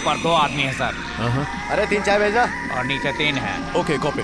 ऊपर 2 आदमी है सर। अरे 3 चाय भेजा। और नीचे 3 है। Okay copy.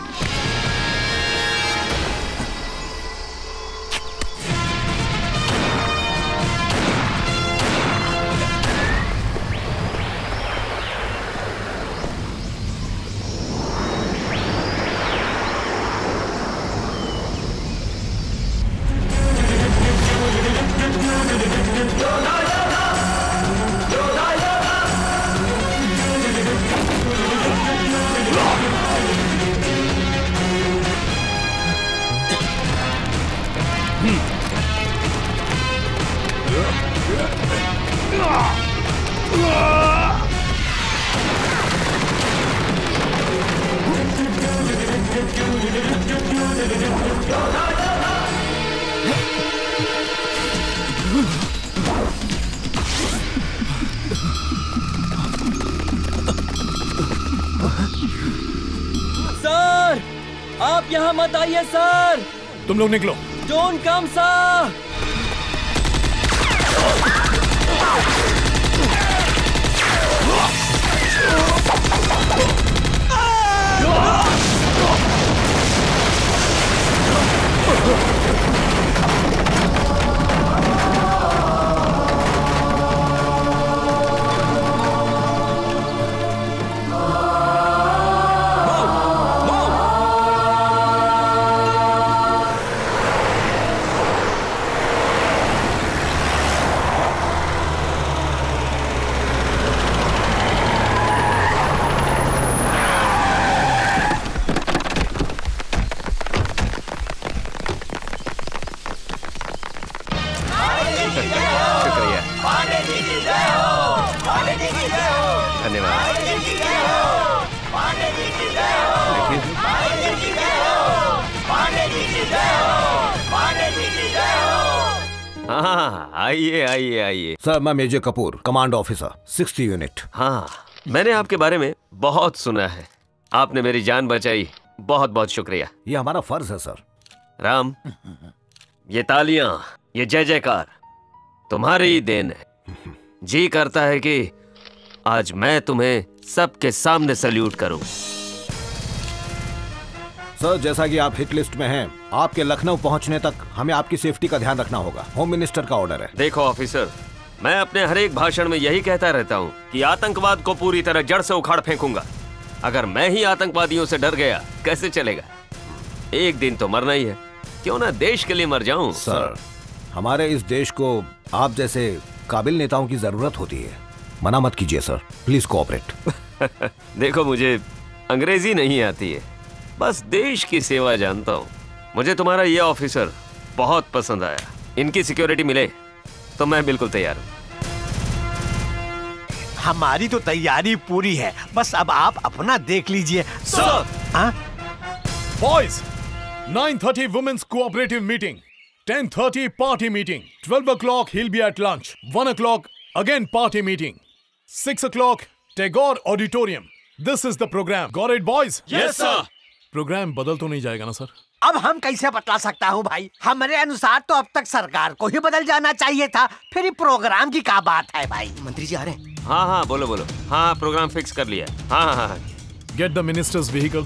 सर आप यहाँ मत आइए सर। तुम लोग निकलो। Don't come sir. आइए आइए आइए। सर मैं major Kapoor, command officer 60 unit. हाँ मैंने आपके बारे में बहुत सुना है। आपने मेरी जान बचाई, बहुत बहुत शुक्रिया। ये हमारा फर्ज है सर। राम, ये तालियां, ये जय जयकार तुम्हारी ही देन है। जी करता है कि आज मैं तुम्हें सबके सामने सल्यूट करूं। सर जैसा कि आप हिट लिस्ट में हैं, आपके लखनऊ पहुंचने तक हमें आपकी सेफ्टी का ध्यान रखना होगा। होम मिनिस्टर का ऑर्डर है। देखो ऑफिसर, मैं अपने हर एक भाषण में यही कहता रहता हूँ कि आतंकवाद को पूरी तरह जड़ से उखाड़ फेंकूंगा। अगर मैं ही आतंकवादियों से डर गया कैसे चलेगा? एक दिन तो मरना ही है, क्यों ना देश के लिए मर जाऊं। सर हमारे इस देश को आप जैसे काबिल नेताओं की जरूरत होती है। मना मत कीजिए सर, प्लीज कोऑपरेट। देखो मुझे अंग्रेजी नहीं आती है, बस देश की सेवा जानता हूँ। मुझे तुम्हारा ये ऑफिसर बहुत पसंद आया। इनकी सिक्योरिटी मिले तो मैं बिल्कुल तैयार हूँ। हमारी तो तैयारी पूरी है, बस अब आप अपना देख लीजिए। सर हाँ? Boys 9:30 women's cooperative meeting, 10:30 party meeting, 12 o'clock he'll be at lunch, 1 o'clock again party meeting, 6 o'clock Tagore Auditorium. This is the program. Got it boys? Yes sir. Program बदल तो नहीं जाएगा ना सर? अब हम कैसे बतला सकता हूँ भाई, हमारे अनुसार तो अब तक सरकार को ही बदल जाना चाहिए था। फिर ये प्रोग्राम की क्या बात है भाई? मंत्री जी आ रहे हैं। हाँ हाँ बोलो बोलो। हाँ प्रोग्राम फिक्स कर लिया। हाँ हाँ हाँ। Get the ministers vehicle.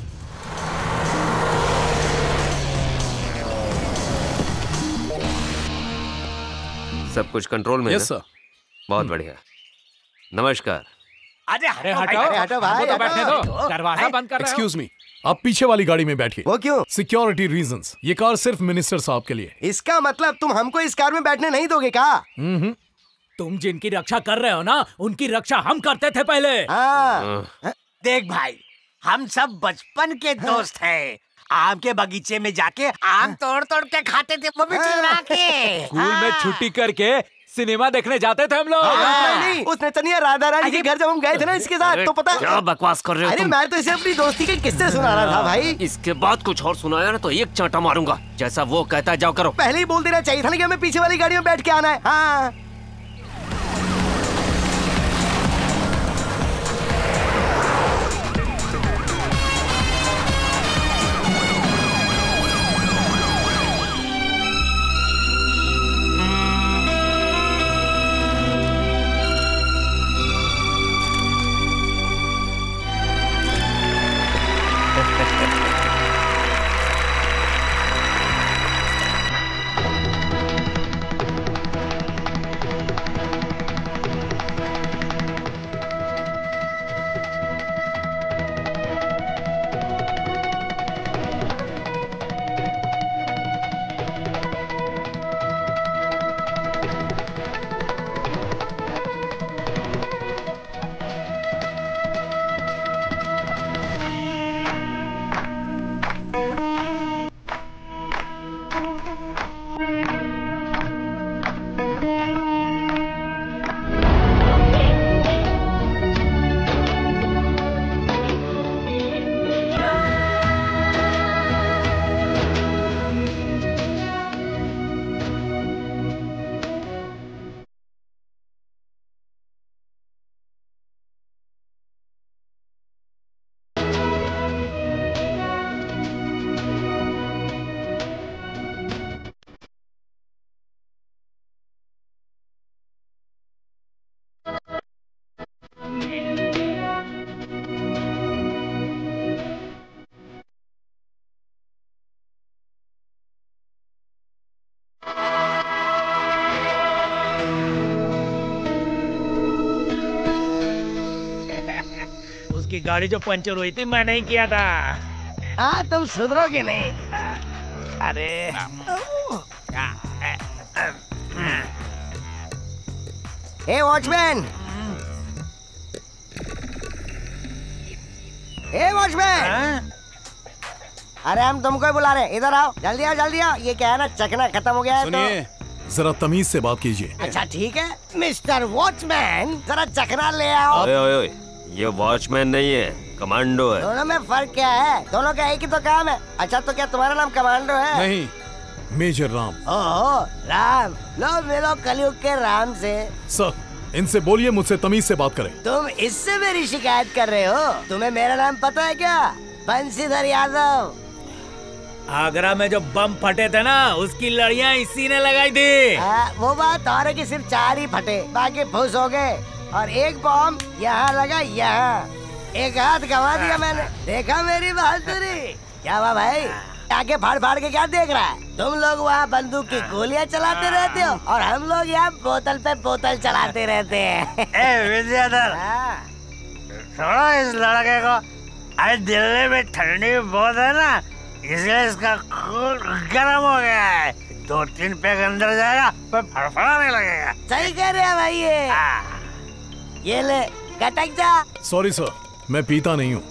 सब कुछ कंट्रोल में है? Yes sir. बहुत बढ़िया। नमस्कार। अरे हटो भाई, वो तो बैठने दो, दरवाजा बंद कर रहे हो। एक्सक्यूज मी, आप पीछे वाली गाड़ी में बैठिए। वो क्यों? Security reasons. ये कार सिर्फ मिनिस्टर साहब के लिए। इसका मतलब तुम हमको इस कार में बैठने नहीं दोगे क्या? तुम जिनकी रक्षा कर रहे हो ना, उनकी रक्षा हम करते थे पहले। देख भाई, हम सब बचपन के दोस्त हैं। आम के बगीचे में जाके आम तोड़ तोड़ के खाते थे, वो भी चुरा के। स्कूल में छुट्टी करके सिनेमा देखने जाते थे हम लोग। नहीं, उस नचनिया राधा रानी के घर जब हम गए थे ना इसके साथ, तो पता क्या बकवास कर रहे हो? अरे मैं तो इसे अपनी दोस्ती के किस्से सुना रहा था भाई। इसके बाद कुछ और सुनाया ना तो एक चांटा मारूंगा। जैसा वो कहता है जाओ करो। पहले ही बोल देना चाहिए था ना कि हमें पीछे वाली गाड़ी में बैठ के आना है। हाँ की गाड़ी जो पंचर हुई थी मैंने ही किया था। हाँ तुम सुधरोगे नहीं। अरे हे वॉचमैन, हे वॉचमैन, अरे हम तुमको ही बुला रहे हैं, इधर आओ, जल्दी आओ जल्दी आओ। ये क्या है ना, चखना खत्म हो गया है। सुनिए, जरा तमीज से बात कीजिए। अच्छा ठीक है मिस्टर वॉचमैन, जरा चखना ले आओ। ओए ओए ओए, ये वॉचमैन नहीं है, कमांडो है। दोनों में फर्क क्या है? दोनों का एक ही तो काम है। अच्छा तो क्या तुम्हारा नाम कमांडो है? नहीं, मेजर राम। ओह राम, लो मिलो कलयुग के राम से। सर, इनसे बोलिए मुझसे तमीज से बात करें। तुम इससे मेरी शिकायत कर रहे हो? तुम्हें मेरा नाम पता है क्या? बंशीधर यादव। आगरा में जो बम फटे थे ना, उसकी लड़ियां इसी ने लगाई थी। वो बात और है कि सिर्फ 4 ही फटे, बाकी फुस हो गए। और एक बम यहाँ लगा, यहाँ एक हाथ गंवा दिया मैंने। देखा मेरी बहादुरी? क्या हुआ भाई, आगे फाड़ फाड़ के क्या देख रहा है? तुम लोग वहाँ बंदूक की गोलियां चलाते रहते हो और हम लोग यहाँ बोतल पे बोतल चलाते रहते हैं। विद्याधर, छोड़ो इस लड़के को। आज दिल्ली में ठंडी बहुत है ना, इसलिए इसका खून गर्म हो गया है। 2-3 पैक अंदर जाएगा फिर फड़फड़ाने लगेगा। सही कह रहे हैं भाई। ये ले कटक जा। सॉरी सर, मैं पीता नहीं हूँ।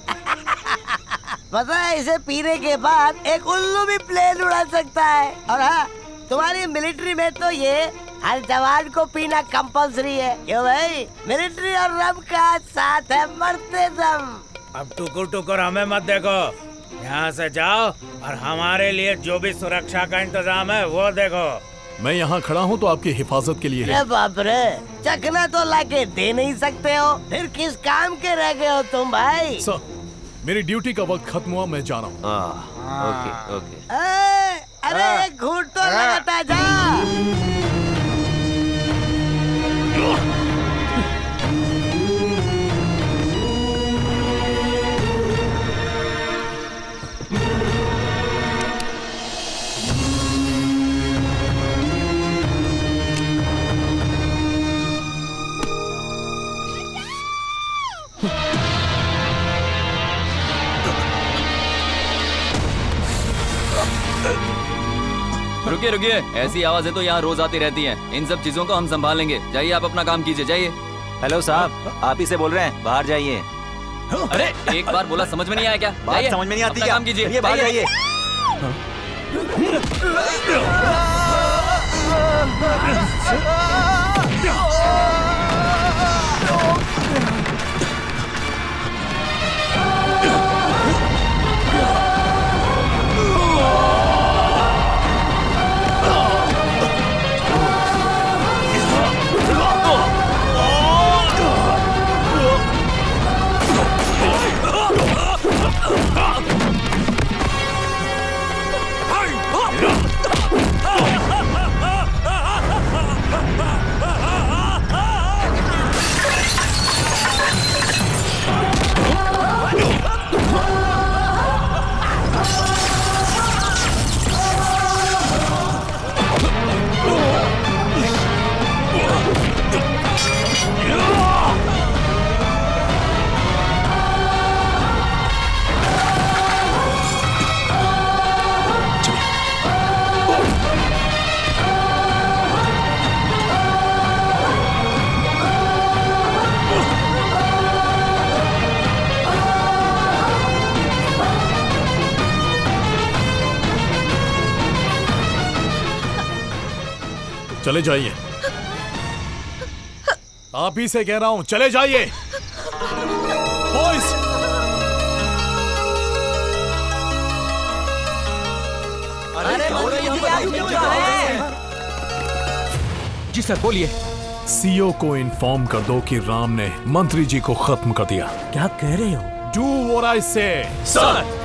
पता है इसे पीने के बाद एक उल्लू भी प्लेन उड़ा सकता है। और हाँ, तुम्हारी मिलिट्री में तो ये हर जवान को पीना कंपल्सरी है। क्यों भाई, मिलिट्री और रम का साथ है मरते दम। अब टुकुर टुकुर हमें मत देखो, यहाँ से जाओ और हमारे लिए जो भी सुरक्षा का इंतजाम है वो देखो। मैं यहाँ खड़ा हूँ तो आपकी हिफाजत के लिए है। अरे बाप रे, चखना तो लाके दे नहीं सकते हो, फिर किस काम के रह गए हो तुम भाई? सर, मेरी ड्यूटी का वक्त खत्म हुआ, मैं जा रहा हूँ। Okay okay. अरे एक घूंट तो लगाता जा। रुकिए रुकिए, ऐसी आवाजें तो यहाँ रोज आती रहती हैं। इन सब चीजों को हम संभालेंगे। जाइए, आप अपना काम कीजिए, जाइए। हेलो साहब, आप ही से बोल रहे हैं, बाहर जाइए। अरे एक बार बोला समझ में नहीं आया क्या? बात समझ में नहीं आती क्या? काम कीजिए, बाहर जाइए। चले जाइए, आप ही से कह रहा हूं, चले जाइए। बॉयज, जी सर बोलिए। सीओ को इन्फॉर्म कर दो कि राम ने मंत्री जी को खत्म कर दिया। क्या कह रहे हो? डू व्हाट आई से। सर,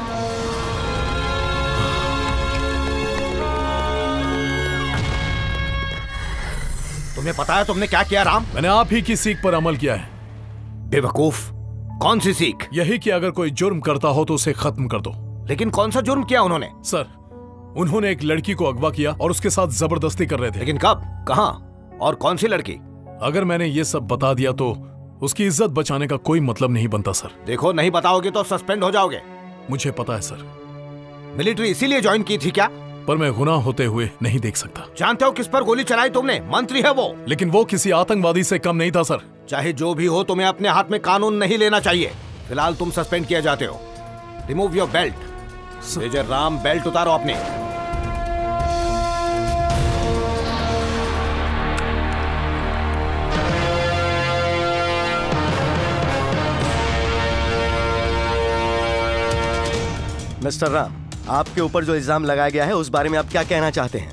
तुम्हें पता है तुमने क्या किया राम? मैंने आप ही की सीख पर अमल किया है। बेवकूफ, कौन सी सीख? यही कि अगर कोई जुर्म करता हो तो उसे खत्म कर दो। लेकिन कौन सा जुर्म किया उन्होंने? सर, उन्होंने एक लड़की को अगवा किया और उसके साथ जबरदस्ती कर रहे थे। लेकिन कब, कहां और कौन सी लड़की? अगर मैंने ये सब बता दिया तो उसकी इज्जत बचाने का कोई मतलब नहीं बनता सर। देखो, नहीं बताओगे तो सस्पेंड हो जाओगे। मुझे पता है सर। मिलिट्री इसीलिए ज्वाइन की थी क्या? पर मैं गुनाह होते हुए नहीं देख सकता। जानते हो किस पर गोली चलाई तुमने? मंत्री है वो। लेकिन वो किसी आतंकवादी से कम नहीं था सर। चाहे जो भी हो, तुम्हें अपने हाथ में कानून नहीं लेना चाहिए। फिलहाल तुम सस्पेंड किए जाते हो। Remove your belt. Major Ram, belt उतारो अपने। मिस्टर राम, आपके ऊपर जो इल्जाम लगाया गया है उस बारे में आप क्या कहना चाहते हैं?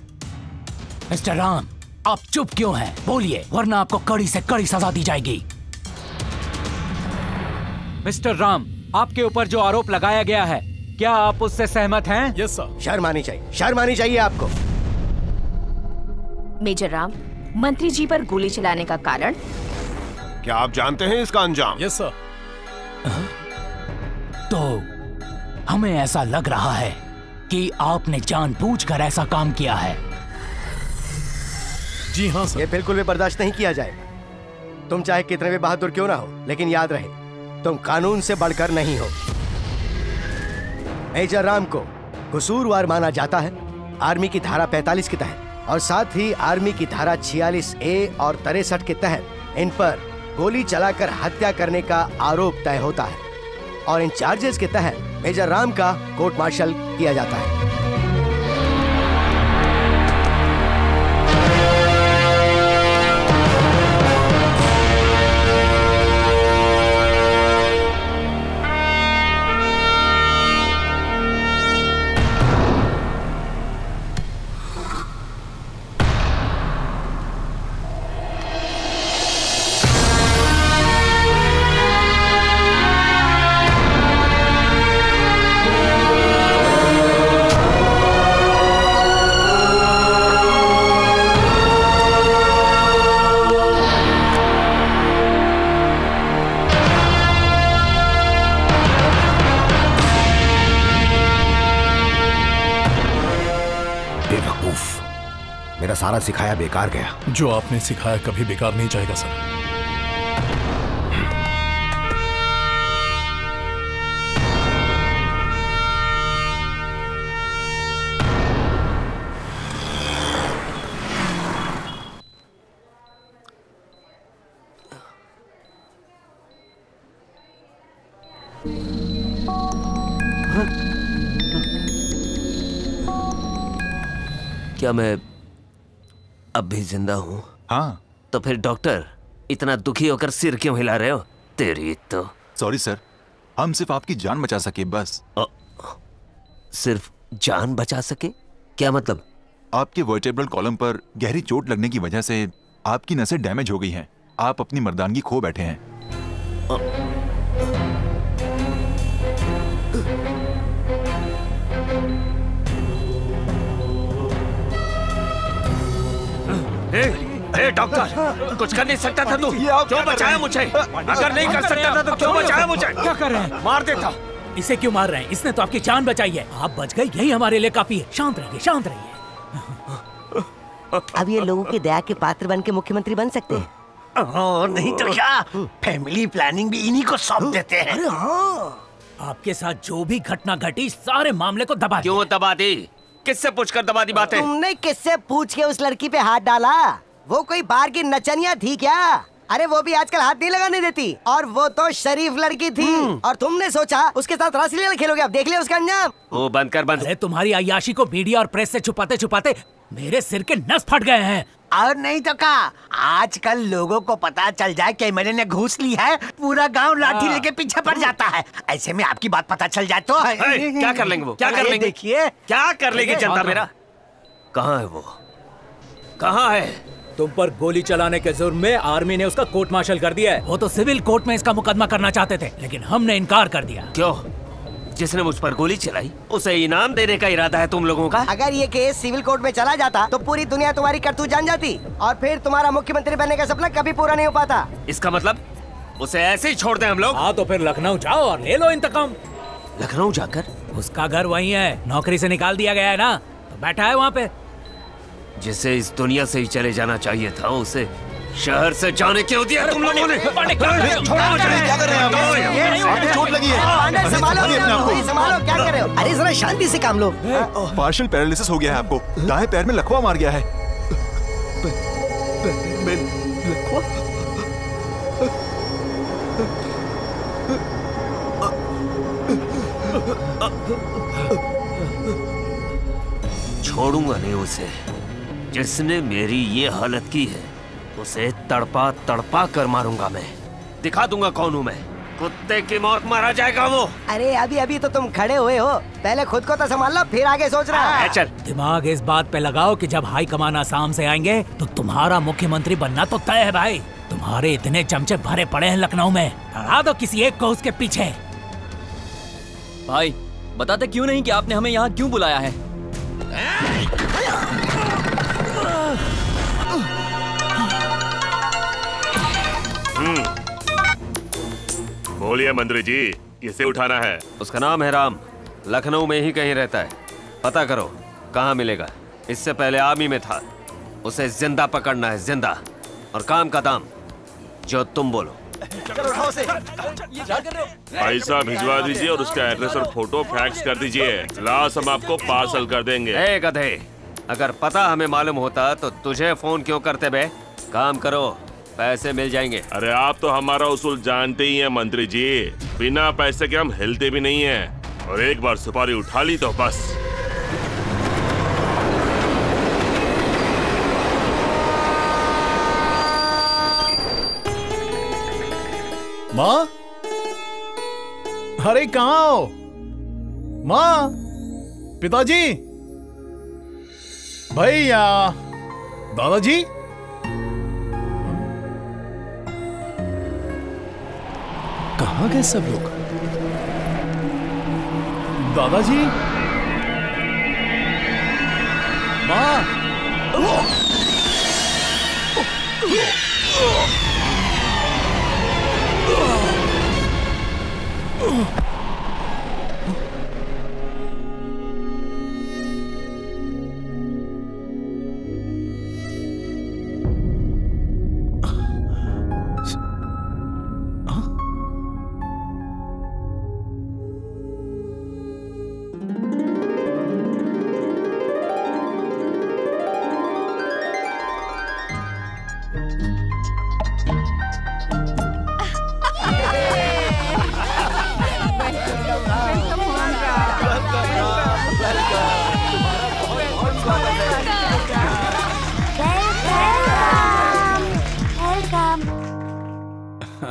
मिस्टर राम, आप चुप क्यों हैं? बोलिए, वरना आपको कड़ी से कड़ी सजा दी जाएगी। मिस्टर राम, आपके ऊपर जो आरोप लगाया गया है, क्या आप उससे सहमत हैं? Yes sir. शर्म आनी चाहिए, शर्म आनी चाहिए आपको। मेजर राम, मंत्री जी पर गोली चलाने का कारण? क्या आप जानते हैं इसका अंजाम? Yes sir. तो हमें ऐसा लग रहा है कि आपने जानबूझकर ऐसा काम किया है। जी हाँ सर। ये बिल्कुल भी बर्दाश्त नहीं किया जाएगा। तुम चाहे कितने भी बहादुर क्यों ना हो, लेकिन याद रहे, तुम कानून से बढ़कर नहीं हो। मेजर राम को कसूरवार माना जाता है आर्मी की धारा 45 के तहत, और साथ ही आर्मी की धारा 46A और 63 के तहत इन पर गोली चलाकर हत्या करने का आरोप तय होता है, और इन चार्जेस के तहत मेजर राम का कोर्ट मार्शल किया जाता है। मेरा सारा सिखाया बेकार गया। जो आपने सिखाया कभी बेकार नहीं जाएगा सर। क्या मैं अब भी जिंदा हूँ? हाँ। तो फिर डॉक्टर इतना दुखी होकर सिर क्यों हिला रहे हो? तेरी तो। सॉरी सर, हम सिर्फ आपकी जान बचा सके बस। सिर्फ जान बचा सके? क्या मतलब? आपके वर्टेब्रल कॉलम पर गहरी चोट लगने की वजह से आपकी नसें डैमेज हो गई हैं। आप अपनी मर्दानगी खो बैठे हैं। डॉक्टर, कुछ कर नहीं सकता था तू? क्यों बचाया मुझे? अगर नहीं कर सकता था तो क्यों बचाया मुझे? क्या कर रहे हैं? मार देता। इसे क्यों मार रहे हैं? इसने तो आपकी जान बचाई है। आप बच गए, यही हमारे लिए काफी है। शांत रहिए, शांत रहिए। अब ये लोगों की दया के पात्र बन के मुख्यमंत्री बन सकते हैं। और नहीं तो क्या, फैमिली प्लानिंग भी इन्हीं को सौंप देते हैं। अरे हाँ, आपके साथ जो भी घटना घटी सारे मामले को दबा दिया। क्यों दबा दी? किससे पूछकर दबा दी बातें? तुमने किससे पूछ के उस लड़की पे हाथ डाला? वो कोई बाहर की नचनिया थी क्या? अरे वो भी आजकल हाथ नहीं लगाने देती, और वो तो शरीफ लड़की थी। और तुमने सोचा उसके साथ रासलीला खेलोगे। अब देख लिया उसका अंजाम। वो बंद कर, बंद। अरे तुम्हारी अय्याशी को मीडिया और प्रेस से छुपाते छुपाते मेरे सिर के नस फट गए हैं। और नहीं तो क्या, आजकल लोगों को पता चल जाए कि मैंने ने घूस ली है, पूरा गांव लाठी लेके पीछे पड़ जाता है। ऐसे में आपकी बात पता चल जाए तो क्या कर लेंगे वो? क्या कर लेंगे? देखिए क्या कर लेंगे जनता मेरा? कहाँ है वो? कहाँ है? तुम पर गोली चलाने के जुर्म में आर्मी ने उसका कोर्ट मार्शल कर दिया है। वो तो सिविल कोर्ट में इसका मुकदमा करना चाहते थे, लेकिन हमने इनकार कर दिया। क्यों? जिसने मुझ पर गोली चलाई उसे इनाम देने का इरादा है तुम लोगों का? अगर ये केस सिविल कोर्ट में चला जाता तो पूरी दुनिया तुम्हारी करतूत जान जाती, और फिर तुम्हारा मुख्यमंत्री बनने का सपना कभी पूरा नहीं हो पाता। इसका मतलब उसे ऐसे ही छोड़ दें हम लोग? हाँ, तो फिर लखनऊ जाओ और ले लो इंतकाम। लखनऊ जाकर? उसका घर वहीं है, नौकरी से निकाल दिया गया है ना, तो बैठा है वहाँ पे। जिसे इस दुनिया से ही चले जाना चाहिए था उसे शहर से जाने क्यों दिया तुम लोगों ने? क्या कर रहे हैं आप? चोट लगी है। संभालो, क्या कर रहे हो? अरे जरा शांति से काम लो। पार्शियल पैरालिसिस हो गया है आपको। दाएं पैर में लकवा मार गया है। छोड़ूंगा नहीं उसे। जिसने मेरी ये हालत की है उसे तड़पा तड़पा कर मारूंगा मैं। दिखा दूंगा कौन हूँ मैं। कुत्ते की मौत मारा जाएगा वो। अरे अभी अभी तो तुम खड़े हुए हो, पहले खुद को तो संभाल लो, फिर आगे सोच रहा है। चल दिमाग इस बात पे लगाओ कि जब हाई कमान आसाम से आएंगे तो तुम्हारा मुख्यमंत्री बनना तो तय है भाई। तुम्हारे इतने चमचे भरे पड़े हैं लखनऊ में, लड़ा दो किसी एक को उसके पीछे। भाई बताते क्यों नहीं कि आपने हमें यहाँ क्यों बुलाया है? बोलिए मंत्री जी, किसे उठाना है? उसका नाम है राम, लखनऊ में ही कहीं रहता है। पता करो कहाँ मिलेगा। इससे पहले आर्मी में था। उसे जिंदा पकड़ना है, जिंदा, और काम का दाम जो तुम बोलो। पैसा भिजवा दीजिए और उसका एड्रेस और फोटो फैक्स कर दीजिए। लाश हम आपको पार्सल कर देंगे। ए गधे, अगर पता हमें मालूम होता तो तुझे फोन क्यों करते बे? काम करो, पैसे मिल जाएंगे। अरे आप तो हमारा उसूल जानते ही हैं मंत्री जी, बिना पैसे के हम हिलते भी नहीं हैं। और एक बार सुपारी उठा ली तो बस। माँ, अरे कहाँ हो? माँ, पिताजी, भैया, दादाजी, कहाँ गए सब लोग? दादाजी, माँ,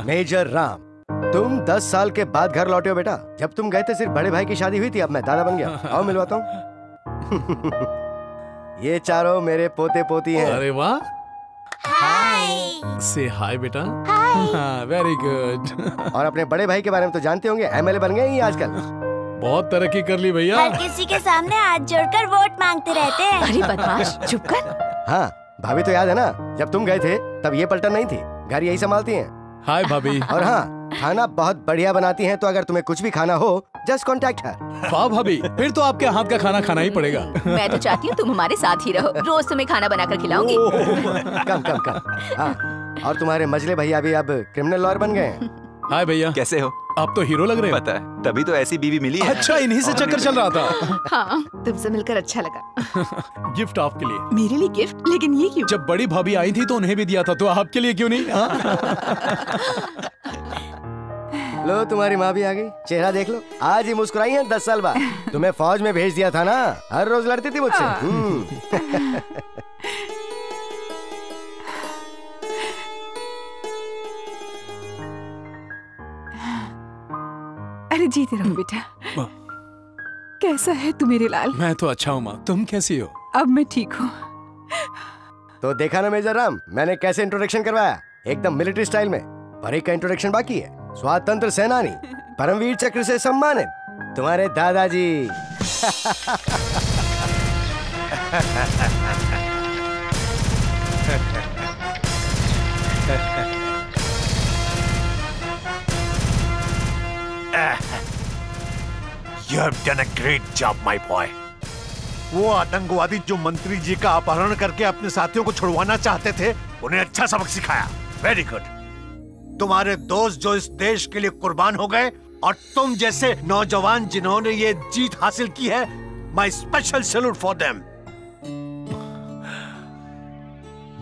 मेजर राम, तुम 10 साल के बाद घर लौटे हो बेटा। जब तुम गए थे सिर्फ बड़े भाई की शादी हुई थी, अब मैं दादा बन गया। आओ मिलवाता हूँ। ये चारों मेरे पोते पोती हैं। अरे वाह, हाय। से हाय बेटा। हाय। Very good. और अपने बड़े भाई के बारे में तो जानते होंगे, एमएलए बन गए ही आजकल। बहुत तरक्की कर ली भैया। हर किसी के सामने हाथ जोड़कर वोट मांगते रहते हैं। अरे बदमाश, चुप कर। हाँ, भाभी तो याद है ना, जब तुम गए थे तब ये पलटन नहीं थी, घर यही संभालती हैं। हाय भाभी। और हाँ, खाना बहुत बढ़िया बनाती हैं, तो अगर तुम्हें कुछ भी खाना हो जस्ट कॉन्टैक्ट हर। वाह भाभी, फिर तो आपके हाथ का खाना खाना ही पड़ेगा। मैं तो चाहती हूँ तुम हमारे साथ ही रहो, रोज तुम्हें खाना बनाकर खिलाऊंगी। कम कम कम। हाँ, और तुम्हारे मजले भैया भी अब क्रिमिनल लॉयर बन गए हैं। हाय भैया, कैसे हो? आप तो हीरो लग रहे हैं। पता है, तभी तो ऐसी बीवी मिली है। अच्छा, इन्हीं से चक्कर चल रहा था। हाँ, तुमसे मिलकर अच्छा लगा। गिफ्ट आपके लिए। मेरे लिए गिफ्ट? लेकिन ये क्यों? जब बड़ी भाभी आई थी तो उन्हें भी दिया था, तो आपके लिए क्यों नहीं? लो, तुम्हारी माँ भी आ गई। चेहरा देख लो, आज ही मुस्कुराई है 10 साल बाद। तुम्हें फौज में भेज दिया था ना, हर रोज लड़ती थी मुझसे। अरे जीते रहो बेटा। कैसा है तू मेरे लाल? मैं तो अच्छा हूँ माँ, तुम कैसी हो? अब मैं ठीक हूँ। तो देखा ना मेजर राम, मैंने कैसे इंट्रोडक्शन करवाया, एकदम मिलिट्री स्टाइल में। पर एक का इंट्रोडक्शन बाकी है। स्वातंत्र सेनानी, परमवीर चक्र से सम्मानित तुम्हारे दादाजी। You have done a great job, my boy. वो आतंकवादी जो मंत्री जी का अपहरण करके अपने साथियों को छुड़वाना चाहते थे, उन्हें अच्छा सबक सिखाया। Very good. तुम्हारे दोस्त जो इस देश के लिए कुर्बान हो गए और तुम जैसे नौजवान जिन्होंने ये जीत हासिल की है, my special salute for them.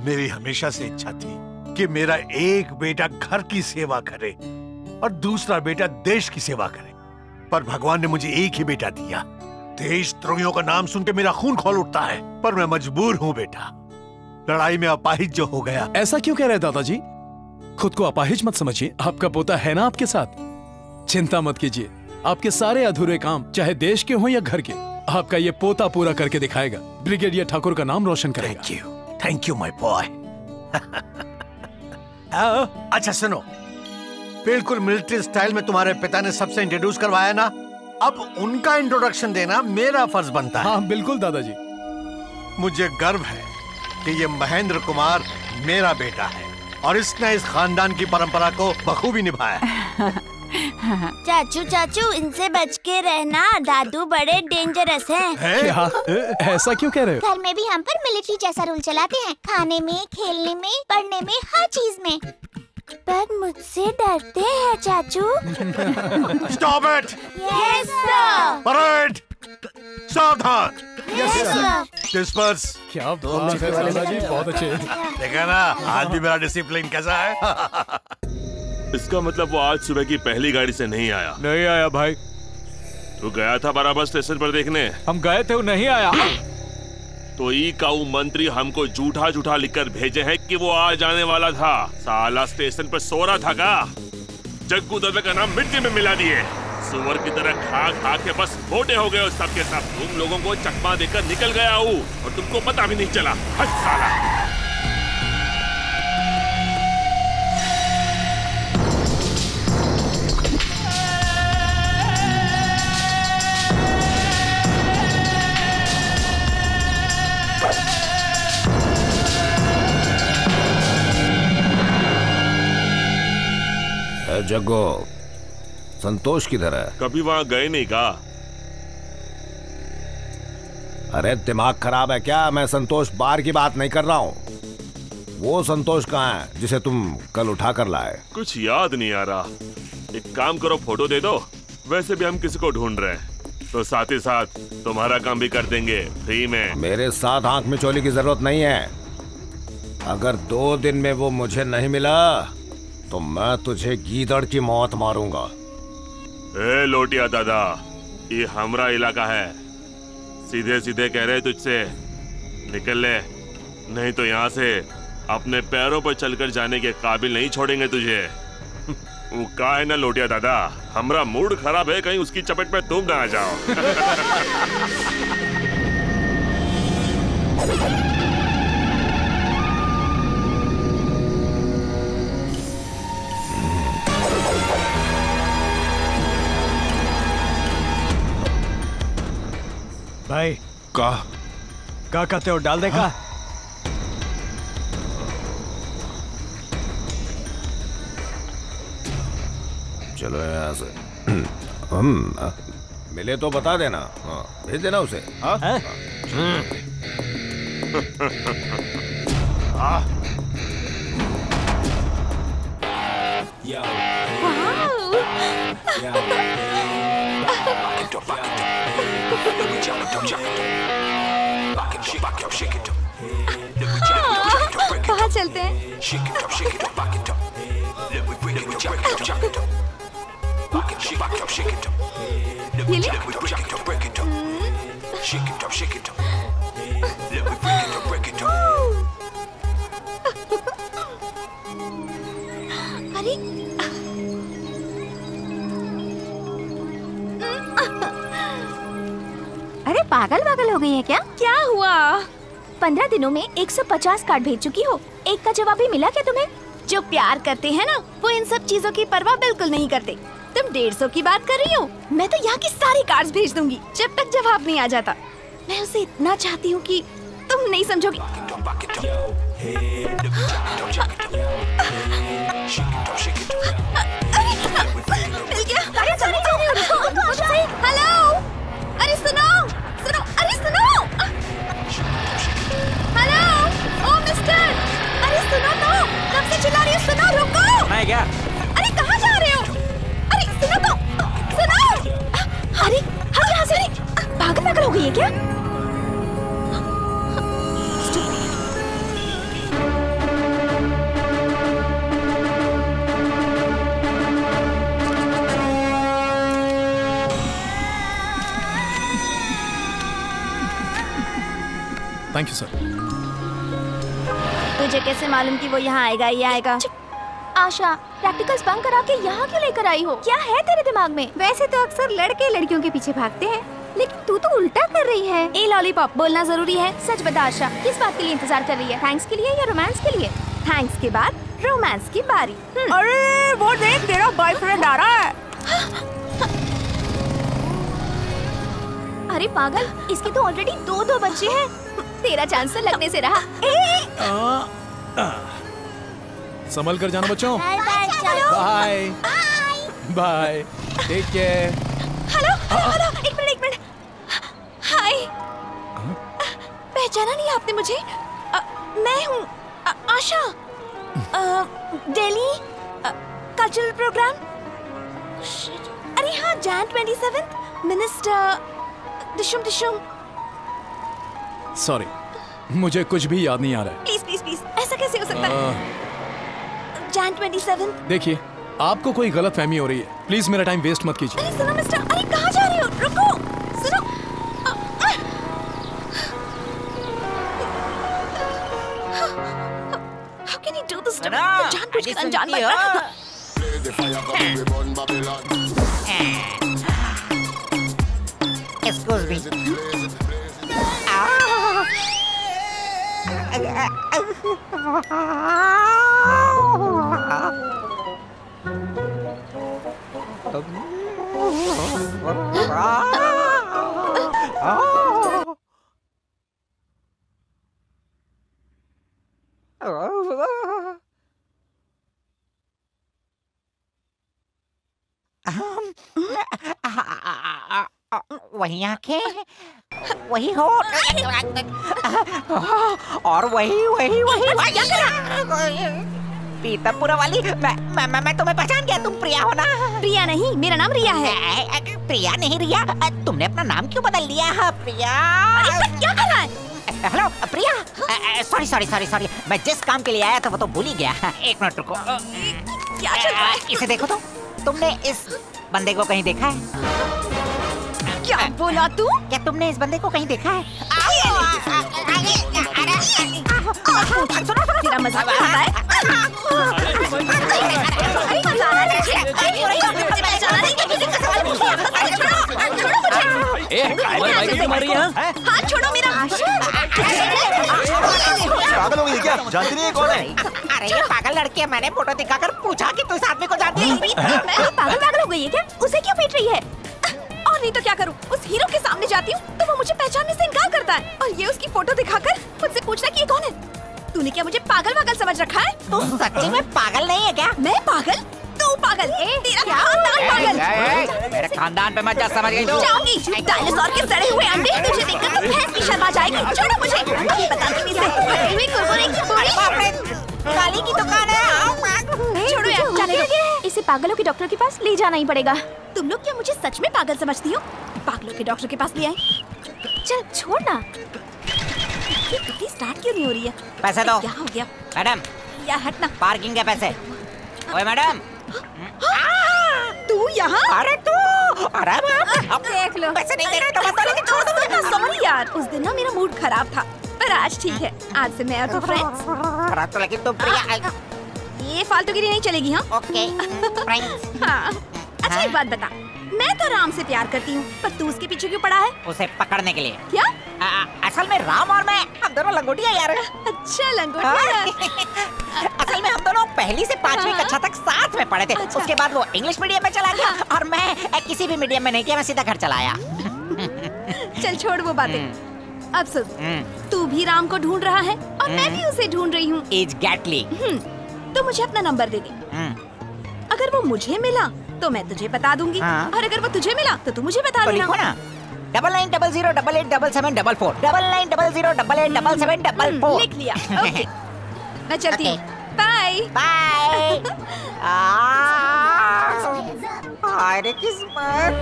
मेरी हमेशा से इच्छा थी कि मेरा एक बेटा घर की सेवा करे और दूसरा बेटा देश की सेवा करे, पर भगवान ने मुझे एक ही बेटा दिया। देशद्रोहियों का नाम सुन के मेरा खून खौल उठता है, पर मैं मजबूर हूं बेटा। लड़ाई में अपाहिज जो हो गया। ऐसा क्यों कह रहे हैं दादाजी? खुद को अपाहिज मत समझिए, आपका पोता है ना आपके साथ। चिंता मत कीजिए, आपके सारे अधूरे काम चाहे देश के हो या घर के, आपका ये पोता पूरा करके दिखाएगा। ब्रिगेडियर ठाकुर का नाम रोशन करेगा। Thank you my boy. अच्छा सुनो, बिल्कुल मिलिट्री स्टाइल में तुम्हारे पिता ने सबसे इंट्रोड्यूस करवाया ना, अब उनका इंट्रोडक्शन देना मेरा फर्ज बनता है। हाँ बिल्कुल दादाजी। मुझे गर्व है कि ये महेंद्र कुमार मेरा बेटा है और इसने इस खानदान की परंपरा को बखूबी निभाया। चाचू चाचू, इनसे बच के रहना, दादू बड़े डेंजरस हैं। क्या? ऐसा क्यों कह रहे हो? घर में भी हम पर मिलिट्री जैसा रूल चलाते हैं, खाने में, खेलने में, पढ़ने में, हर चीज में। पर मुझसे डरते हैं चाचू। Stop it! Yes sir. Parade, सावधान। Yes sir. डिस्पर्स। क्या बात है दादाजी, बहुत अच्छे। देखा ना आज भी मेरा डिसिप्लिन कैसा है। इसका मतलब वो आज सुबह की पहली गाड़ी से नहीं आया? नहीं आया भाई। तू गया था बराबर स्टेशन पर देखने? हम गए थे, वो नहीं आया। तो ई काऊ मंत्री हमको झूठा झूठा लिखकर भेजे हैं कि वो आज आने वाला था। साला स्टेशन पर सो रहा था का? जग्गू दवे का नाम मिट्टी में मिला दिए। सुअर की तरह खा खा के बस मोटे हो गए सब के सब। तुम लोगों को चकमा देकर निकल गया हूँ और तुमको पता भी नहीं चला। हट साला। जग्गो, संतोष किधर है? कभी वहाँ गए नहीं का? अरे दिमाग खराब है क्या? मैं संतोष बार की बात नहीं कर रहा हूँ। वो संतोष कहाँ है जिसे तुम कल उठा कर लाए? कुछ याद नहीं आ रहा। एक काम करो, फोटो दे दो। वैसे भी हम किसी को ढूंढ रहे हैं, तो साथ ही साथ तुम्हारा काम भी कर देंगे फ्री में। मेरे साथ आंख में चोली की जरूरत नहीं है। अगर 2 दिन में वो मुझे नहीं मिला तो मैं तुझे गीदड़ की मौत मारूंगा। ए लोटिया दादा, ये हमारा इलाका है। सीधे सीधे कह रहे तुझसे निकल ले, नहीं तो यहाँ से अपने पैरों पर चलकर जाने के काबिल नहीं छोड़ेंगे तुझे। वो का है ना लोटिया दादा, हमारा मूड खराब है, कहीं उसकी चपेट में तुम ना आ जाओ। भाई का कहते हो, डाल दे का? चलो यहाँ से। मिले तो बता देना। हाँ, भेज देना उसे। हाँ? कहाँ चलते हैं? अरे अरे पागल हो गई है क्या? क्या हुआ? 15 दिनों में 150 कार्ड भेज चुकी हो, एक का जवाब भी मिला क्या तुम्हें? जो प्यार करते हैं ना, वो इन सब चीजों की परवाह बिल्कुल नहीं करते। तुम 150 की बात कर रही हो? मैं तो यहाँ की सारी कार्ड्स भेज दूंगी जब तक जवाब नहीं आ जाता। मैं उसे इतना चाहती हूँ कि तुम नहीं समझोगी। हेलो, अरे सुनो, अरे सुनो, हेलो, ओ मिस्टर, अरे सुनो है क्या? अरे कहाँ जा रहे हो? अरे सुनो तो, सुनो। अरे हम यहाँ से पागल पागल हो गई है क्या? Thank you sir. तुझे कैसे मालूम कि वो यहाँ आएगा? ये आएगा। आशा, प्रैक्टिकल्स बंक करा के यहाँ क्यों लेकर आई हो? क्या है तेरे दिमाग में? वैसे तो अक्सर लड़के लड़कियों के पीछे भागते हैं, लेकिन तू तो उल्टा कर रही है। ए लॉलीपॉप, बोलना जरूरी है। सच बता आशा, किस बात के लिए इंतजार कर रही है? थैंक्स के लिए या रोमांस के लिए? थैंक्स के बाद रोमांस की बारी। अरे वो देख, तेरा बॉयफ्रेंड आ रहा है। अरे पागल, इसके तो ऑलरेडी 2 बच्चे हैं। तेरा चांस तो लगने से रहा। संभल कर जाना बच्चों। Bye bye, take care. Hello hello, एक मिनट। हाय, पहचाना नहीं आपने मुझे? मैं हूँ आशा। Delhi cultural programme. अरे हाँ, जैन 27 मिनिस्टर दिशुम। सॉरी, मुझे कुछ भी याद नहीं आ रहा है। प्लीज, ऐसा कैसे हो सकता है? जैन 27। देखिए, आपको कोई गलत फहमी हो रही है। प्लीज मेरा टाइम वेस्ट मत कीजिए। अरे सुनो मिस्टर, अरे कहाँ जा रहे हो? रुको, सुनो। How can you do this to me? जानबूझ के अनजान बन रहा। Excuse me. वही आंखें, वही होठ, और वही पीतमपुरा वाली। मैं तुम्हें पहचान गया। तुम प्रिया हो ना? प्रिया नहीं, मेरा नाम रिया है। प्रिया नहीं रिया। तुमने अपना नाम क्यों बदल लिया है प्रिया? क्या कर रहा है? हेलो प्रिया, सॉरी। मैं जिस काम के लिए आया था वो तो भूल ही गया। एक मिनट रुको। क्या चल रहा है? इसे देखो तो। तुमने इस बंदे को कहीं देखा है? क्या बोला तू? क्या तुमने इस बंदे को कहीं देखा है? तेरा मजाक उड़ा रहा है? हाथ छोड़ो मेरा। पागल हो गई क्या? जानती नहीं है कौन है? अरे ये पागल लड़की है। मैंने फोटो दिखाकर पूछा कि तू इस आदमी को जानती है? मैं पागल हो गई है क्या? उसे क्यों पीट रही है? और नहीं तो क्या करूं? उस हीरो के सामने जाती हूँ तो वो मुझे पहचानने से इनकार करता है, और ये उसकी फोटो दिखाकर मुझसे पूछता है कि ये कौन है। तूने क्या मुझे पागल समझ रखा है? तू सच्ची में पागल नहीं है क्या? मैं पागल? तू पागल? तेरा खानदान पागल। मेरे खानदान पे मत जा, समझ गई तू? जाऊंगी। डायनासोर के सड़े हुए अंडे तुझे देखकर तो भैंस की शर्म आ जाएगी। छोड़ो मुझे। ये बताती नहीं काली की दुकान है। छोड़ो यार, जाने दो। इसे पागलों के डॉक्टर के पास ले जाना ही पड़ेगा। तुम लोग क्या मुझे सच में पागल समझती हो? पागलों के डॉक्टर के पास ले आए। चल छोड़ ना। ये गाड़ी स्टार्ट क्यों नहीं हो रही है? पैसे दो। क्या हो गया? मैडम यार हटना। पार्किंग के पैसे। ओए मैडम। तू यहाँ? अरे तू, अरे देख लो। पैसे नहीं दे रहे तो मत लेके छोड़ दो। सॉरी यार, उस दिन ना मेरा मूड खराब था, पर आज ठीक है। आज से मैं और तू फ्रेंड्स। खराब तो लेकिन तुम प्रिया। ये फालतूगिरी नहीं चलेगी। हाँ ओके फ्रेंड्स। हाँ अच्छा, एक बात बता, मैं तो राम से प्यार करती हूँ, पर तू उसके पीछे क्यों पड़ा है? उसे पकड़ने के लिए। क्या? असल में राम और मैं, हम दोनों लंगोटिया यार। अच्छा लंगोटिया। असल में हम दोनों पहली से 5वीं कक्षा तक साथ में पढ़े थे। अच्छा। उसके बाद वो इंग्लिश मीडियम में चला गया और मैं किसी भी मीडियम में नहीं किया, मैं सीधा घर चला आया। चल छोड़ वो बातें। अब सुन, तू भी राम को ढूंढ रहा है और मैं भी उसे ढूंढ रही हूँ। एग्जैक्टली। तो मुझे अपना नंबर दे दे। अगर वो मुझे मिला तो मैं तुझे बता दूंगी, और अगर वो तुझे मिला तो तू मुझे बता देना। 9900887744 9900887744। लिख लिया। ओके मैं चलती हूँ। Bye bye. हाय रे किस्मत।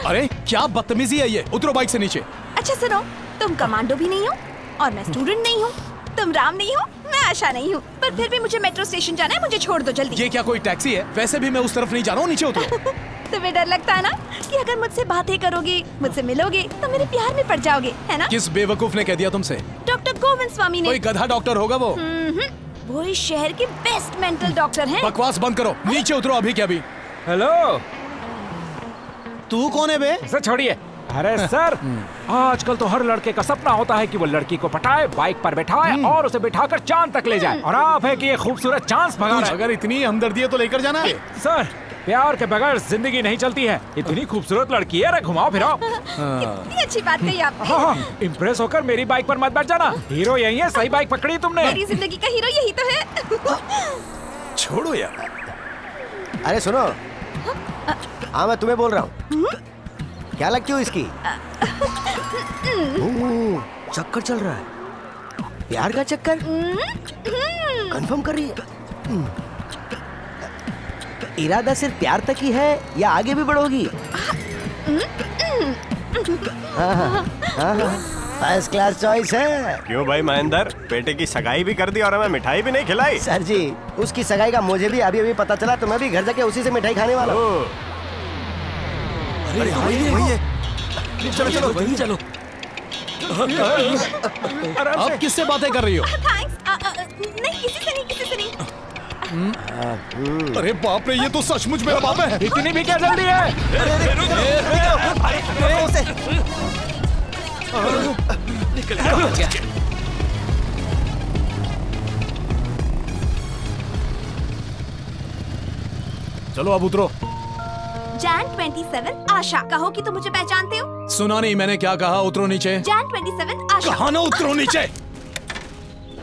अरे क्या बदतमीजी है ये, उतरो बाइक से नीचे। अच्छा सुनो, तुम कमांडो भी नहीं हो और मैं स्टूडेंट नहीं हूँ, तुम राम नहीं हो, मैं आशा नहीं हूँ, पर फिर भी मुझे मेट्रो स्टेशन जाना है, मुझे छोड़ दो जल्दी। ये क्या कोई टैक्सी है? वैसे भी मैं उस तरफ नहीं जा रहा हूँ, नीचे उतरो। तुम्हें डर लगता है ना कि अगर मुझसे बातें करोगे, मुझसे मिलोगे तो मेरे प्यार में पड़ जाओगे, है ना? किस बेवकूफ ने कह दिया तुमसे? डॉक्टर गोविंद स्वामी ने। कोई गधा डॉक्टर होगा वो। वो इस शहर के बेस्ट मेंटल डॉक्टर हैं। बकवास बंद करो, नीचे उतरो अभी के अभी। हेलो, तू कौन है बे? सर छोड़िए। अरे सर, आजकल तो हर लड़के का सपना होता है कि वो लड़की को पटाए, बाइक पर बैठाए और उसे बिठाकर चांद तक ले जाए। और आप है कि ये खूबसूरत चांस भगा रहे हैं। अगर इतनी हमदर्दी है तो लेकर जाना है। सर, प्यार के बगैर जिंदगी नहीं चलती है। इतनी खूबसूरत लड़की है, घुमाओ फिराओ। कितनी अच्छी बात कही आपने। हाँ, इम्प्रेस होकर मेरी बाइक पर मत बैठ जाना। हीरो यही है, सही बाइक पकड़ी तुमने। मेरी जिंदगी का हीरो यही तो है। छोड़ो यार। अरे सुनो, हाँ मैं तुम्हें बोल रहा हूँ। क्या लगती हो इसकी? चक्कर चल रहा है, प्यार का चक्कर। कंफर्म कर रही है। इरादा सिर्फ प्यार तक ही है या आगे भी बढ़ोगी? फर्स्ट क्लास चॉइस है। क्यों भाई महेंद्र, बेटे की सगाई भी कर दी और हमें मिठाई भी नहीं खिलाई? सर जी, उसकी सगाई का मुझे भी अभी पता चला, तो मैं भी घर जाके उसी से मिठाई खाने वाला हूँ। अरे वही है। चलो चलो वही चलो। अब किससे बातें कर रही हो? नहीं, किसी से नहीं, किसी से नहीं। अरे बाप रे, ये तो सचमुच मेरा बाप है। इतनी भी क्या जल्दी है? चलो अब उतरो। जैन 27 आशा। कहो कि तुम मुझे पहचानते हो। सुना नहीं मैंने क्या कहा? उतरो नीचे। जैन 27 आशा। कहा ना उतरो नीचे।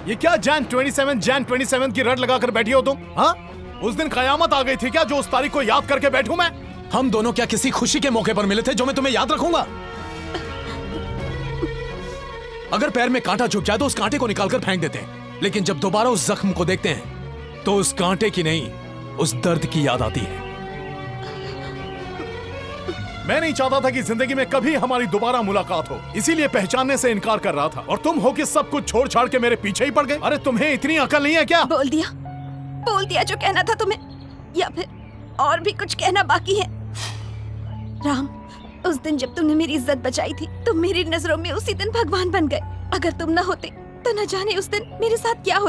ये क्या जैन 27 की रट लगाकर बैठी हो तुम? हाँ, उस दिन कयामत आ गई थी क्या जो उस तारीख को याद करके बैठूं मैं? हम दोनों क्या किसी खुशी के मौके पर मिले थे जो मैं तुम्हें याद रखूंगा? अगर पैर में कांटा चुभ जाए तो उस कांटे को निकालकर फेंक देते हैं, लेकिन जब दोबारा उस जख्म को देखते हैं तो उस कांटे की नहीं, उस दर्द की याद आती है। मैं नहीं चाहता था कि जिंदगी में कभी हमारी दोबारा मुलाकात हो, इसीलिए पहचानने से इनकार कर रहा था। और तुम हो कि सब कुछ छोड़ छाड़ के मेरे पीछे ही पड़ गए। अरे तुम्हें इतनी अकल नहीं है क्या? बोल दिया जो कहना था तुम्हें, या फिर और भी कुछ कहना बाकी है? राम, उस दिन जब तुमने मेरी इज्जत बचाई थी, तुम मेरी नजरों में उसी दिन भगवान बन गए। अगर तुम न होते तो न जाने उस दिन मेरे साथ क्या हो।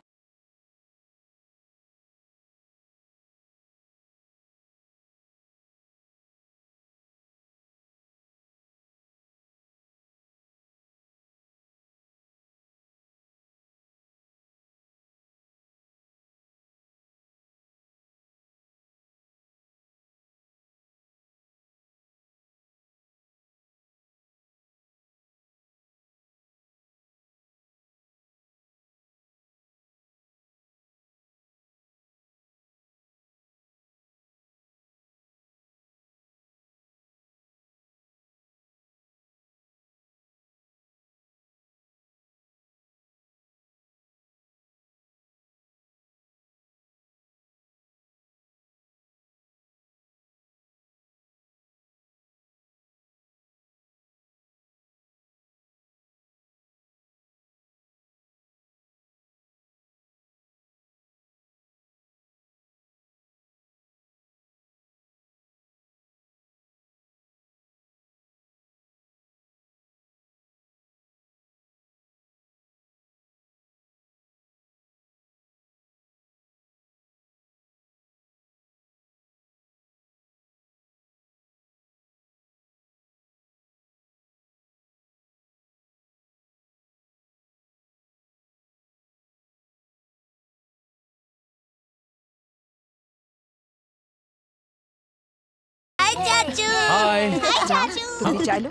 चाचू। हाय। तुम भी चाय लो।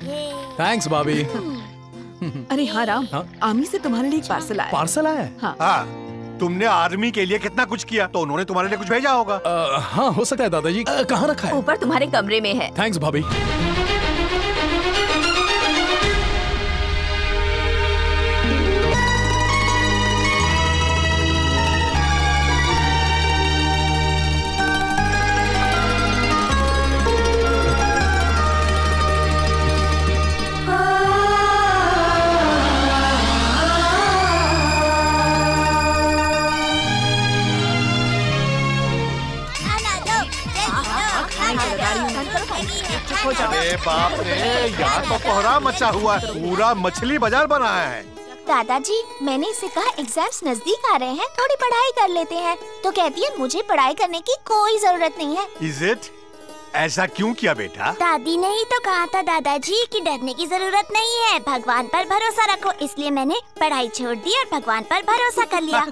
थैंक्स भाभी। अरे हाँ राम, आमी से तुम्हारे लिए एक पार्सल आया। पार्सल आया है? हाँ। हाँ, तुमने आर्मी के लिए कितना कुछ किया, तो उन्होंने तुम्हारे लिए कुछ भेजा होगा। हाँ हो सकता है दादाजी। कहाँ रखा है? ऊपर तुम्हारे कमरे में है। थैंक्स भाभी। अरे बाप रे, यहाँ तो कोहरा मचा हुआ है, पूरा मछली बाजार बनाया है। दादाजी, मैंने इससे कहा एग्जाम्स नजदीक आ रहे हैं, थोड़ी पढ़ाई कर लेते हैं, तो कहती है मुझे पढ़ाई करने की कोई जरूरत नहीं है। Is it? ऐसा क्यों किया बेटा? दादी ने ही तो कहा था दादाजी कि डरने की जरूरत नहीं है, भगवान पर भरोसा रखो, इसलिए मैंने पढ़ाई छोड़ दी और भगवान पर भरोसा कर लिया।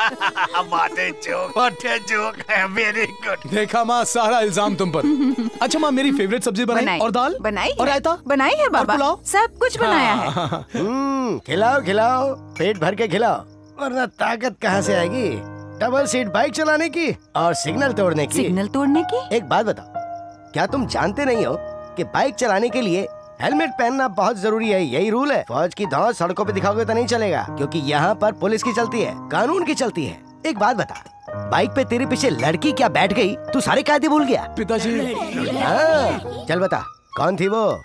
जोक है, वेरी गुड। देखा माँ, सारा इल्जाम तुम पर। अच्छा माँ, मेरी फेवरेट सब्जी बनाई और दाल बनाई और रायता बनाई है बाबा, सब कुछ बनाया है। खिलाओ खिलाओ, पेट भर के खिलाओ, वरना ताकत कहाँ से आएगी डबल सीट बाइक चलाने की और सिग्नल तोड़ने की। सिग्नल तोड़ने की? एक बात बताओ, क्या तुम जानते नहीं हो कि बाइक चलाने के लिए हेलमेट पहनना बहुत जरूरी है? यही रूल है। फौज की धौंस सड़कों पे दिखाओगे तो नहीं चलेगा, क्योंकि यहाँ पर पुलिस की चलती है, कानून की चलती है। एक बात बता, बाइक पे तेरे पीछे लड़की क्या बैठ गई, तू सारे कायदे भूल गया? पिताजी। हाँ, चल बता कौन थी वो?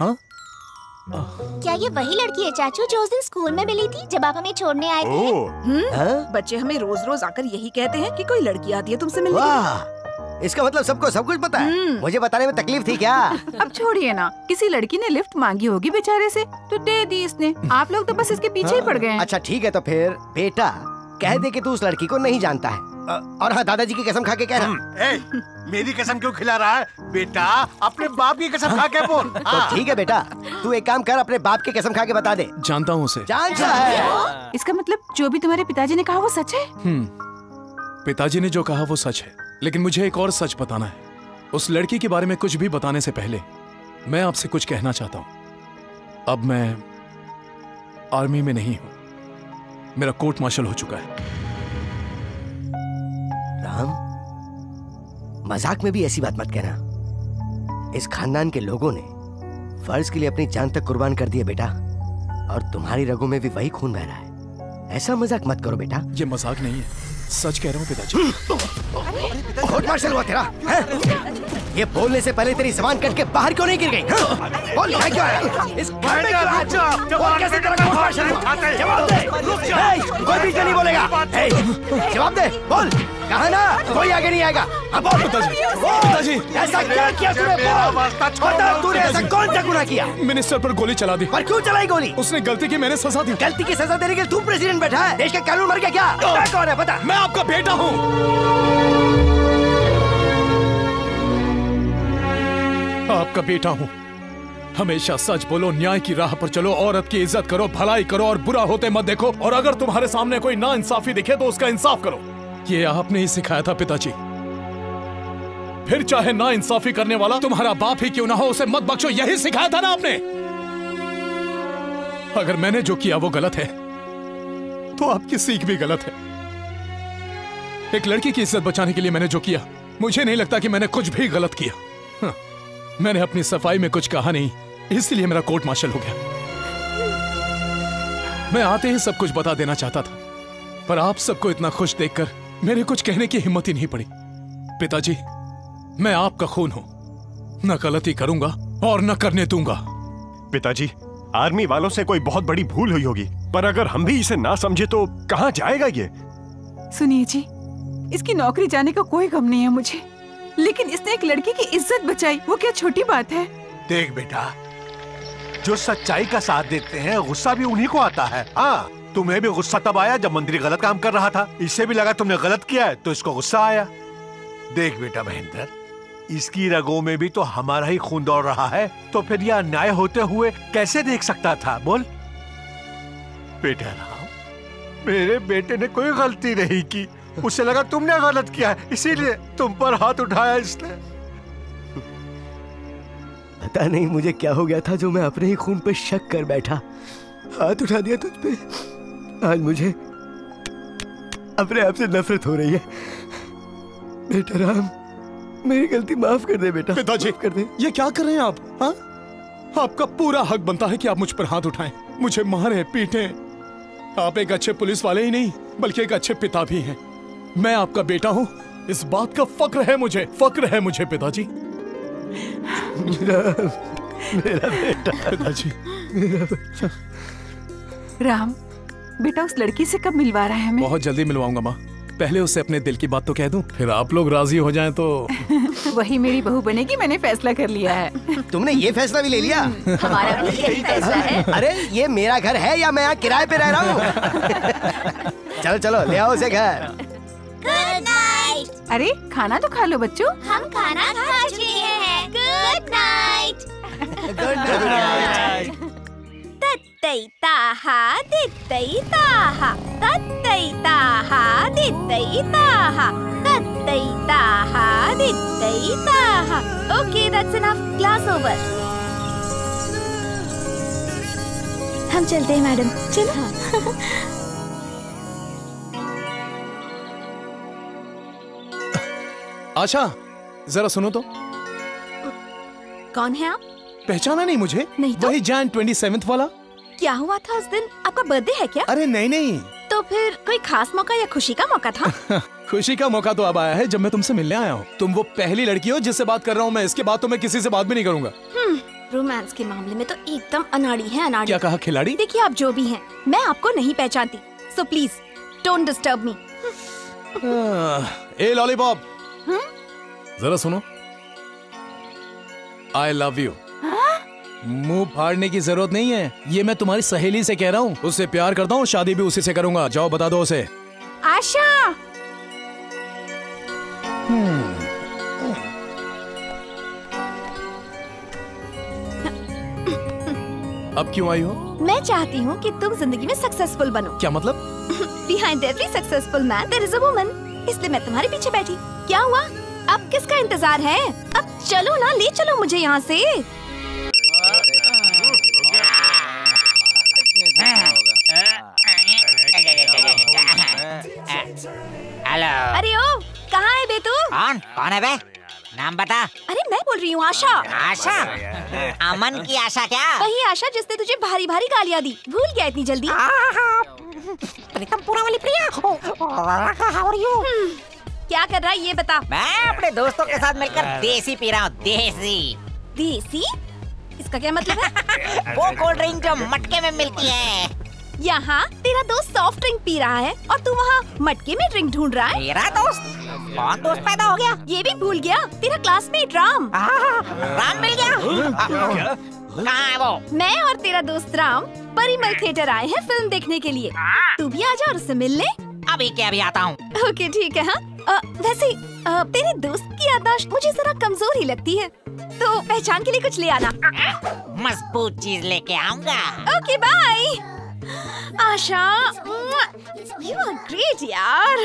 क्या ये वही लड़की है चाचू जो उस दिन स्कूल में मिली थी जब आप हमें छोड़ने आए थे? बच्चे हमें रोज रोज आकर यही कहते हैं कि कोई लड़की आती है तुमसे मिलने। इसका मतलब सबको सब कुछ पता है। मुझे बताने में तकलीफ थी क्या? अब छोड़िए ना, किसी लड़की ने लिफ्ट मांगी होगी बेचारे से तो दे दी इसने। आप लोग तो बस इसके पीछे ही पड़ गए हैं। अच्छा ठीक है, तो फिर बेटा कह दे कि तू उस लड़की को नहीं जानता है। और हाँ, दादाजी की कसम खा के कहना। मेरी कसम क्यों खिला रहा है बेटा? अपने बाप की कसम खा के बोल। तो ठीक है बेटा, तू एक काम कर, अपने बाप की कसम खा के बता दे। जानता हूँ उसे। जानता है? इसका मतलब जो भी तुम्हारे पिताजी ने कहा वो सच है? पिताजी ने जो कहा वो सच है, लेकिन मुझे एक और सच बताना है। उस लड़की के बारे में कुछ भी बताने से पहले मैं आपसे कुछ कहना चाहता हूँ। अब मैं आर्मी में नहीं हूँ, मेरा कोर्ट मार्शल हो चुका है। राम, मजाक में भी ऐसी बात मत कहना। इस खानदान के लोगों ने फर्ज के लिए अपनी जान तक कुर्बान कर दी है बेटा, और तुम्हारी रगों में भी वही खून बह रहा है। ऐसा मजाक मत करो बेटा। ये मजाक नहीं है, सच कह रहा हूँ पिताजी। कोर्ट मार्शल हुआ तेरा है? ये बोलने से पहले तेरी जबान कट के बाहर क्यों नहीं गिर गई? बोल, है क्यों आया? इस घर में क्यों आया? बोल, कैसे तेरा कोर्ट मार्शल हुआ? जवाब दे। कोई बीच में नहीं बोलेगा। जवाब दे, बोल। कहा ना कोई आगे नहीं आएगा। अब बोल पिताजी, ऐसा क्या किया तूने? बता, तूने ऐसा कौन सा गुनाह किया? मिनिस्टर पर गोली चला दी। पर क्यों चलाई गोली? उसने गलती की, मैंने सजा दी। गलती की सजा देने के लिए तू प्रेसिडेंट बैठा है? देश का कानून मर गया क्या? कौन है बता? मैं आपका बेटा हूँ। आपका बेटा हूँ। हमेशा सच बोलो, न्याय की राह पर चलो, औरत की इज्जत करो, भलाई करो और बुरा होते मत देखो। और अगर तुम्हारे सामने कोई नाइंसाफी दिखे तो उसका इंसाफ करो। ये आपने ही सिखाया था पिताजी। फिर चाहे नाइंसाफी करने वाला तुम्हारा बाप ही क्यों ना हो, उसे मत बख्शो। यही सिखाया था ना आपने। अगर मैंने जो किया वो गलत है तो आपकी सीख भी गलत है। एक लड़की की इज्जत बचाने के लिए मैंने जो किया, मुझे नहीं लगता कि मैंने कुछ भी गलत किया। हाँ, मैंने अपनी सफाई में कुछ कहा नहीं, इसलिए मेरा कोर्ट मार्शल हो गया। मैं आते ही सब कुछ बता देना चाहता था, पर आप सबको इतना खुश देखकर मेरे कुछ कहने की हिम्मत ही नहीं पड़ी। पिताजी, मैं आपका खून हूं, न गलती करूंगा और न करने दूंगा। पिताजी, आर्मी वालों से कोई बहुत बड़ी भूल हुई होगी, पर अगर हम भी इसे ना समझे तो कहां जाएगा ये? सुनिए जी, इसकी नौकरी जाने का कोई गम नहीं है मुझे, लेकिन इसने एक लड़की की इज्जत बचाई, वो क्या छोटी बात है? देख बेटा, जो सच्चाई का साथ देते हैं गुस्सा भी उन्हीं को आता है। हाँ, तुम्हें भी गुस्सा तब आया जब मंत्री गलत काम कर रहा था। इससे भी लगा तुमने गलत किया है तो इसको गुस्सा आया। देख बेटा महेंद्र, इसकी रगों में भी तो हमारा ही खून दौड़ रहा है, तो फिर यह अन्याय होते हुए कैसे देख सकता था? बोल बेटा राम, मेरे बेटे ने कोई गलती नहीं की, उसे लगा तुमने गलत किया है, इसीलिए तुम पर हाथ उठाया इसने। पता नहीं मुझे क्या हो गया था जो मैं अपने ही खून पे शक कर बैठा, हाथ उठा दिया तुझ पे। आज मुझे अपने आप से नफरत हो रही है। बेटा राम, मेरी गलती माफ कर दे बेटा। पिताजी कर दे। ये क्या कर रहे हैं आप? हाँ, आपका पूरा हक बनता है कि आप मुझ पर हाथ उठाएं, मुझे मारें, पीटें। आप एक अच्छे पुलिस वाले ही नहीं बल्कि एक अच्छे पिता भी हैं। मैं आपका बेटा हूँ, इस बात का फक्र है मुझे पिताजी। मेरा बेटा। पिताजी, मेरा बेटा। राम, बेटा उस लड़की से कब मिलवा रहा है हमें? बहुत जल्दी मिलवाऊंगा माँ। पहले उससे अपने दिल की बात तो कह दूं, फिर आप लोग राजी हो जाएं तो। वही मेरी बहू बनेगी, मैंने फैसला कर लिया है। तुमने ये फैसला भी ले लिया? हमारा भी यही फैसला है। अरे ये मेरा घर है या मैं यहाँ किराए पे रह रहा हूँ? चलो चलो ले आओ उसे घर। Good night. अरे खाना तो खा लो बच्चों। हम खाना खा चुके हैं। Good night. Good night. तत्तैताहा दित्तैताहा तत्तैताहा दित्तैताहा तत्तैताहा दित्तैताहा। Okay, that's enough. Class over. हम चलते हैं मैडम। चलो। आशा, जरा सुनो तो। कौन है आप? पहचाना नहीं मुझे? नहीं तो? वही जैन 27 वाला। क्या हुआ था उस दिन? आपका बर्थडे है क्या? अरे नहीं। तो फिर कोई खास मौका या खुशी का मौका था? खुशी का मौका तो अब आया है जब मैं तुमसे मिलने आया हूँ। तुम वो पहली लड़की हो जिससे बात कर रहा हूँ मैं। इसके बाद तो मैं किसी से बात भी नहीं करूंगा। रोमांस के मामले में तो एकदम अनाड़ी है, अनाड़ी। क्या कहा खिलाड़ी? देखिए आप जो भी हैं, मैं आपको नहीं पहचानती, so please don't disturb me. A lollipop, जरा सुनो। I love you. मुंह फाड़ने की जरूरत नहीं है, ये मैं तुम्हारी सहेली से कह रहा हूँ। उससे प्यार करता हूँ, शादी भी उसी से करूंगा। जाओ बता दो उसे। आशा। अब क्यों आई हो? मैं चाहती हूँ कि तुम जिंदगी में सक्सेसफुल बनो। क्या मतलब? Behind every successful man there is a woman. इसलिए मैं तुम्हारे पीछे बैठी। क्या हुआ? अब किसका इंतजार है? अब चलो ना, ले चलो मुझे यहाँ से। हेलो। अरे ओ, कहाँ है बे तू? कौन है बे? नाम बता। अरे मैं बोल रही हूँ आशा। आशा? अमन की आशा क्या? वही आशा जिसने तुझे भारी भारी गालियाँ दी। भूल गया इतनी जल्दी? प्रीतम पूरा वाली प्रिया। How are you? क्या कर रहा है ये बता। मैं अपने दोस्तों के साथ मिलकर देसी पी रहा हूँ। देसी। देसी? इसका क्या मतलब है? वो कोल्ड ड्रिंक जो मटके में मिलती है। यहाँ तेरा दोस्त सॉफ्ट ड्रिंक पी रहा है और तू वहाँ मटके में ड्रिंक ढूंढ रहा है। मेरा दोस्त? कौन दोस्त पैदा हो गया? ये भी भूल गया? तेरा क्लासमेट राम। राम मिल गया? कहाँ है वो? मैं और तेरा दोस्त राम परिमल थिएटर आए हैं फिल्म देखने के लिए। तू भी आजा और उससे मिल ले। अभी क्या, अभी आता हूँ। ओके ठीक है। हाँ वैसे तेरे दोस्त की याददाश्त मुझे जरा कमजोर ही लगती है, तो पहचान के लिए कुछ ले आना। मजबूत चीज लेके आऊंगा। Okay bye. Asha, you are great यार।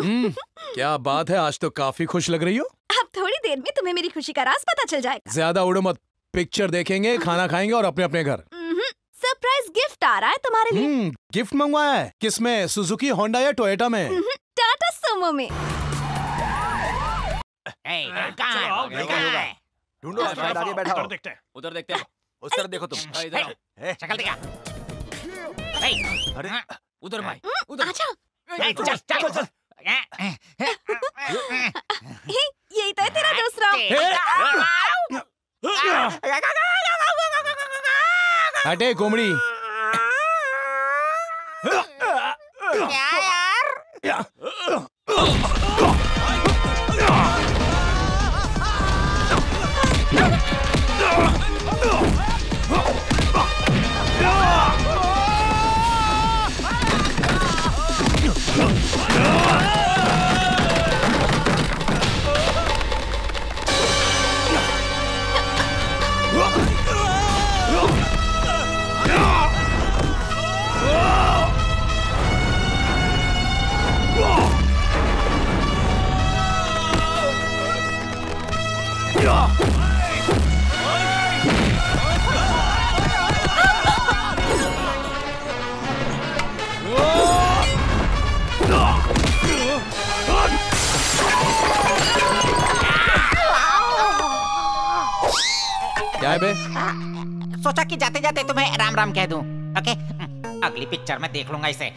क्या बात है, आज तो काफी खुश लग रही हो। अब थोड़ी देर में तुम्हें मेरी खुशी का राज पता चल जाएगा। ज्यादा उड़ो मत, पिक्चर देखेंगे, खाना खाएंगे और अपने अपने घर। सरप्राइज गिफ्ट आ रहा है तुम्हारे लिए। गिफ्ट मंगवाया है? किसमें? सुजुकी, होंडा या टोयोटा में? टाटा सुमो में। ढूंढो, आगे बैठा हो। उधर देखते हैं। उस तरफ देखो तुम। इधर शक्ल दिखा। अरे उधर भाई, उधर। अच्छा चल। यही तो है तेरा दोस्त राम। हटे कोमड़ी। क्या यार? क्या है बे? सोचा कि जाते जाते तुम्हें राम राम कह दूं। ओके, अगली पिक्चर में देख लूंगा इसे।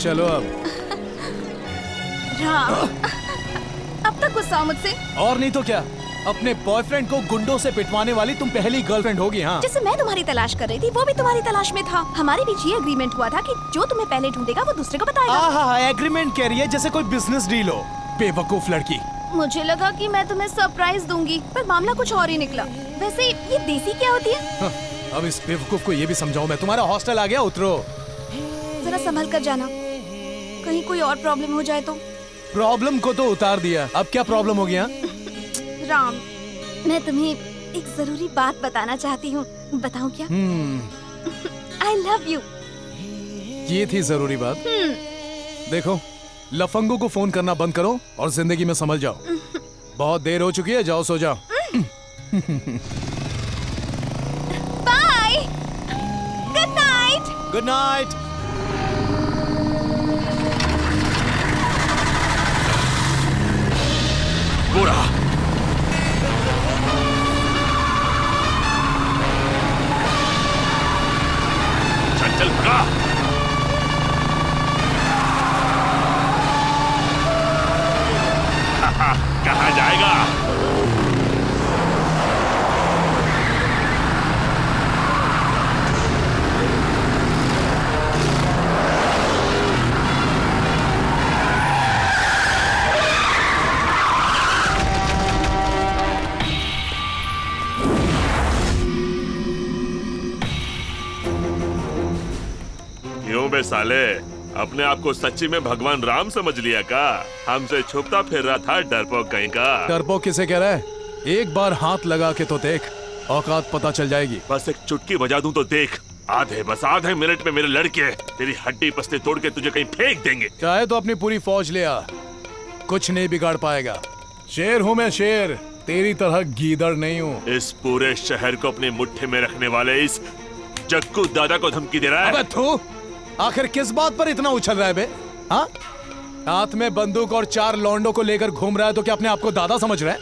चलो अब। राम, अब तक गुस्सा हो मुझसे। और नहीं तो क्या, अपने बॉयफ्रेंड को गुंडों से पिटवाने वाली तुम पहली गर्लफ्रेंड होगी। हाँ, जैसे मैं तुम्हारी तलाश कर रही थी, वो भी तुम्हारी तलाश में था। हमारे बीच ये एग्रीमेंट हुआ था कि जो तुम्हें पहले ढूंढेगा वो दूसरे को बताएगा। हाँ, एग्रीमेंट कह रही है जैसे कोई बिजनेस डील हो। बेवकूफ लड़की। मुझे लगा कि मैं तुम्हें सरप्राइज दूंगी, पर मामला कुछ और ही निकला। वैसे ये देसी क्या होती है? हाँ, अब इस बेवकूफ को ये भी समझाऊं मैं। तुम्हारा हॉस्टल आ गया, उतरो। जरा संभल कर जाना, कहीं कोई और प्रॉब्लम हो जाए तो। प्रॉब्लम को तो उतार दिया, अब क्या प्रॉब्लम हो गया? राम, मैं तुम्हें एक जरूरी बात बताना चाहती हूँ। बताऊँ क्या? I love you। ये थी जरूरी बात। देखो, लफंगों को फोन करना बंद करो और जिंदगी में संभल जाओ। बहुत देर हो चुकी है, जाओ सो जाओ। Bye, good night. Good night. बुरा चल भगा। कहाँ जाएगा? क्यों बे साले, अपने आप को सच्ची में भगवान राम समझ लिया का? हमसे छुपता फिर रहा था डरपोक कहीं का। डरपोक किसे कह रहा है? एक बार हाथ लगा के तो देख, औकात पता चल जाएगी। बस एक चुटकी बजा दूं तो देख, बस आधे मिनट में मेरे लड़के तेरी हड्डी पसली तोड़ के तुझे कहीं फेंक देंगे। चाहे तो अपनी पूरी फौज ले आ, कुछ नहीं बिगाड़ पाएगा। शेर हूँ मैं, शेर, तेरी तरह गीदड़ नहीं हूँ। इस पूरे शहर को अपनी मुट्ठी में रखने वाले इस जग्गू दादा को धमकी दे रहा है। अबे थू, आखिर किस बात पर इतना उछल रहा है बे? हाँ, हाथ में बंदूक और 4 लौंडों को लेकर घूम रहा है तो क्या अपने आप को दादा समझ रहा है?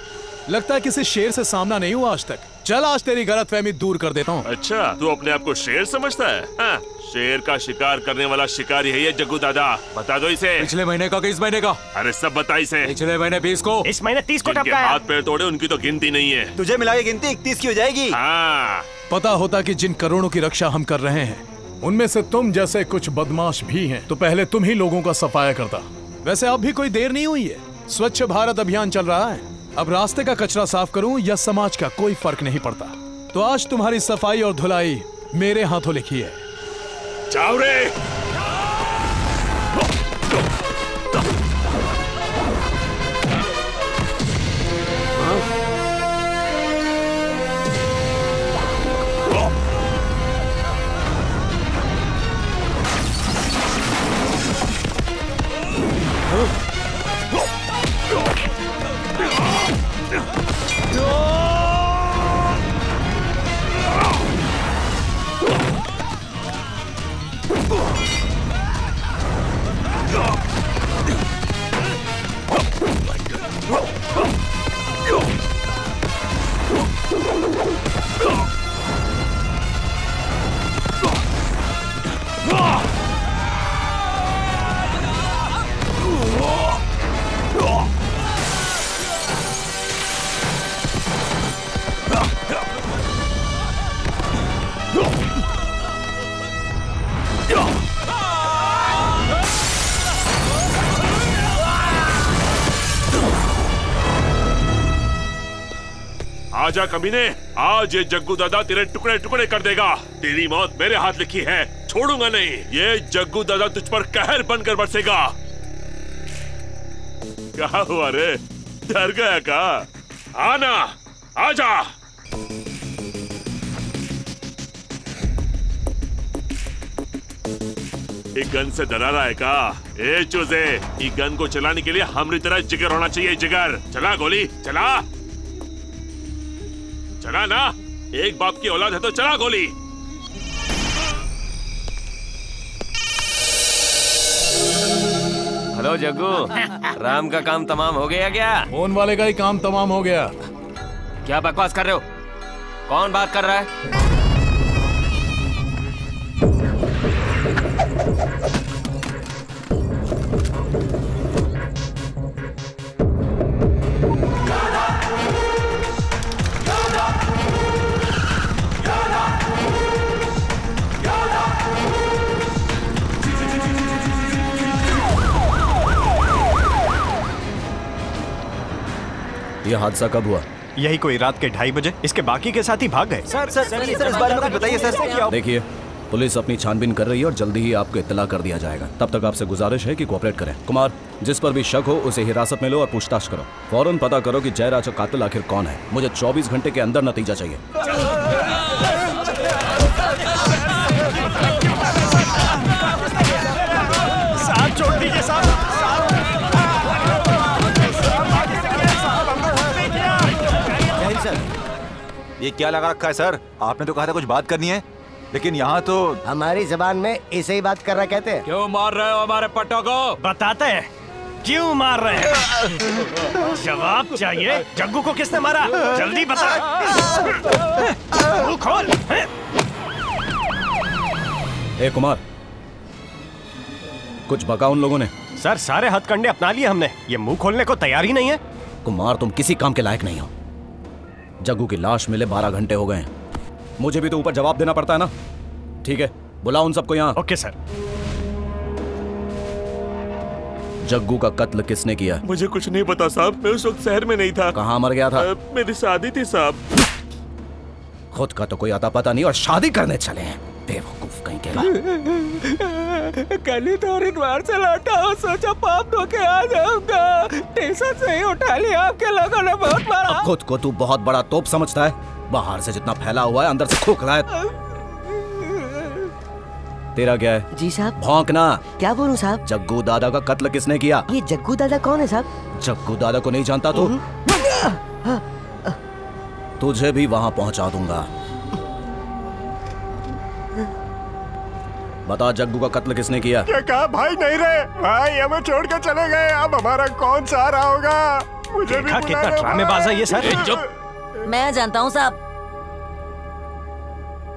लगता है किसी शेर से सामना नहीं हुआ आज तक। चल, आज तेरी गलतफहमी दूर कर देता हूँ। अच्छा, तू अपने आप को शेर समझता है? हाँ, शेर का शिकार करने वाला शिकारी है ये जग्गू दादा। बता दो इसे। पिछले महीने का कि इस महीने का? अरे सब बता इसे। पिछले महीने 20 को, इस महीने 30 को टपका है। हाथ पैर तोड़े उनकी तो गिनती नहीं है। तुझे मिला के गिनती 31 की हो जाएगी। हाँ, पता होता कि जिन करोड़ों की रक्षा हम कर रहे हैं उनमें से तुम जैसे कुछ बदमाश भी हैं, तो पहले तुम ही लोगों का सफाया करता। वैसे अब भी कोई देर नहीं हुई है, स्वच्छ भारत अभियान चल रहा है। अब रास्ते का कचरा साफ करूं या समाज का, कोई फर्क नहीं पड़ता। तो आज तुम्हारी सफाई और धुलाई मेरे हाथों लिखी है। जाओ रे। आजा कमीने, आज ये जग्गू दादा तेरे टुकड़े टुकड़े कर देगा। तेरी मौत मेरे हाथ लिखी है, छोड़ूंगा नहीं। ये जग्गू दादा तुझ पर कहर बनकर बरसेगा। क्या हुआ रे, डर गया का? आना, आजा। एक गन से डरा रहा है का? ए चूजे, ये गन को चलाने के लिए हमारी तरह जिगर होना चाहिए। जिगर, चला गोली, चला चला ना। एक बाप की औलाद है तो चला गोली। हेलो जग्गू, राम का काम तमाम हो गया क्या? फोन वाले का ही काम तमाम हो गया। क्या बकवास कर रहे हो? कौन बात कर रहा है? यह हादसा कब हुआ? यही कोई रात के 2:30 बजे। इसके बाकी के साथी भाग गए। सर इस बारे में कुछ बताइए सर। देखिए, पुलिस अपनी छानबीन कर रही है और जल्दी ही आपको इत्तला कर दिया जाएगा। तब तक आपसे गुजारिश है कि कोऑपरेट करें। कुमार, जिस पर भी शक हो उसे हिरासत में लो और पूछताछ करो। फौरन पता करो कि जयराज का कातिल आखिर कौन है। मुझे 24 घंटे के अंदर नतीजा चाहिए। साथ छोड़ दीजिए साहब। ये क्या लगा रखा है सर? आपने तो कहा था कुछ बात करनी है, लेकिन यहाँ तो हमारी जबान में ऐसे ही बात कर रहा कहते हैं। क्यों मार रहे हो हमारे पट्टों को? बताते हैं क्यों मार रहे हैं। जवाब चाहिए। जग्गू को किसने मारा? जल्दी बता। मुंह खोल। ए कुमार, कुछ बका उन लोगों ने? सर सारे हथकंडे अपना लिए हमने। ये मुंह खोलने को तैयार ही नहीं है। कुमार, तुम किसी काम के लायक नहीं हो। जग्गू की लाश मिले 12 घंटे हो गए हैं। मुझे भी तो ऊपर जवाब देना पड़ता है ना। ठीक है, बुलाओ उन सबको यहाँ। Okay sir. जग्गू का कत्ल किसने किया? मुझे कुछ नहीं पता साहब, मैं उस वक्त शहर में नहीं था। कहाँ मर गया था? मेरी शादी थी साहब। खुद का तो कोई आता पता नहीं और शादी करने चले हैं। बेवकूफ कहीं के। कल ही तो हरिद्वार से लौटा हूँ, सोचा पाप धो के आ जाऊंगा। टेंशन से ही उठा लिया, आपके लोगों ने बहुत मारा। खुद को तू बहुत बड़ा तोप समझता है। बाहर से जितना फैला हुआ है अंदर से खोखला है। तेरा क्या है? जी साहब। भौंकना। क्या बोलूं साहब? जग्गू दादा का कत्ल किसने किया? ये जग्गू दादा कौन है साहब? जग्गू दादा को नहीं जानता तो तुझे भी वहां पहुंचा दूंगा। बता, जग्गू का कत्ल किसने किया? क्या कहा? भाई नहीं रहे। भाई हमें छोड़ के चले गए। अब हमारा कौन सहारा होगा? मुझे भी कितना ड्रामेबाज है ये सर। चुप। मैं जानता हूँ साहब।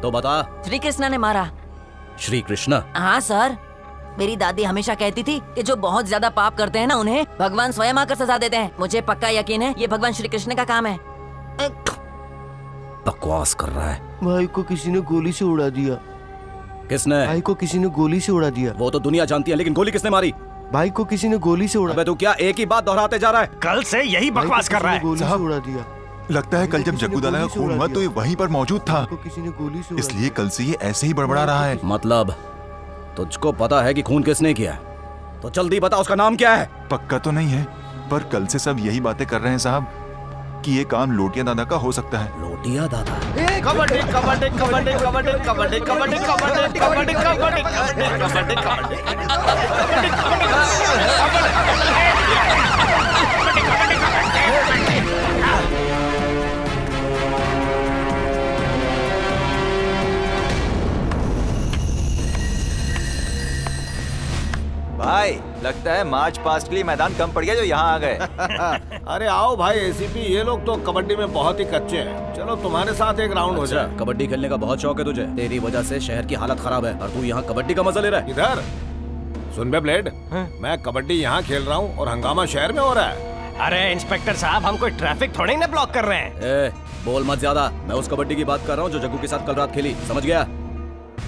तो बता। श्री कृष्णा ने मारा। श्री कृष्णा? हाँ सर, मेरी दादी हमेशा कहती थी कि जो बहुत ज्यादा पाप करते हैं ना, उन्हें भगवान स्वयं आकर सजा देते हैं। मुझे पक्का यकीन है ये भगवान श्री कृष्ण का काम है। बकवास कर रहा है। भाई को किसी ने गोली से उड़ा दिया। किसने? भाई को किसी ने गोली से उड़ा दिया। वो तो दुनिया जानती है, लेकिन गोली किसने मारी? भाई को किसी ने गोली से उड़ा। अबे तू क्या एक ही बात दोहराते जा रहा है? कल से यही बकवास कर रहा है। गोली से उड़ा दिया। लगता है कल जब जग्गू दादा का खून हुआ तो ये वहीं पर मौजूद था, किसी ने गोली से इसलिए कल से ये ऐसे ही बड़बड़ा रहा है। मतलब तुझको पता है कि खून किसने किया? तो जल्दी बता, उसका नाम क्या है? पक्का तो नहीं है, पर कल से सब यही बातें कर रहे हैं साहब कि ये काम लोटिया दादा का हो सकता है। लोटिया दादा? कबड्डी कबड्डी कबड्डी कबड्डी कबड्डी कबड्डी कबड्डी कबड्डी कबड्डी भाई लगता है मार्च पास्ट के लिए मैदान कम पड़ गया जो यहाँ आ गए। अरे आओ भाई एसीपी, ये लोग तो कबड्डी में बहुत ही कच्चे हैं। चलो तुम्हारे साथ एक राउंड हो जाए। कबड्डी खेलने का बहुत शौक है तुझे। तेरी वजह से शहर की हालत खराब है और तू यहाँ कबड्डी का मजा ले रहा है। इधर सुन बे ब्लेड, मैं कबड्डी यहाँ खेल रहा हूँ और हंगामा शहर में हो रहा है। अरे इंस्पेक्टर साहब, हम कोई ट्रैफिक थोड़ी ना ब्लॉक कर रहे हैं। बोल मत ज्यादा। मैं उस कबड्डी की बात कर रहा हूँ जो जग्गू के साथ कल रात खेली, समझ गया?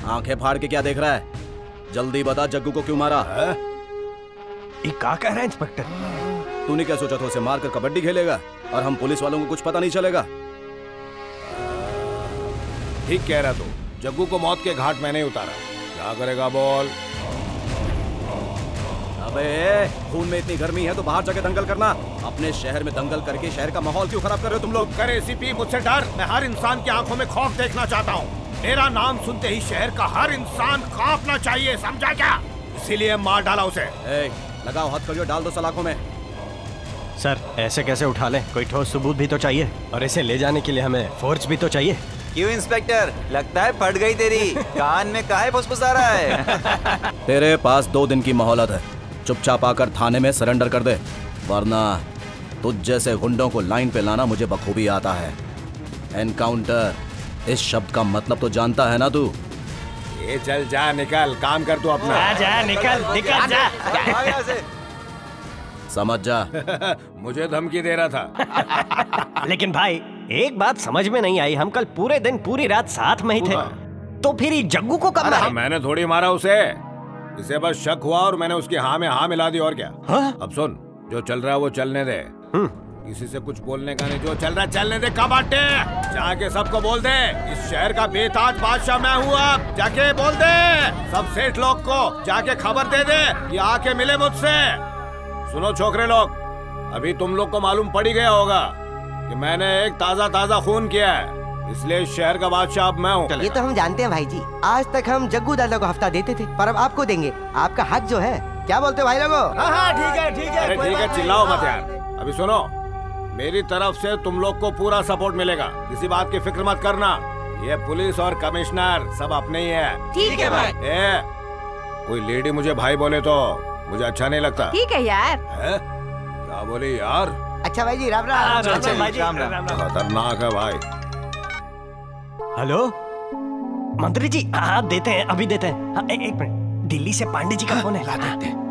आंखें फाड़ के क्या देख रहा है? जल्दी बता, जग्गू को क्यों मारा? ये क्या कह रहा है इंस्पेक्टर? तूने क्या सोचा था उसे मारकर कबड्डी खेलेगा और हम पुलिस वालों को कुछ पता नहीं चलेगा? ठीक कह रहा तू। जग्गू को मौत के घाट मैंने ही उतारा। क्या करेगा बोल? अबे खून में इतनी गर्मी है तो बाहर जाके दंगल करना। अपने शहर में दंगल करके शहर का माहौल क्यों खराब कर रहे हो तुम लोग? करे एसीपी, मुझसे डर। मैं हर इंसान की आंखों में खौफ देखना चाहता हूँ। मेरा नाम सुनते ही शहर का हर इंसान कांपना चाहिए, समझा क्या? इसीलिए मार डाला उसे। लगाओ हथकड़ियों, डाल दो सलाखों में। सर ऐसे कैसे उठा लें? कोई ठोस सबूत भी तो चाहिए, और इसे ले जाने के लिए हमें फोर्स भी तो चाहिए। क्यों इंस्पेक्टर, लगता है फट गई तेरी कान में काहे फुसफुसा रहा है? तेरे पास 2 दिन की मोहलत है। चुपचाप आकर थाने में सरेंडर कर दे, वरना तुझ जैसे गुंडों को लाइन पे लाना मुझे बखूबी आता है। एनकाउंटर, इस शब्द का मतलब तो जानता है ना तू? ये चल जा, निकल, काम कर तू अपना। जा निकल जा। समझ जा। मुझे धमकी दे रहा था। लेकिन भाई एक बात समझ में नहीं आई, हम कल पूरे दिन पूरी रात साथ में ही थे, तो फिर ये जग्गू को कब मारा? मैंने थोड़ी मारा उसे, इसे बस शक हुआ और मैंने उसकी हाँ में हाँ मिला दी, और क्या? अब सुन, जो चल रहा है वो चलने दे, किसी से कुछ बोलने का नहीं। जो चल रहा है चलने दे। कब हटे? जाके सबको बोल दे इस शहर का बेताज बादशाह मैं हूँ। अब जाके बोल दे सब सेठ लोग को, जाके खबर दे दे ये आके मिले मुझसे। सुनो छोकरे लोग, अभी तुम लोग को मालूम पड़ ही गया होगा कि मैंने एक ताजा खून किया है, इसलिए शहर का बादशाह अब मैं हूँ। ये तो हम जानते हैं भाई जी। आज तक हम जग्गू दादा को हफ्ता देते थे, पर अब आपको देंगे। आपका हक जो है। क्या बोलते हो भाई लोगों? हाँ ठीक है ठीक है। अरे ठीक है, चिल्लाओ मत यार। अभी सुनो, मेरी तरफ से तुम लोग को पूरा सपोर्ट मिलेगा, किसी बात की फिक्र मत करना। ये पुलिस और कमिश्नर सब अपने ही है। ठीक है भाई। कोई लेडी मुझे भाई बोले तो मुझे अच्छा नहीं लगता। ठीक है यार। क्या बोले यार? अच्छा भाई जी, राम राम। खतरनाक है भाई। हेलो मंत्री जी, हाँ देते हैं, अभी देते हैं। हाँ, एक मिनट, दिल्ली से पांडे जी का फोन है, ला देते हैं।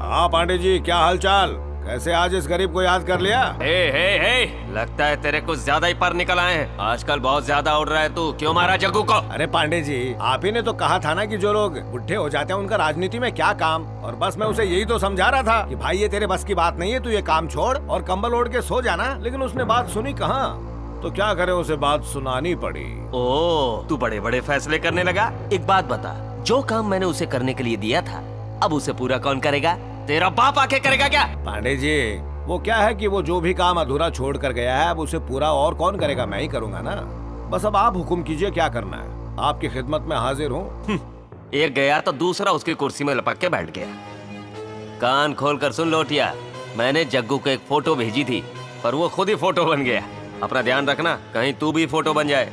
हाँ पांडे जी, क्या हालचाल? कैसे आज इस गरीब को याद कर लिया? हे, लगता है तेरे कुछ ज्यादा ही पर निकल आए हैं। आजकल बहुत ज्यादा उड़ रहा है तू। क्यों मारा जग्गू को? अरे पांडे जी, आप ही ने तो कहा था ना कि जो लोग बुढ़े हो जाते हैं उनका राजनीति में क्या काम, और बस मैं उसे यही तो समझा रहा था कि भाई ये तेरे बस की बात नहीं है, तू ये काम छोड़ और कंबल ओढ़ के सो जाना। लेकिन उसने बात सुनी कहाँ, तो क्या करे, उसे बात सुनानी पड़ी। ओ, तू बड़े बड़े फैसले करने लगा। एक बात बता, जो काम मैंने उसे करने के लिए दिया था, अब उसे पूरा कौन करेगा? तेरा बाप आके करेगा क्या? पांडे जी, वो क्या है कि वो जो भी काम अधूरा छोड़ कर गया है, अब उसे पूरा और कौन करेगा? मैं ही करूंगा ना। बस अब आप हुक्म कीजिए, क्या करना है। आपकी खिदमत में हाजिर हूँ। एक गया तो दूसरा उसकी कुर्सी में लपक के बैठ गया। कान खोल कर सुन लोटिया, मैंने जग्गू को एक फोटो भेजी थी, पर वो खुद ही फोटो बन गया। अपना ध्यान रखना, कहीं तू भी फोटो बन जाए।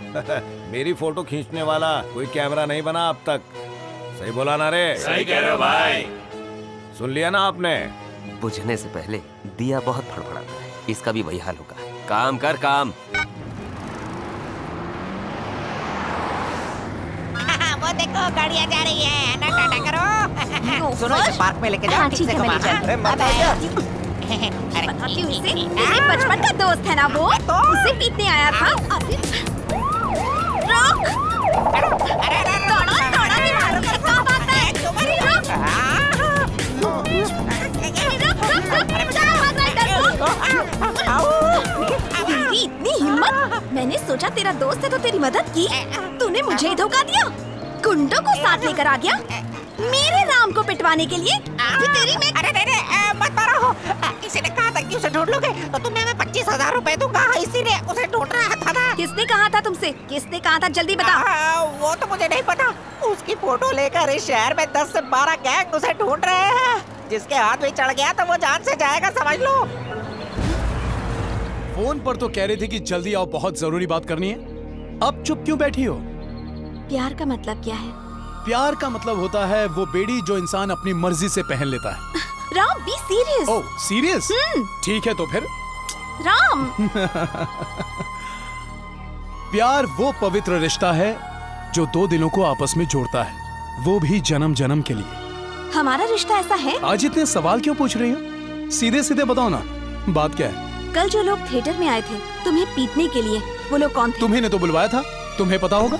मेरी फोटो खींचने वाला कोई कैमरा नहीं बना अब तक। सही बोला ना रे? सही कह रहे हो भाई। सुन लिया ना आपने? बुझने से पहले दिया बहुत फड़फड़ाता है, इसका भी वही हाल होगा। काम कर काम। वो देखो गाड़ियाँ जा रही है ना, टाटा करो। सुनो, इसे पार्क में लेके जाओ, ठीक से घुमा। बताती हूँ इसे, मेरे बचपन का दोस्त है ना वो, उसे पीटने आया था। रोक! थोड़ा भी मारो, क्या बात है? तेरी इतनी हिम्मत! मैंने सोचा तेरा दोस्त है तो तेरी मदद की, तूने मुझे धोखा दिया। गुंडों को साथ लेकर आ गया मेरे राम को पिटवाने के लिए। तेरी में... अरे मत मारो। किसी ने कहा था कि उसे ढूंढ लोगे तो तुम्हें मैं 25,000 रुपए दूंगा, इसीलिए उसे ढूंढ रहा था ना। किसने कहा था तुमसे? किसने कहा था? जल्दी बता। वो तो मुझे नहीं पता। उसकी फोटो लेकर इस शहर में 10 से 12 गैंग उसे ढूंढ रहे हैं। जिसके हाथ में चढ़ गया तो वो जान से जाएगा, समझ लो। फोन पर तो कह रही थी कि जल्दी आओ, बहुत जरूरी बात करनी है। अब चुप क्यों बैठी हो? प्यार का मतलब क्या है? प्यार का मतलब होता है वो बेड़ी जो इंसान अपनी मर्जी से पहन लेता है। Ram, be serious. Oh, serious? ठीक है तो फिर। राम। प्यार वो पवित्र रिश्ता है जो 2 दिलों को आपस में जोड़ता है, वो भी जन्म जन्म के लिए। हमारा रिश्ता ऐसा है? आज इतने सवाल क्यों पूछ रही हो? सीधे सीधे बताओ ना, बात क्या है? कल जो लोग थिएटर में आए थे तुम्हें पीटने के लिए, वो लोग कौन थे? तुम्ही ने तो बुलवाया था, तुम्हें पता होगा।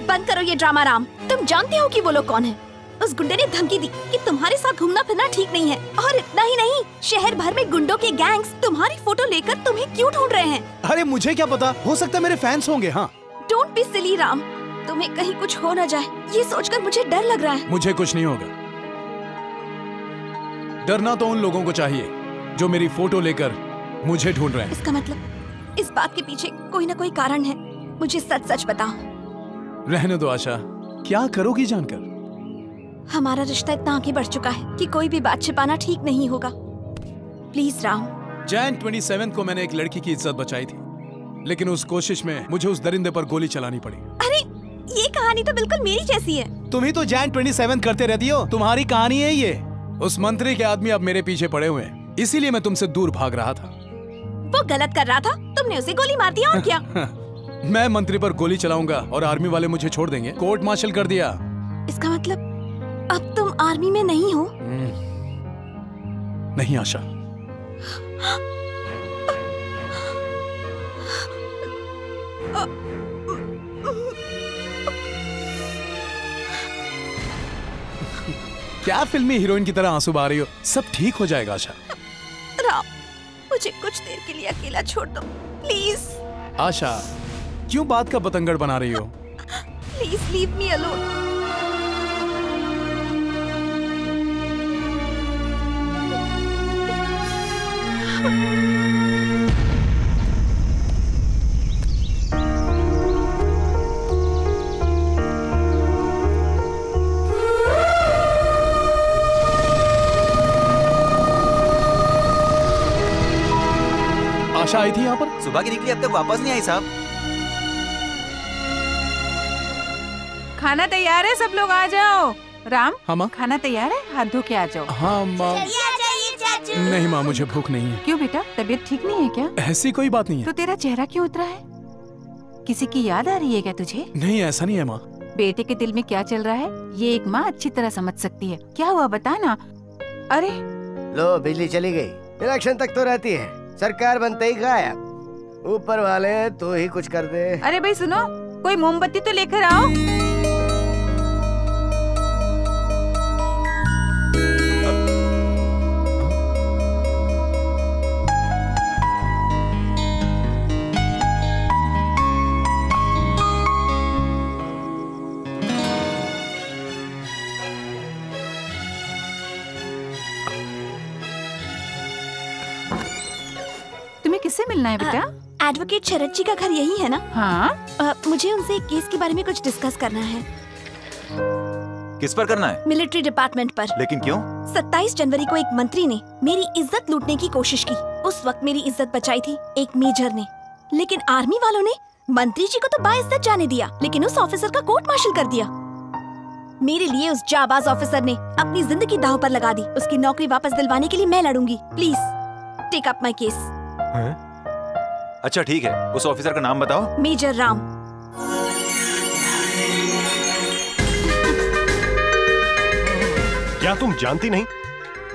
बंद करो ये ड्रामा राम, तुम जानते हो कि वो लोग कौन है? उस गुंडे ने धमकी दी कि तुम्हारे साथ घूमना फिरना ठीक नहीं है। और इतना ही नहीं, शहर भर में गुंडों के गैंग्स तुम्हारी फोटो लेकर तुम्हें क्यों ढूंढ रहे हैं। अरे मुझे क्या पता, हो सकता है मेरे फैंस होंगे। हाँ, डोंट बी सिली राम, तुम्हें कहीं कुछ हो न जाए ये सोचकर मुझे डर लग रहा है। मुझे कुछ नहीं होगा। डरना तो उन लोगों को चाहिए जो मेरी फोटो लेकर मुझे ढूंढ रहे हैं। इसका मतलब इस बात के पीछे कोई न कोई कारण है। मुझे सच सच बताओ। रहने दो आशा, क्या करोगी जानकर? हमारा रिश्ता इतना आगे बढ़ चुका है कि कोई भी बात छिपाना ठीक नहीं होगा। प्लीज राम। जैन 27 को मैंने एक लड़की की इज्जत बचाई थी, लेकिन उस कोशिश में मुझे उस दरिंदे पर गोली चलानी पड़ी। अरे ये कहानी तो बिल्कुल मेरी जैसी है। तुम ही तो जैन 27 करते रहती हो, तुम्हारी कहानी है ये। उस मंत्री के आदमी अब मेरे पीछे पड़े हुए हैं, इसीलिए मैं तुमसे दूर भाग रहा था। वो गलत कर रहा था, तुमने उसे गोली मार दिया और क्या? मैं मंत्री पर गोली चलाऊंगा और आर्मी वाले मुझे छोड़ देंगे। कोर्ट मार्शल कर दिया। इसका मतलब अब तुम आर्मी में नहीं हो? नहीं आशा। क्या फिल्मी हीरोइन की तरह आंसू बहा रही हो? सब ठीक हो जाएगा आशा। राम, मुझे कुछ देर के लिए अकेला छोड़ दो प्लीज। आशा, क्यों बात का बतंगड़ बना रही हो? Please leave me alone. Asha आई थी यहाँ पर? सुबह की निकली, अब तक वापस नहीं आई साहब। खाना तैयार है, सब लोग आ जाओ। राम, हाँ माँ। खाना तैयार है, हाथ धो के आ जाओ। हाँ माँ। नहीं माँ, मुझे भूख नहीं है। क्यों बेटा, तबीयत ठीक नहीं है क्या? ऐसी कोई बात नहीं है। तो तेरा चेहरा क्यों उतरा है? किसी की याद आ रही है क्या तुझे? नहीं, ऐसा नहीं है माँ। बेटे के दिल में क्या चल रहा है ये एक माँ अच्छी तरह समझ सकती है। क्या हुआ बता ना। अरे लो, बिजली चली गई। इलेक्शन तक तो रहती है, सरकार बनते ही गायब। ऊपर वाले तो ही कुछ कर दे। अरे भाई सुनो, कोई मोमबत्ती तो लेकर आओ। किससे मिलना है बेटा? एडवोकेट शरद जी का घर यही है ना? हाँ। मुझे उनसे एक केस के बारे में कुछ डिस्कस करना है। किस पर करना है? मिलिट्री डिपार्टमेंट पर। लेकिन क्यों? 27 जनवरी को एक मंत्री ने मेरी इज्जत लूटने की कोशिश की। उस वक्त मेरी इज्जत बचाई थी एक मेजर ने, लेकिन आर्मी वालों ने मंत्री जी को तो बाइज्जत जाने दिया, लेकिन उस ऑफिसर का कोर्ट मार्शल कर दिया। मेरे लिए उस जाबाज ऑफिसर ने अपनी जिंदगी दांव पर लगा दी। उसकी नौकरी वापस दिलवाने के लिए मैं लड़ूंगी। Please take up my case. अच्छा ठीक है, उस ऑफिसर का नाम बताओ। मेजर राम। क्या तुम जानती नहीं,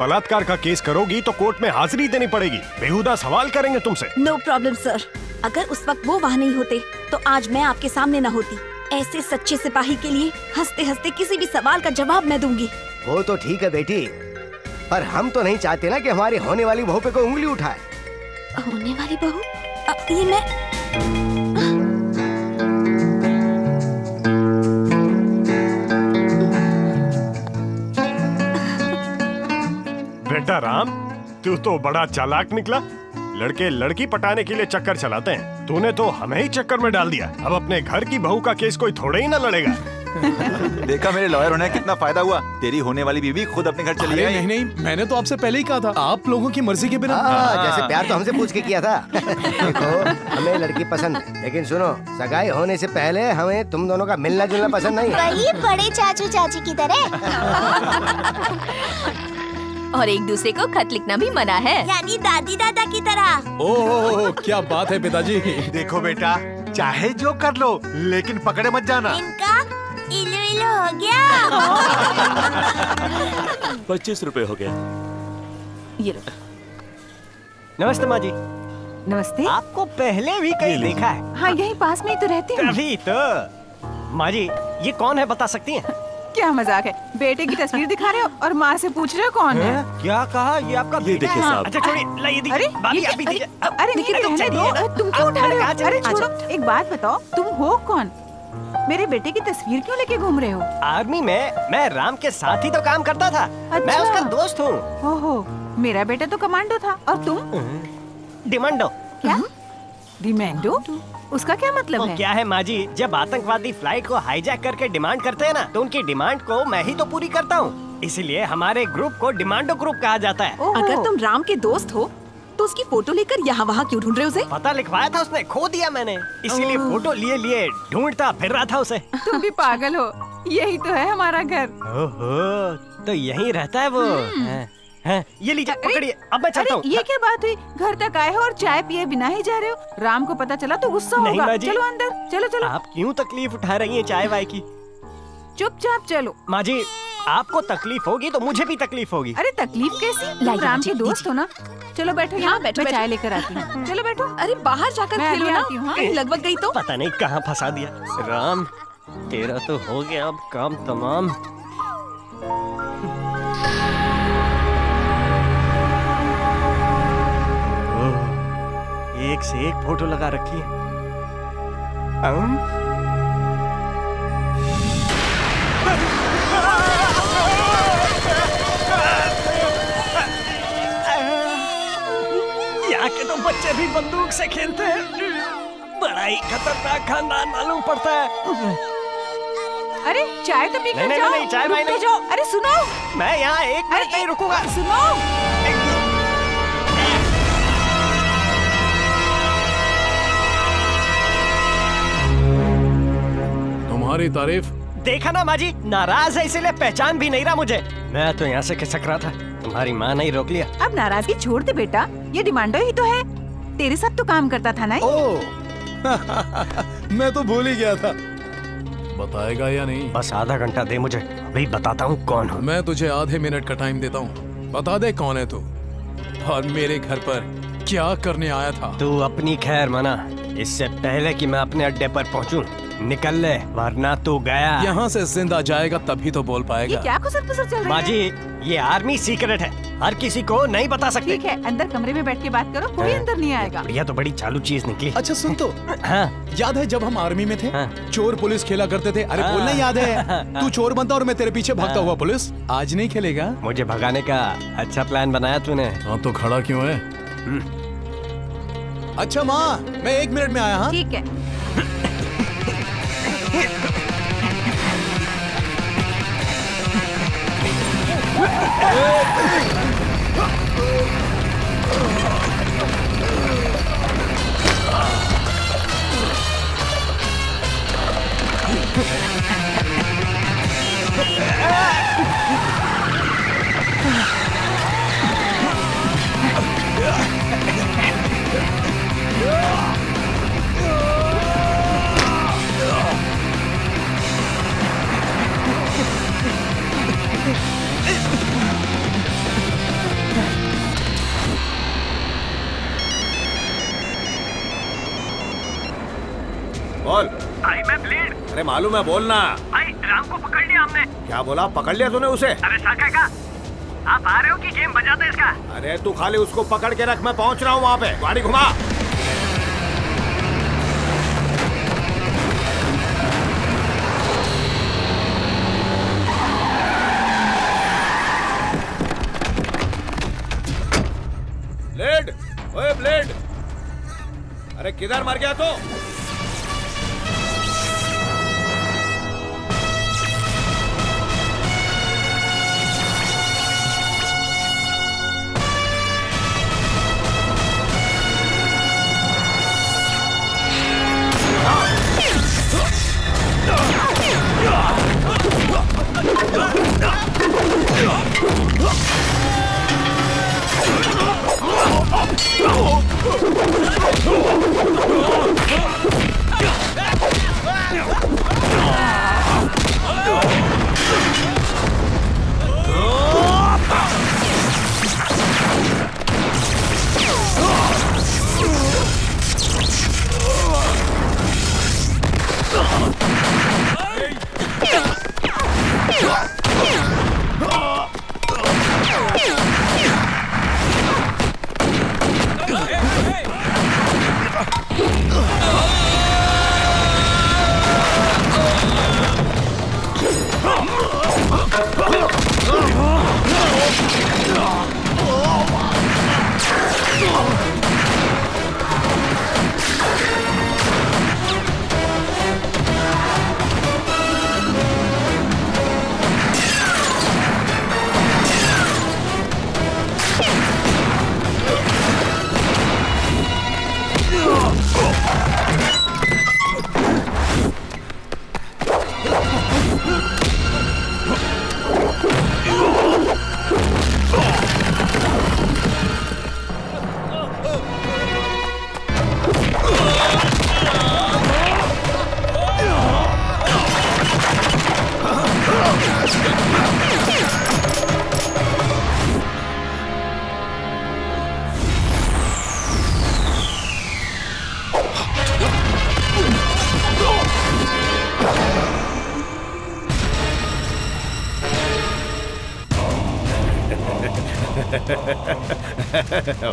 बलात्कार का केस करोगी तो कोर्ट में हाजिरी देनी पड़ेगी। बेहुदा सवाल करेंगे तुमसे। No problem sir. अगर उस वक्त वो वहाँ नहीं होते तो आज मैं आपके सामने न होती। ऐसे सच्चे सिपाही के लिए हंसते हंसते किसी भी सवाल का जवाब मैं दूंगी। वो तो ठीक है बेटी, पर हम तो नहीं चाहते ना कि हमारी होने वाली बहू पे कोई उंगली उठाए। होने वाली बहू? ये मैं बेटा राम, तू तो बड़ा चालाक निकला। लड़के लड़की पटाने के लिए चक्कर चलाते हैं, तूने तो हमें ही चक्कर में डाल दिया। अब अपने घर की बहू का केस कोई थोड़े ही ना लड़ेगा। देखा मेरे लॉयर होने का कितना फायदा हुआ। तेरी होने वाली बीवी खुद अपने घर चली गई। नहीं नहीं, मैंने तो आपसे पहले ही कहा था, आप लोगों की मर्जी के बिना। जैसे प्यार तो हमसे पूछ के किया था। देखो, हमें लड़की पसंद है, लेकिन सुनो, सगाई होने से पहले हमें तुम दोनों का मिलना जुलना पसंद नहीं है। वही बड़े चाचू चाची की तरह। और एक दूसरे को खत लिखना भी मना है, यानी दादी दादा की तरह। ओह, क्या बात है पिताजी। देखो बेटा, चाहे जो कर लो, लेकिन पकड़े मत जाना। इनका इलू इलू हो गया। 25 रुपए हो गया। ये नमस्ते माँ जी। नमस्ते। आपको पहले भी कहीं देखा है? हाँ, यहीं पास में ही तो रहते हैं। तभी तो। माँ जी, ये कौन है बता सकती हैं? क्या मजाक है? बेटे की तस्वीर दिखा रहे हो और माँ से पूछ रहे हो कौन है? क्या कहा? ये आपका ये देखिए साहब। अच्छा छोड़िए, लाइए दीजिए। अरे भाभी आप भी दीजिए। अरे नहीं रहने दो, तुम क्यों उठा रहे हो? अरे छोड़ो, एक बात बताओ, तुम हो कौन? मेरे बेटे की तस्वीर क्यों लेके घूम रहे हो? आर्मी में मैं राम के साथ ही तो काम करता था। मैं उसका दोस्त हूँ। ओहो, मेरा बेटा तो कमांडो था और तुम? डिमांडो। क्या? डिमांडो? उसका क्या मतलब है? क्या है माँ जी, जब आतंकवादी फ्लाइट को हाईजैक करके डिमांड करते हैं ना, तो उनकी डिमांड को मैं ही तो पूरी करता हूँ। इसीलिए हमारे ग्रुप को डिमांडो ग्रुप कहा जाता है। अगर तुम राम के दोस्त हो तो उसकी फोटो लेकर यहाँ वहाँ क्यों ढूंढ रहे हो उसे? पता लिखवाया था उसने, खो दिया मैंने, इसीलिए फोटो लिए ढूंढता फिर रहा था उसे। तुम भी पागल हो, यही तो है हमारा घर। ओहो, तो यहीं रहता है वो। ये लीजिए, पकड़िए, अब मैं चलता हूँ। ये क्या बात हुई? घर तक आए हो और चाय पिए बिना ही जा रहे हो? राम को पता चला तो गुस्सा होगा। चलो अंदर, चलो चलो। आप क्यों तकलीफ उठा रही हैं चाय वाय की? चुपचाप चलो। माँ जी, आपको तकलीफ होगी तो मुझे भी तकलीफ होगी। अरे तकलीफ कैसी? तुम राम के दोस्त हो ना। चलो बैठो यहाँ, बैठो, मैं चाय लेकर आती हूँ। चलो बैठो। अरे बाहर जाकर खेलो ना, कहीं लगभग गई तो। पता नहीं कहाँ फंसा दिया। राम, तेरा तो हो गया अब काम तमाम। एक से एक फोटो लगा रखी है। यहाँ के तो बच्चे भी बंदूक से खेलते हैं। बड़ा ही खतरनाक खानदान मालूम पड़ता है। अरे चाय तो पी कर जाओ। नहीं, चाय भाई नहीं। जाओ। अरे सुनो, मैं यहाँ एक मिनट नहीं रुकूंगा। सुनो, तुम्हारी तारीफ। देखा ना माँ जी, नाराज है इसीलिए पहचान भी नहीं रहा मुझे। मैं तो यहाँ से खिसक रहा था, तुम्हारी माँ ने ही रोक लिया। अब नाराजगी छोड़ दे बेटा, ये डिमांडो ही तो है। तेरे साथ तो काम करता था ना। मैं तो भूल ही गया था। बताएगा या नहीं? बस आधा घंटा दे मुझे, अभी बताता हूँ कौन हूँ। मैं तुझे आधे मिनट का टाइम देता हूँ, बता दे कौन है तू और मेरे घर पर क्या करने आया था। तू अपनी खैर मना, इससे पहले कि मैं अपने अड्डे पर पहुँचूं निकल ले, वरना तू गया। यहाँ से जिंदा जाएगा तभी तो बोल पाएगा। ये क्या खुसर-पुसर चल रही है? माँ जी, ये आर्मी सीक्रेट है, हर किसी को नहीं बता सकते। ठीक है, अंदर कमरे में बैठ के बात करो, कोई अंदर नहीं आएगा। यह तो बड़ी चालू चीज निकली। अच्छा सुन तो, हाँ। याद है जब हम आर्मी में थे, चोर पुलिस खेला करते थे? अरे बोलना याद है? तू चोर बनता और मैं तेरे पीछे भागता हुआ पुलिस। आज नहीं खेलेगा? मुझे भगाने का अच्छा प्लान बनाया तूने। हाँ तो खड़ा क्यों है? अच्छा माँ, मैं 1 मिनट में आया। हाँ ठीक है। बोल। भाई मैं ब्लेड। अरे मालूम है, बोलना। भाई राम को पकड़ लिया हमने। क्या बोला? पकड़ लिया तूने उसे? अरे साका का, आप आ रहे हो कि गेम बजाते इसका? अरे तू खाली उसको पकड़ के रख, मैं पहुंच रहा हूँ वहाँ पे। गाड़ी घुमा। ब्लेड, ओए ब्लेड, अरे किधर मर गया तो?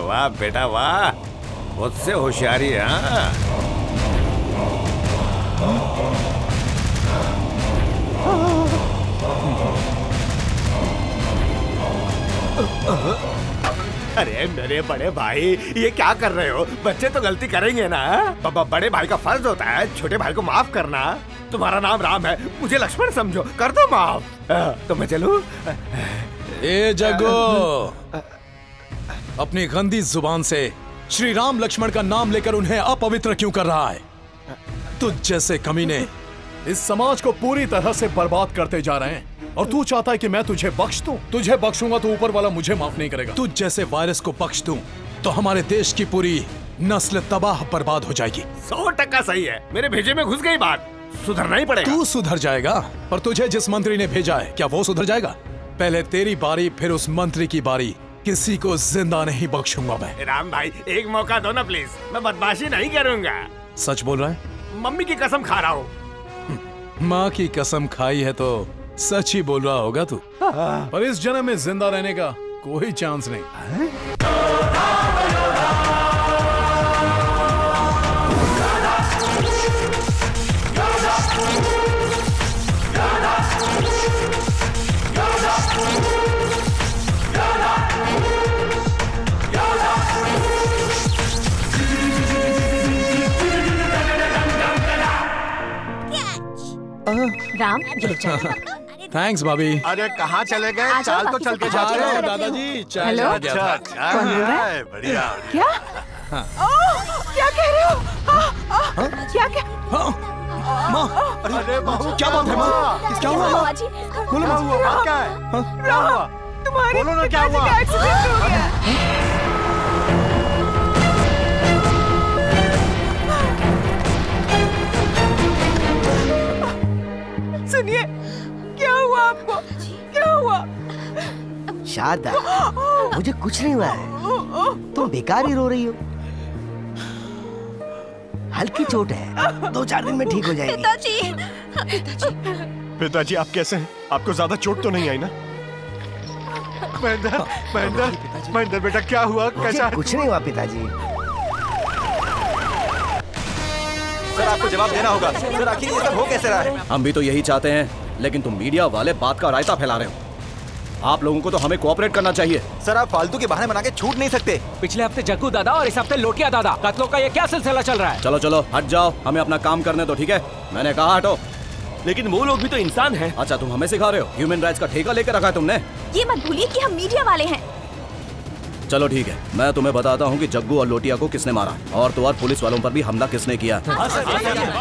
वाह बेटा वाह, मुझसे होशियारी है। अरे मेरे बड़े भाई, ये क्या कर रहे हो? बच्चे तो गलती करेंगे ना। बड़े भाई का फर्ज होता है छोटे भाई को माफ करना। तुम्हारा नाम राम है, मुझे लक्ष्मण समझो, कर दो माफ। तो मैं चलूं? ए जग्गू, अपनी गंदी जुबान से श्री राम लक्ष्मण का नाम लेकर उन्हें अपवित्र क्यों कर रहा है? तुझ जैसे कमीने इस समाज को पूरी तरह से बर्बाद करते जा रहे हैं और तू चाहता है कि मैं तुझे बख्श दूं? तुझे बख्शूंगा तो ऊपर वाला मुझे माफ नहीं करेगा। तुझ जैसे वायरस को बख्श दूं तो हमारे देश की पूरी नस्ल तबाह बर्बाद हो जाएगी। 100% सही है, मेरे भेजे में घुस गई बात, सुधरना ही पड़ेगा। तू सुधर जाएगा, पर तुझे जिस मंत्री ने भेजा है क्या वो सुधर जाएगा? पहले तेरी बारी, फिर उस मंत्री की बारी। किसी को जिंदा नहीं बख्शूंगा मैं। राम भाई एक मौका दो ना प्लीज, मैं बदमाशी नहीं करूंगा। सच बोल रहा है? मम्मी की कसम खा रहा हूँ। माँ की कसम खाई है तो सच ही बोल रहा होगा तू। पर इस जन्म में जिंदा रहने का कोई चांस नहीं। राम, थैंक्स भाभी। अरे कहाँ चले गए? चाल तो चल के जाते हैं। दादाजी हेलो? अच्छा कौन बोल रहा है? बढ़िया। क्या? क्या कह रहे हो? क्या माँ, अरे बहू क्या बात है माँ? क्या हुआ माँ? बोलो ना, हुआ क्या है? क्या हुआ? तुम्हारे बोलो ना क्या हुआ? एक्सीडेंट हो गया। सुनिए, क्या हुआ आपको? क्या हुआ? शारदा, मुझे कुछ नहीं हुआ है, तुम बेकार ही रो रही हो। हल्की चोट है, 2-4 दिन में ठीक हो जाएगी। पिताजी, पिताजी आप कैसे हैं? आपको ज्यादा चोट तो नहीं आई ना? महेंद्र बेटा क्या हुआ? कैसा है? कुछ नहीं हुआ पिताजी। सर आपको जवाब देना होगा। सर आखिर ये सब हो कैसे रहा है? हम भी तो यही चाहते हैं, लेकिन तुम मीडिया वाले बात का रायता फैला रहे हो। आप लोगों को तो हमें कोऑपरेट करना चाहिए। सर आप फालतू के बहाने बना के छूट नहीं सकते। पिछले हफ्ते जग्गू दादा और इस हफ्ते लोटिया दादा, कत्लों का ये क्या सिलसिला चल रहा है? चलो चलो हट जाओ, हमें अपना काम करने दो, ठीक है? मैंने कहा हटो। लेकिन वो लोग भी तो इंसान हैं। अच्छा तुम हमें सिखा रहे हो? ह्यूमन राइट्स का ठेका लेकर रखा है तुमने? ये मत भूलिए कि हम मीडिया वाले हैं। चलो ठीक है, मैं तुम्हें बताता हूँ कि जग्गू और लोटिया को किसने मारा और तो और पुलिस वालों पर भी हमला किसने किया।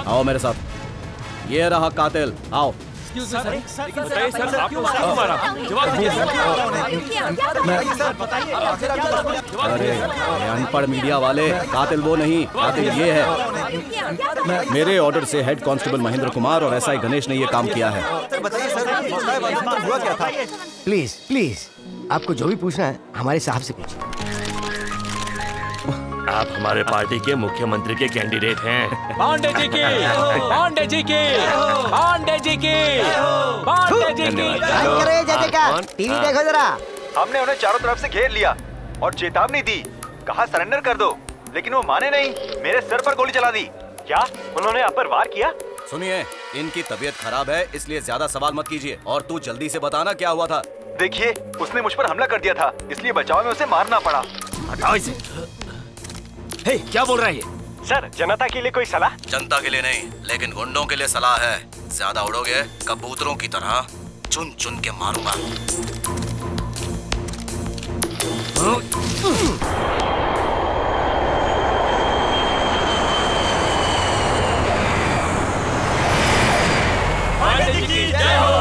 आओ मेरे साथ। ये रहा कातिल, आओ। अरे अनपढ़ मीडिया वाले, कातिल वो नहीं, कातिल ये है। मेरे ऑर्डर से हेड कांस्टेबल महेंद्र कुमार और एसआई गणेश ने ये काम किया है। हुआ क्या था? प्लीज प्लीज, आपको जो भी पूछना है हमारे साहब से पूछिए। आप हमारे पार्टी के मुख्यमंत्री के कैंडिडेट हैं। पांडे जी की, पांडे जी की, पांडे जी की, पांडे जी की। टीवी देखो जरा। हमने उन्हें चारों तरफ से घेर लिया और चेतावनी दी, कहा सरेंडर कर दो, लेकिन वो माने नहीं, मेरे सर पर गोली चला दी। क्या उन्होंने आप पर वार किया? सुनिए, इनकी तबीयत खराब है इसलिए ज्यादा सवाल मत कीजिए और तू जल्दी से बताना क्या हुआ था। देखिए उसने मुझ पर हमला कर दिया था, इसलिए बचाव में उसे मारना पड़ा। हटाओ इसे। हे, क्या बोल रहा है ये? सर जनता के लिए कोई सलाह? जनता के लिए नहीं, लेकिन गुंडों के लिए सलाह है। ज्यादा उड़ोगे कबूतरों की तरह चुन चुन के मारूंगा। पांडे जी की जय हो,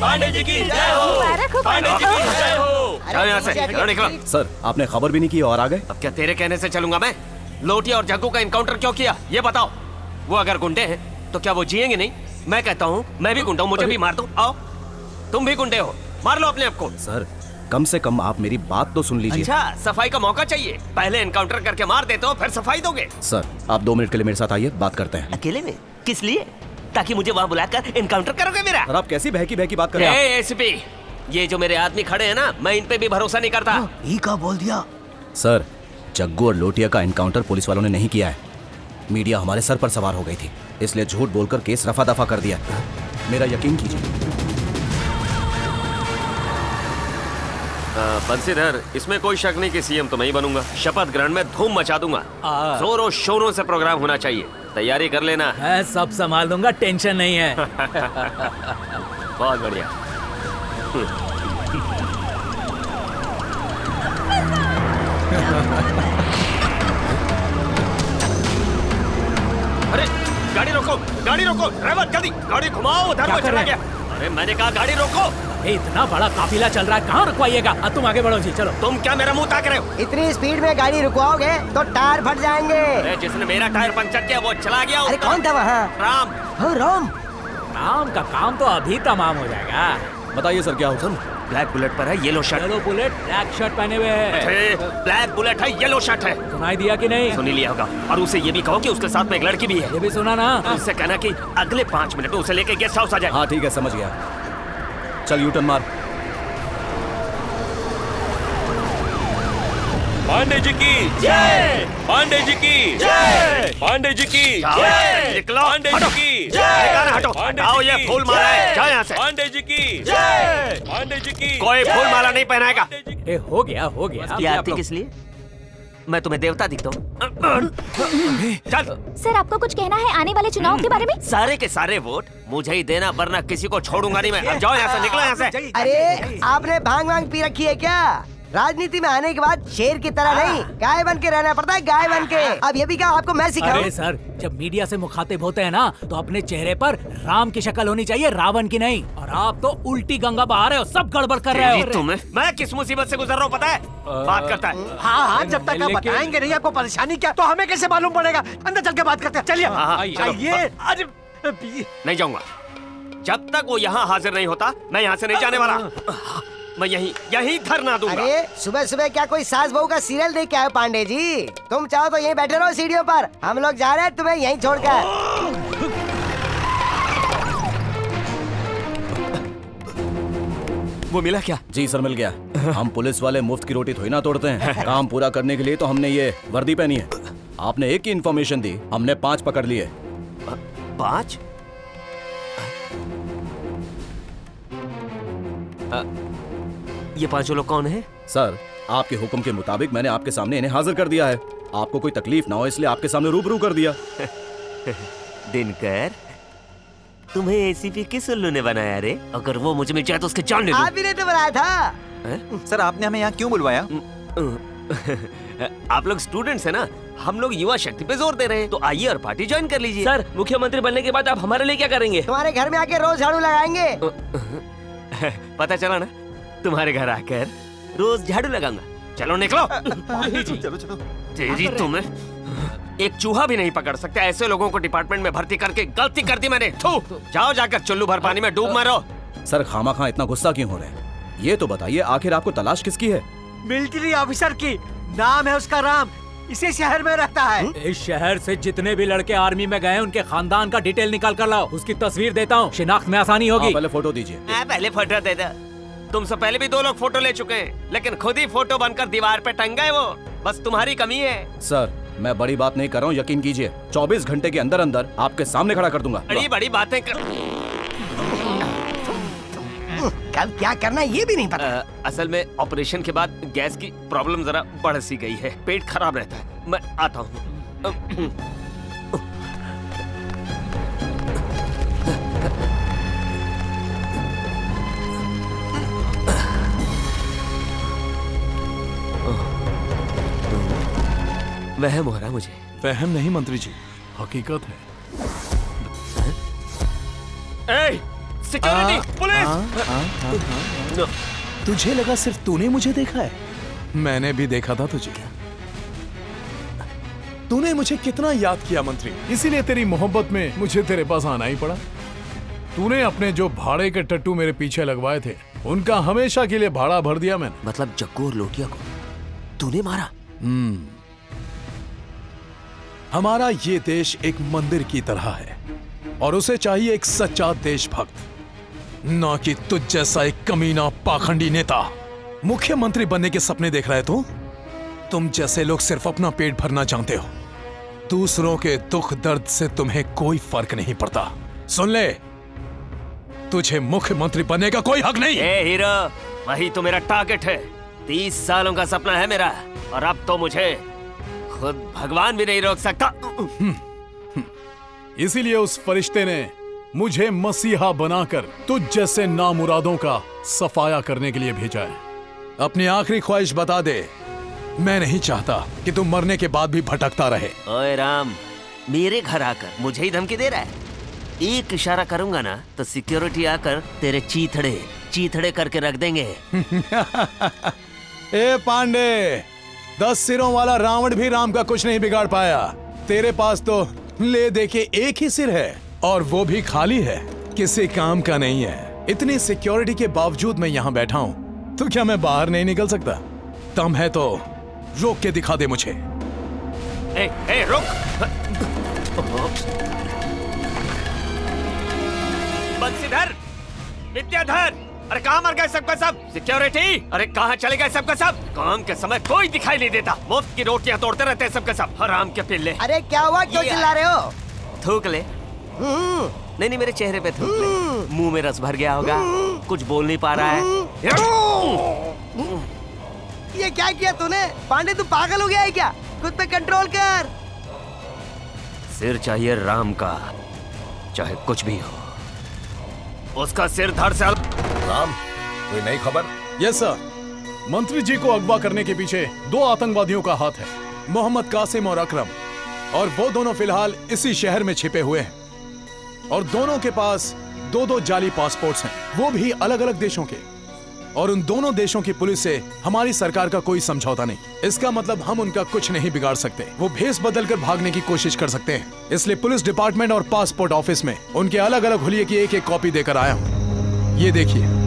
पांडे जी की जय हो, पांडे जी की जय हो। चल यहाँ से, निकलो। सर आपने खबर भी नहीं की और आ गए। अब क्या तेरे कहने से चलूंगा मैं? लोटिया और जग्गू का इनकाउंटर क्यों किया ये बताओ। वो अगर गुंडे हैं तो क्या वो जिएंगे नहीं? मैं कहता हूँ मैं भी गुंडा हूँ, मुझे भी मार दो। आओ, तुम भी गुंडे हो, मार लो अपने आप को। सर कम से कम आप मेरी बात तो सुन लीजिए। अच्छा, सफाई का मौका चाहिए? पहले इनकाउंटर करके मार देते हो फिर सफाई दोगे? सर आप 2 मिनट के लिए मेरे साथ आइए, बात करते हैं। अकेले में? किस लिए? ताकि मुझे वहाँ बुलाकर इनकाउंटर करोगे मेरा? सर आप कैसी बहकी बहकी बात कर रहे हैं? एसीपी, ये जो मेरे आदमी खड़े हैं ना, मैं इन पे भी भरोसा नहीं करता। ये का बोल दिया? सर, जग्गू और लोटिया का एनकाउंटर पुलिस वालों ने नहीं किया है। मीडिया हमारे सर पर सवार हो गई थी, इसलिए झूठ बोलकर केस रफा दफा कर दिया। मेरा यकीन कीजिए। बंसीधर, इसमें कोई शक नहीं कि सीएम तो मैं ही बनूंगा। शपथ ग्रहण में धूम मचा दूंगा। जोरों शोरों से प्रोग्राम होना चाहिए। तैयारी कर लेना। मैं सब संभाल दूंगा, टेंशन नहीं है। बहुत बढ़िया। अरे गाड़ी रोको, गाड़ी रोको, ड्राइवर जल्दी गाड़ी घुमाओ, उधर को चला गया। अरे मैंने कहा गाड़ी रोको। इतना बड़ा काफिला चल रहा है, कहाँ रुकवाइएगा? तुम आगे बढ़ो जी, चलो। तुम क्या मेरा मुंह ताक रहे हो? इतनी स्पीड में गाड़ी रुकवाओगे तो टायर फट जाएंगे। अरे जिसने मेरा टायर पंचर किया वो चला गया। अरे कौन था वहाँ? राम। हाँ राम। राम का काम तो अभी तमाम हो जाएगा। बताइए सर, क्या हो सर? ब्लैक बुलेट पर है yellow shirt. Yellow bullet, black shirt पहने हुए है। ब्लैक बुलेट है, येलो शर्ट है। सुनाई दिया कि नहीं? सुनी लिया होगा। और उसे ये भी कहो कि उसके साथ में एक लड़की भी है। ये भी सुना ना? उससे कहना कि अगले 5 मिनट में उसे लेके गेस्ट हाउस आ जाए। हाँ ठीक है, समझ गया। चल यूटर्न मार। पांडे जी की जय, पांडे जी की जय, पांडे जी की जय, निकलो। पांडे जी की जय। हटो, आओ, ये फूल माला है, जाओ यहाँ से। पांडे जी की जय, पांडे जी की। कोई फूल माला नहीं पहनाएगा। हो गया, हो गया। ये आरती किस लिए? मैं तुम्हें देवता दिखता हूँ। चल। सर, आपको कुछ कहना है आने वाले चुनाव के बारे में? सारे के सारे वोट मुझे ही देना, वरना किसी को छोड़ूंगा नहीं मैं। अब जाओ यहाँ से, निकलो यहाँ से। अरे आपने भांग वांग पी रखी है क्या? राजनीति में आने के बाद शेर की तरह नहीं, गाय बन के रहना पड़ता है, गाय बन के। अब ये भी क्या आपको मैं सिखाऊं? अरे सर, जब मीडिया से मुखातिब होते हैं ना, तो अपने चेहरे पर राम की शक्ल होनी चाहिए, रावण की नहीं। और आप तो उल्टी गंगा बहा रहे हो, सब गड़बड़ कर रहे हो। तुम्हें मैं किस मुसीबत से गुजर रहा हूँ पता है? बात करता है। हाँ, जब तक आप बताएंगे नहीं आपको परेशानी क्या, तो हमें कैसे मालूम पड़ेगा? अंदर चल के बात करते हैं। चलिए। आइए। नहीं जाऊंगा जब तक वो यहाँ हाजिर नहीं होता। मैं यहाँ से नहीं जाने वाला। मैं यहीं धरना दूंगा। अरे सुबह सुबह क्या कोई सास बहू का सीरियल देख के आए पांडे जी? तुम चाहो तो यहीं बैठे रहो सीढ़ियों पर, हम लोग जा रहे हैं तुम्हें यहीं छोड़कर। वो मिला क्या? जी सर, मिल गया। हम पुलिस वाले मुफ्त की रोटी थोड़ी ना तोड़ते हैं। काम पूरा करने के लिए तो हमने ये वर्दी पहनी है। आपने एक की इन्फॉर्मेशन दी, हमने 5 पकड़ लिए। 5? ये 5 लोग कौन है? सर, आपके हुक्म के मुताबिक मैंने आपके सामने इन्हें हाजिर कर दिया है। आपको कोई तकलीफ ना हो इसलिए आपके सामने रूबरू कर दिया। दिनकर, तुम्हें एसीपी किस उल्लू ने बनाया रे? अगर वो मुझे मिल जाए तो उसके जान ले लूं। आप ही ने तो बनाया था। सर, आपने हमें यहाँ क्यों बुलवाया? आप लोग स्टूडेंट्स हैं ना, हम लोग युवा शक्ति पे जोर दे रहे हैं, तो आइए और पार्टी ज्वाइन कर लीजिए। सर, मुख्यमंत्री बनने के बाद आप हमारे लिए क्या करेंगे? तुम्हारे घर में आके रोज झाड़ू लगाएंगे। पता चला ना, तुम्हारे घर आकर रोज झाड़ू लगाऊंगा। चलो निकलो। चलो चलो। तेरी तुम्हें एक चूहा भी नहीं पकड़ सकता। ऐसे लोगों को डिपार्टमेंट में भर्ती करके गलती कर दी मैंने। जाओ जाकर चुल्लू भर पानी में डूब मारो। सर, खामा इतना गुस्सा क्यों हो रहे हैं? ये तो बताइए, आखिर आपको तलाश किसकी है? मिलिट्री ऑफिसर की, नाम है उसका राम, इसी शहर में रहता है। इस शहर से जितने भी लड़के आर्मी में गए उनके खानदान का डिटेल निकाल कर लाओ, उसकी तस्वीर देता हूँ, शिनाख्त में आसानी होगी। पहले फोटो दीजिए। पहले फोटो दे दो। तुमसे पहले भी 2 लोग फोटो ले चुके हैं, लेकिन खुद ही फोटो बनकर दीवार पे टंग गए। वो बस तुम्हारी कमी है। सर, मैं बड़ी बात नहीं कर रहा हूँ, यकीन कीजिए। 24 घंटे के अंदर अंदर आपके सामने खड़ा कर दूंगा। बड़ी बड़ी बातें कर। कब क्या करना ये भी नहीं पता। असल में ऑपरेशन के बाद गैस की प्रॉब्लम जरा बढ़ सी गई है, पेट खराब रहता है। मैं आता हूँ। वहम हो रहा मुझे। वहम नहीं मंत्री जी, हकीकत है। Security, police! तुझे लगा सिर्फ तूने मुझे देखा है? मैंने भी देखा था तुझे। तूने मुझे कितना याद किया मंत्री, इसीलिए तेरी मोहब्बत में मुझे तेरे पास आना ही पड़ा। तूने अपने जो भाड़े के टट्टू मेरे पीछे लगवाए थे, उनका हमेशा के लिए भाड़ा भर दिया मैंने। मतलब जग्गू और लोटिया को तूने मारा? हमारा ये देश एक मंदिर की तरह है और उसे चाहिए एक सच्चा देशभक्त। ना कि तुझ जैसा एक कमीना पाखंडी नेता मुख्यमंत्री बनने के सपने देख रहे हो। तुम जैसे लोग सिर्फ अपना पेट भरना जानते हो, दूसरों के दुख दर्द से तुम्हें कोई फर्क नहीं पड़ता। सुन ले, तुझे मुख्यमंत्री बनने का कोई हक नहीं। ए हीरो, वही तो मेरा टारगेट है। 30 सालों का सपना है मेरा, और अब तो मुझे खुद भगवान भी नहीं रोक सकता। इसीलिए उस फरिश्ते ने मुझे मसीहा बनाकर तुझ जैसे नामुरादों का सफाया करने के लिए भेजा है। अपनी आखिरी ख्वाहिश बता दे। मैं नहीं चाहता कि तुम मरने के बाद भी भटकता रहे। ओए राम, मेरे घर आकर मुझे ही धमकी दे रहा है। एक इशारा करूंगा ना तो सिक्योरिटी आकर तेरे चीथड़े करके रख देंगे। ए पांडे, 10 सिरों वाला रावण भी राम का कुछ नहीं बिगाड़ पाया। तेरे पास तो ले देके एक ही सिर है, और वो भी खाली है, किसी काम का नहीं है। इतनी सिक्योरिटी के बावजूद मैं यहाँ बैठा हूँ, तो क्या मैं बाहर नहीं निकल सकता? दम है तो रोक के दिखा दे मुझे। ए, रुक। बंसीधर, विद्याधर, अरे कहाँ मर गए सबका सब? सिक्योरिटी, अरे कहाँ चले गए सबका सब? काम के समय कोई दिखाई नहीं देता, मुफ्त की रोटियां तोड़ते रहते हैं सबका सब। हराम के पिल्ले। अरे क्या हुआ, क्यों चिल्ला रहे हो? थूक ले। नहीं मेरे चेहरे पे थूक ले। मुंह में रस भर गया होगा, कुछ बोल नहीं पा रहा है। ये क्या किया तूने? पांडे तू पागल हो गया है क्या? खुद पे कंट्रोल कर। सिर चाहिए राम का, चाहे कुछ भी हो। उसका सिर धड़ से। राम, कोई नई खबर? यस सर, मंत्री जी को अगवा करने के पीछे 2 आतंकवादियों का हाथ है, मोहम्मद कासिम और अकरम, और वो दोनों फिलहाल इसी शहर में छिपे हुए हैं। और दोनों के पास 2-2 जाली पासपोर्ट्स हैं, वो भी अलग अलग देशों के। और उन दोनों देशों की पुलिस से हमारी सरकार का कोई समझौता नहीं। इसका मतलब हम उनका कुछ नहीं बिगाड़ सकते। वो भेस बदलकर भागने की कोशिश कर सकते हैं। इसलिए पुलिस डिपार्टमेंट और पासपोर्ट ऑफिस में उनके अलग अलग हुलिये की एक कॉपी देकर आया हूँ। ये देखिए।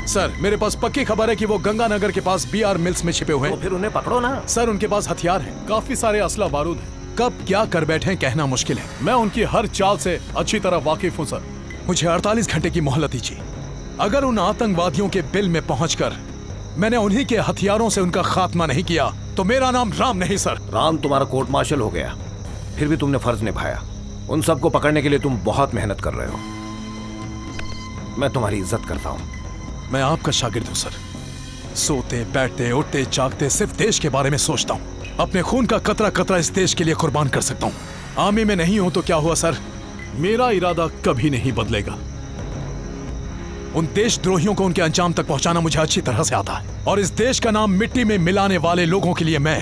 सर, मेरे पास पक्की खबर है कि वो गंगानगर के पास बीआर मिल्स में छिपे हुए हैं। तो फिर उन्हें पकड़ो ना। सर, उनके पास हथियार हैं, काफी सारे असला बारूद हैं। कब क्या कर बैठे हैं कहना मुश्किल है। मैं उनकी हर चाल से अच्छी तरह वाकिफ हूँ सर। मुझे 48 घंटे की मोहलत दीजिए। अगर उन आतंकवादियों के बिल में पहुंचकर मैंने उन्हीं के हथियारों से उनका खात्मा नहीं किया तो मेरा नाम राम नहीं सर। राम तुम्हारा कोर्ट मार्शल हो गया, फिर भी तुमने फर्ज निभाया। उन सबको पकड़ने के लिए तुम बहुत मेहनत कर रहे हो। मैं तुम्हारी इज्जत करता हूँ। मैं आपका शागिर्द हूँ सर। सोते बैठते उठते जागते सिर्फ देश के बारे में सोचता हूँ। अपने खून का कतरा कतरा इस देश के लिए कुर्बान कर सकता हूँ। आर्मी में नहीं हूं तो क्या हुआ सर, मेरा इरादा कभी नहीं बदलेगा। उन देशद्रोहियों को उनके अंजाम तक पहुंचाना मुझे अच्छी तरह से आता है, और इस देश का नाम मिट्टी में मिलाने वाले लोगों के लिए मैं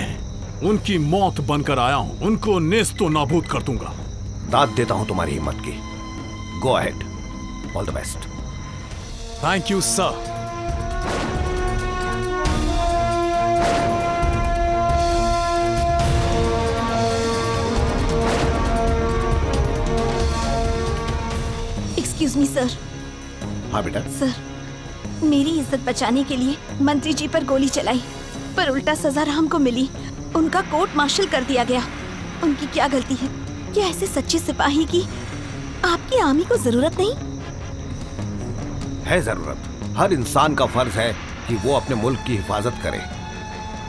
उनकी मौत बनकर आया हूं। उनको नेस्तो नाबूद कर दूंगा। दाद देता हूं तुम्हारी हिम्मत की। Go ahead, all the best. Thank you sir. Excuse me sir. हाँ बेटा। सर, मेरी इज्जत बचाने के लिए मंत्री जी पर गोली चलाई, पर उल्टा सजा राम को मिली। उनका कोर्ट मार्शल कर दिया गया। उनकी क्या गलती है? क्या ऐसे सच्चे सिपाही की आपकी आर्मी को जरूरत नहीं है? जरूरत हर इंसान का फर्ज है कि वो अपने मुल्क की हिफाजत करे।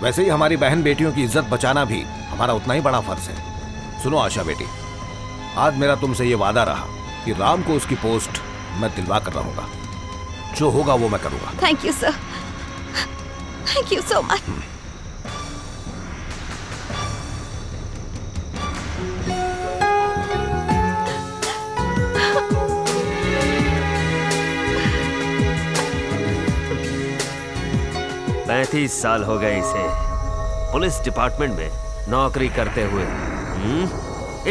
वैसे ही हमारी बहन बेटियों की इज्जत बचाना भी हमारा उतना ही बड़ा फर्ज है। सुनो आशा बेटी, आज मेरा तुमसे ये वादा रहा कि राम को उसकी पोस्ट मैं दिलवा कर रहूंगा। जो होगा वो मैं करूंगा। Thank you sir, thank you so much. पैंतीस साल हो गए इसे पुलिस डिपार्टमेंट में नौकरी करते हुए।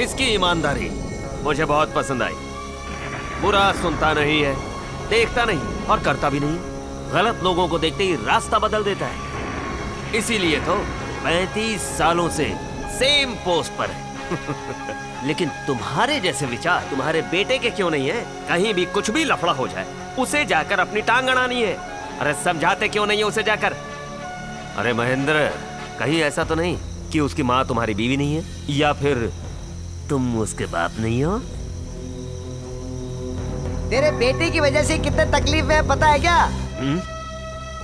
इसकी ईमानदारी मुझे बहुत पसंद आई। बुरा सुनता नहीं है, देखता नहीं और करता भी नहीं। गलत लोगों को देखते ही रास्ता बदल देता है। इसीलिए तो 35 सालों से सेम पोस्ट पर है। लेकिन तुम्हारे जैसे विचार तुम्हारे बेटे के क्यों नहीं है? कहीं भी कुछ भी लफड़ा हो जाए उसे जाकर अपनी टांग अड़ानी है। अरे समझाते क्यों नहीं है उसे जाकर? अरे महेंद्र, कहीं ऐसा तो नहीं कि उसकी माँ तुम्हारी बीवी नहीं है, या फिर तुम उसके बाप नहीं हो? तेरे बेटे की वजह से कितने तकलीफ में पता है क्या?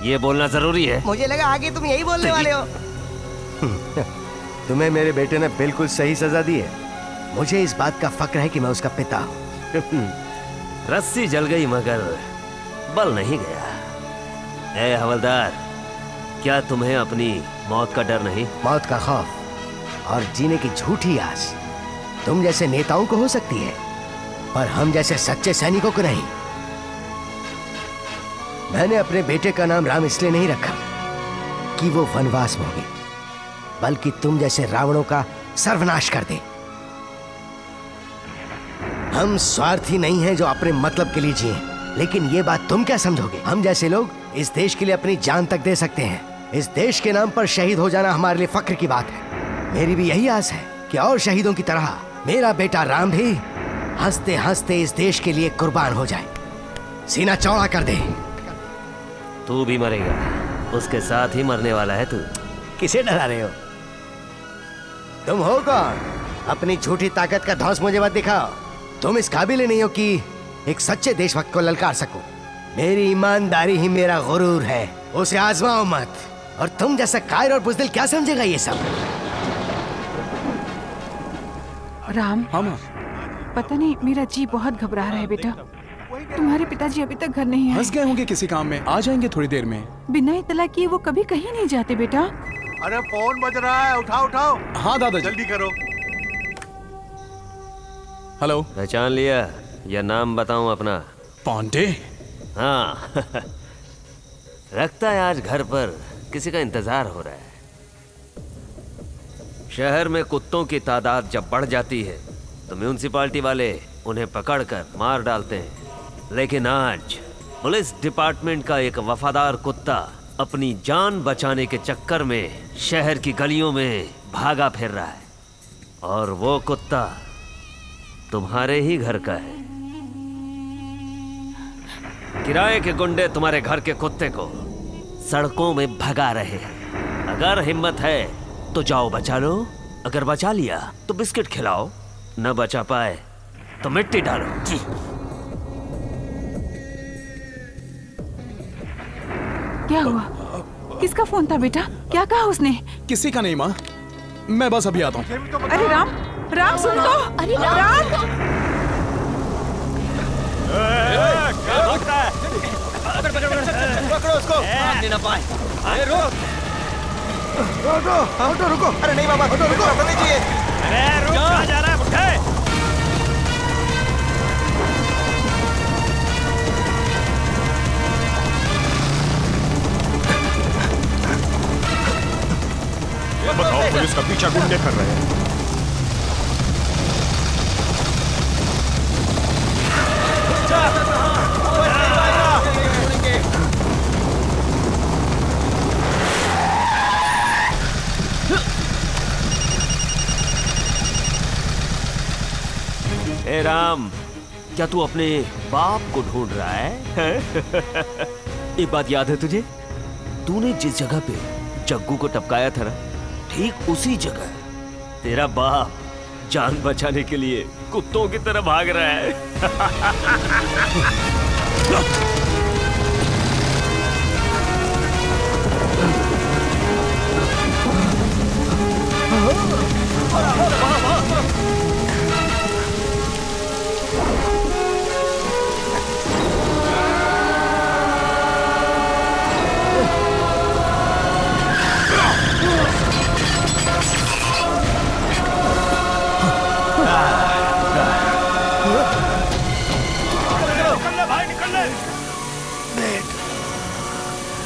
ये बोलना जरूरी है? मुझे लगा आगे तुम यही बोलने वाले हो। तुम्हें मेरे बेटे ने बिल्कुल सही सजा दी है। मुझे इस बात का फक्र है कि मैं उसका पिता हूँ। रस्सी जल गई मगर बल नहीं गया। ए हवलदार, क्या तुम्हें अपनी मौत का डर नहीं? मौत का खौफ और जीने की झूठी आस तुम जैसे नेताओं को हो सकती है, पर हम जैसे सच्चे सैनिकों को नहीं। मैंने अपने बेटे का नाम राम इसलिए नहीं रखा कि वो वनवास भोगे, बल्कि तुम जैसे रावणों का सर्वनाश कर दे। हम स्वार्थी नहीं हैं जो अपने मतलब के लिए जिए, लेकिन ये बात तुम क्या समझोगे? हम जैसे लोग इस देश के लिए अपनी जान तक दे सकते हैं। इस देश के नाम पर शहीद हो जाना हमारे लिए फक्र की बात है। मेरी भी यही आस है कि और शहीदों की तरह मेरा बेटा राम भी हंसते हंसते इस देश के लिए कुर्बान हो जाए, सीना चौड़ा कर दे। तू भी मरेगा, उसके साथ ही मरने वाला है तू। किसे डरा रहे हो? तुम हो कौन? अपनी झूठी ताकत का धौंस मुझे मत दिखाओ। तुम इस काबिल नहीं हो कि एक सच्चे देशभक्त को ललकार सको। मेरी ईमानदारी ही मेरा गुरूर है, उसे आजमाओ मत। और तुम जैसा कायर और बुज़दिल क्या समझेगा ये सब? राम, पता नहीं मेरा जी बहुत घबरा रहा है बेटा। तुम्हारे पिताजी अभी तक घर नहीं आए। फंस गए होंगे किसी काम में, आ जाएंगे थोड़ी देर में। बिना इतला किए वो कभी कहीं नहीं जाते बेटा। अरे फोन बज रहा है, उठाओ उठाओ। हाँ दादाजी, जल्दी करो। हेलो। पहचान लिया या नाम बताऊं अपना? पांडे। हाँ लगता है आज घर पर किसी का इंतजार हो रहा है। शहर में कुत्तों की तादाद जब बढ़ जाती है तो म्यूनिसिपालिटी वाले उन्हें पकड़कर मार डालते हैं, लेकिन आज पुलिस डिपार्टमेंट का एक वफादार कुत्ता अपनी जान बचाने के चक्कर में शहर की गलियों में भागा फिर रहा है, और वो कुत्ता तुम्हारे ही घर का है। किराए के गुंडे तुम्हारे घर के कुत्ते को सड़कों में भगा रहे हैं। अगर हिम्मत है तो जाओ बचा लो, अगर बचा लिया तो बिस्किट खिलाओ, न बचा पाए तो मिट्टी डालो। क्या हुआ? किसका फोन था बेटा? क्या कहा उसने? किसी का नहीं माँ, मैं बस अभी आता हूँ। अरे राम, राम सुन तो। अरे राम, पकड़ो उसको, भागने ना पाए। अरे रुको। अरे नहीं बाबा, रुको, रुको दीजिए। अरे रुक, कहाँ जा रहा है बुड्ढे? बताओ, पुलिस का पीछा गुंडे कर रहे हैं। ए राम, क्या तू अपने बाप को ढूंढ रहा है? एक बात याद है तुझे? तूने जिस जगह पे जग्गू को टपकाया था ना, ठीक उसी जगह तेरा बाप जान बचाने के लिए कुत्तों की तरह भाग रहा है।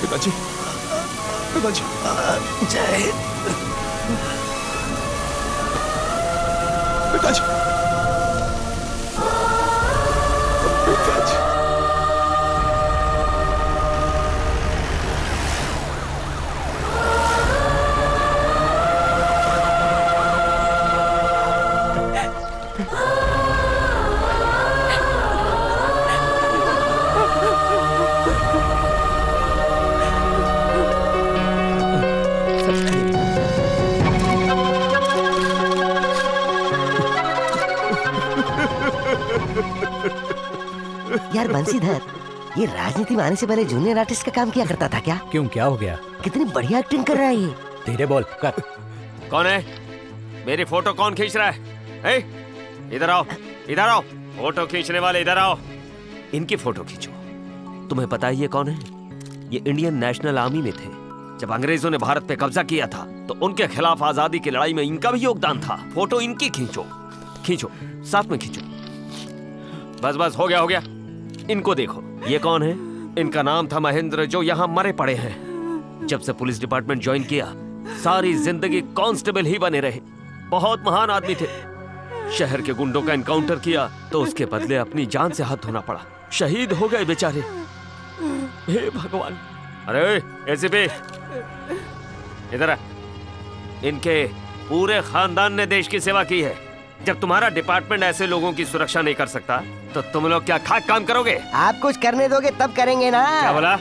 पिताजी, पिताजी, जय पिताजी, पिताजी। यार बंसीधर, ये राजनीति में आने से पहले जूनियर आर्टिस्ट का काम किया करता था क्या? क्यों, क्या हो गया? कितनी बढ़िया एक्टिंग कर रहा है ये। धीरे बोल कर। कौन है? मेरी फोटो कौन खींच रहा है? इधर आओ, इधर आओ, फोटो खींचने वाले इधर आओ। इनकी फोटो खींचो। तुम्हें पता है ये कौन है? ये इंडियन नेशनल आर्मी में थे। जब अंग्रेजों ने भारत पे कब्जा किया था तो उनके खिलाफ आजादी की लड़ाई में इनका भी योगदान था। फोटो इनकी खींचो, खींचो, साथ में खींचो। बस बस, हो गया हो गया। इनको देखो, ये कौन है? इनका नाम था महेंद्र, जो यहाँ मरे पड़े हैं। जब से पुलिस डिपार्टमेंट ज्वाइन किया, सारी जिंदगी कांस्टेबल ही बने रहे। बहुत महान आदमी थे। शहर के गुंडों का एनकाउंटर किया तो उसके बदले अपनी जान से हाथ धोना पड़ा। शहीद हो गए बेचारे। हे भगवान। अरे एसीपी, इधर आ। इनके पूरे खानदान ने देश की सेवा की है। जब तुम्हारा डिपार्टमेंट ऐसे लोगों की सुरक्षा नहीं कर सकता तो तुम लोग क्या खाक काम करोगे? आप कुछ करने दोगे तब करेंगे ना। क्या बोला?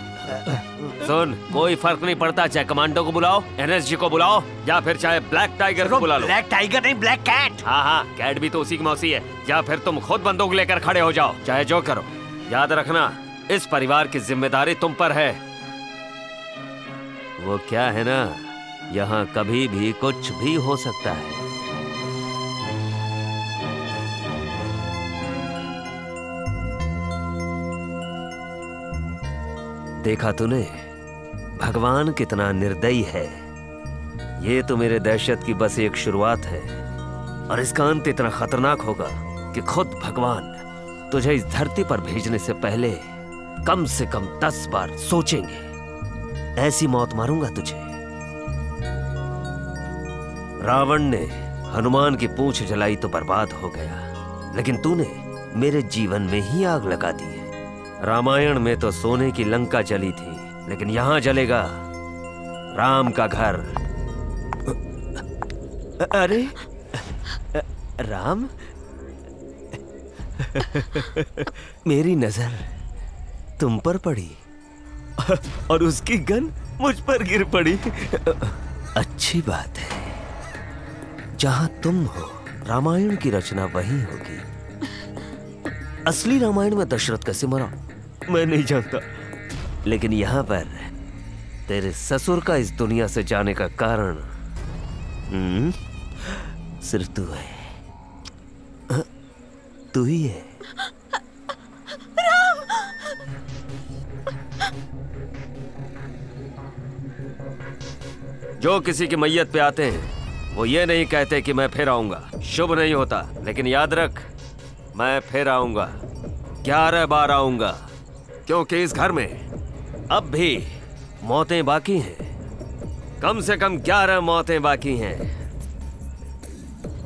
सुन, कोई फर्क नहीं पड़ता, चाहे कमांडो को बुलाओ, एनएसजी को बुलाओ, या फिर चाहे ब्लैक टाइगर को बुला लो। ब्लैक टाइगर नहीं, ब्लैक कैट। हाँ हाँ, कैट भी तो उसी की मौसी है। या फिर तुम खुद बंदूक लेकर खड़े हो जाओ, चाहे जो करो। याद रखना, इस परिवार की जिम्मेदारी तुम पर है। वो क्या है ना, यहाँ कभी भी कुछ भी हो सकता है। देखा तूने, भगवान कितना निर्दयी है। ये तो मेरे दहशत की बस एक शुरुआत है, और इसका अंत इतना खतरनाक होगा कि खुद भगवान तुझे इस धरती पर भेजने से पहले कम से कम 10 बार सोचेंगे। ऐसी मौत मारूंगा तुझे। रावण ने हनुमान की पूंछ जलाई तो बर्बाद हो गया, लेकिन तूने मेरे जीवन में ही आग लगा दी है। रामायण में तो सोने की लंका जली थी, लेकिन यहां जलेगा राम का घर। अरे राम, मेरी नजर तुम पर पड़ी और उसकी गन मुझ पर गिर पड़ी। अच्छी बात है, जहां तुम हो रामायण की रचना वही होगी। असली रामायण में दशरथ कैसे मरा मैं नहीं जानता, लेकिन यहाँ पर तेरे ससुर का इस दुनिया से जाने का कारण सिर्फ तू है, तू ही है। जो किसी की मैयत पे आते हैं वो ये नहीं कहते कि मैं फिर आऊंगा। शुभ नहीं होता, लेकिन याद रख, मैं फिर आऊंगा, 11 बार आऊंगा, क्योंकि इस घर में अब भी मौतें बाकी हैं। कम से कम 11 मौतें बाकी हैं।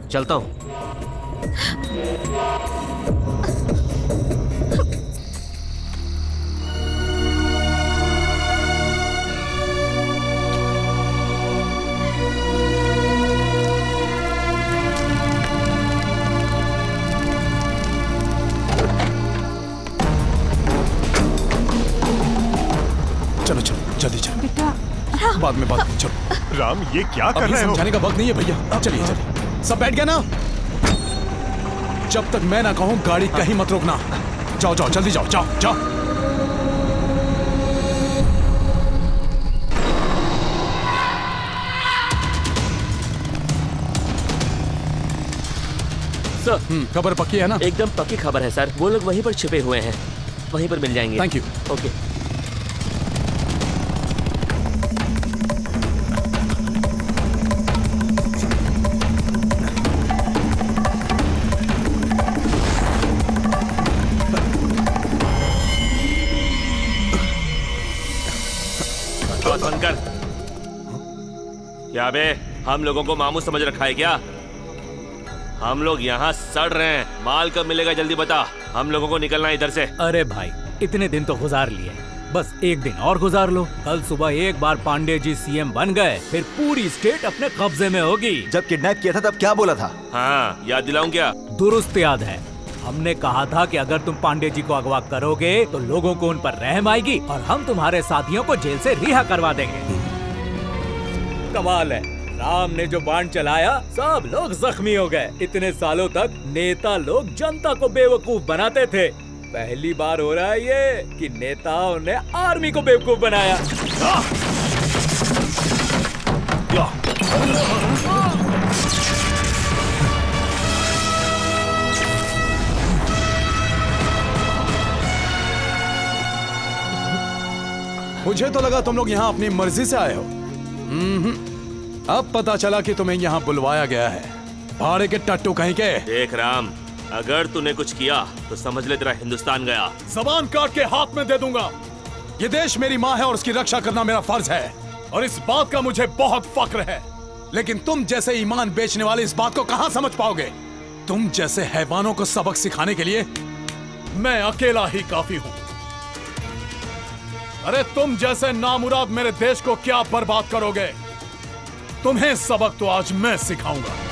चलता हूं। चलो चलो जल्दी चलो, बेटा बाद में बात। चलो राम, ये क्या कर रहे हो? समझाने का वक्त नहीं है भैया। चलिए चलिए, सब बैठ गया ना? जब तक मैं ना कहूं गाड़ी कहीं मत रोकना। जाओ जाओ, जल्दी जाओ, जाओ जाओ। सर, खबर पक्की है ना? एकदम पक्की खबर है सर। वो लोग वहीं पर छिपे हुए हैं, वहीं पर मिल जाएंगे। Thank you. ओके। बंद कर। क्या बे, हम लोगों को मामू समझ रखा है क्या? हम लोग यहाँ सड़ रहे हैं। माल कब मिलेगा जल्दी बता, हम लोगों को निकलना है इधर से। अरे भाई, इतने दिन तो गुजार लिए, बस एक दिन और गुजार लो। कल सुबह एक बार पांडे जी सीएम बन गए, फिर पूरी स्टेट अपने कब्जे में होगी। जब किडनैप किया था तब क्या बोला था? हाँ, याद दिलाऊं क्या? दुरुस्त याद है। हमने कहा था कि अगर तुम पांडे जी को अगवा करोगे तो लोगों को उन पर रहम आएगी और हम तुम्हारे साथियों को जेल से रिहा करवा देंगे। कमाल है, राम ने जो बाण चलाया सब लोग जख्मी हो गए। इतने सालों तक नेता लोग जनता को बेवकूफ बनाते थे, पहली बार हो रहा है ये कि नेताओं ने आर्मी को बेवकूफ बनाया। मुझे तो लगा तुम लोग यहाँ अपनी मर्जी से आए हो। अब पता चला कि तुम्हें यहाँ बुलवाया गया है, भाड़े के टट्टू कहीं के। देख राम, अगर तूने कुछ किया तो समझ ले तेरा हिंदुस्तान गया। जबान काट के हाथ में दे दूंगा। ये देश मेरी माँ है और उसकी रक्षा करना मेरा फर्ज है, और इस बात का मुझे बहुत फक्र है। लेकिन तुम जैसे ईमान बेचने वाले इस बात को कहाँ समझ पाओगे? तुम जैसे हैवानों को सबक सिखाने के लिए मैं अकेला ही काफी हूँ। अरे तुम जैसे नामुराद मेरे देश को क्या बर्बाद करोगे? तुम्हें सबक तो आज मैं सिखाऊंगा।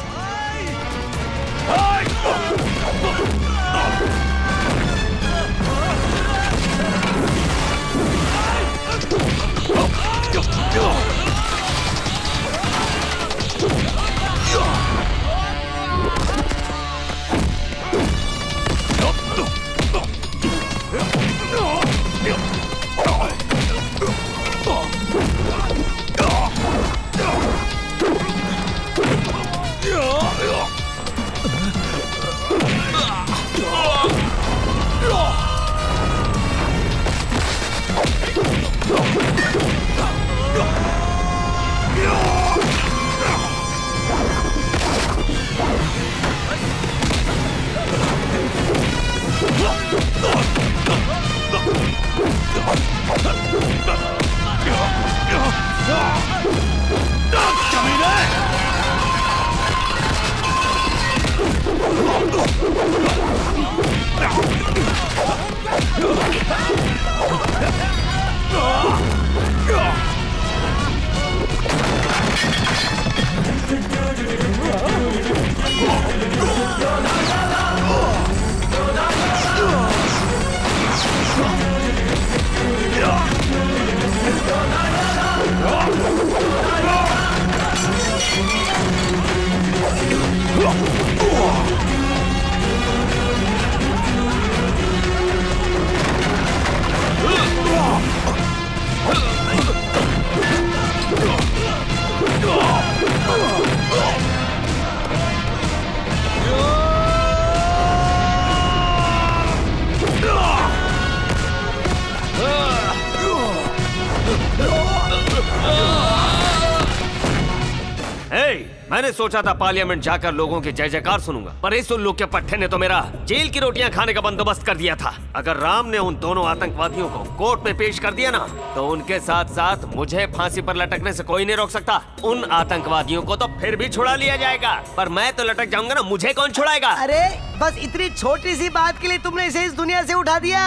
मैंने सोचा था पार्लियामेंट जाकर लोगों के जय जयकार सुनूंगा, पर इस उल्लू के पट्टे ने तो मेरा जेल की रोटियां खाने का बंदोबस्त कर दिया था। अगर राम ने उन दोनों आतंकवादियों को कोर्ट में पेश कर दिया ना, तो उनके साथ साथ मुझे फांसी पर लटकने से कोई नहीं रोक सकता। उन आतंकवादियों को तो फिर भी छुड़ा लिया जाएगा, पर मैं तो लटक जाऊंगा ना, मुझे कौन छुड़ाएगा? अरे बस इतनी छोटी सी बात के लिए तुमने इसे इस दुनिया से उठा दिया।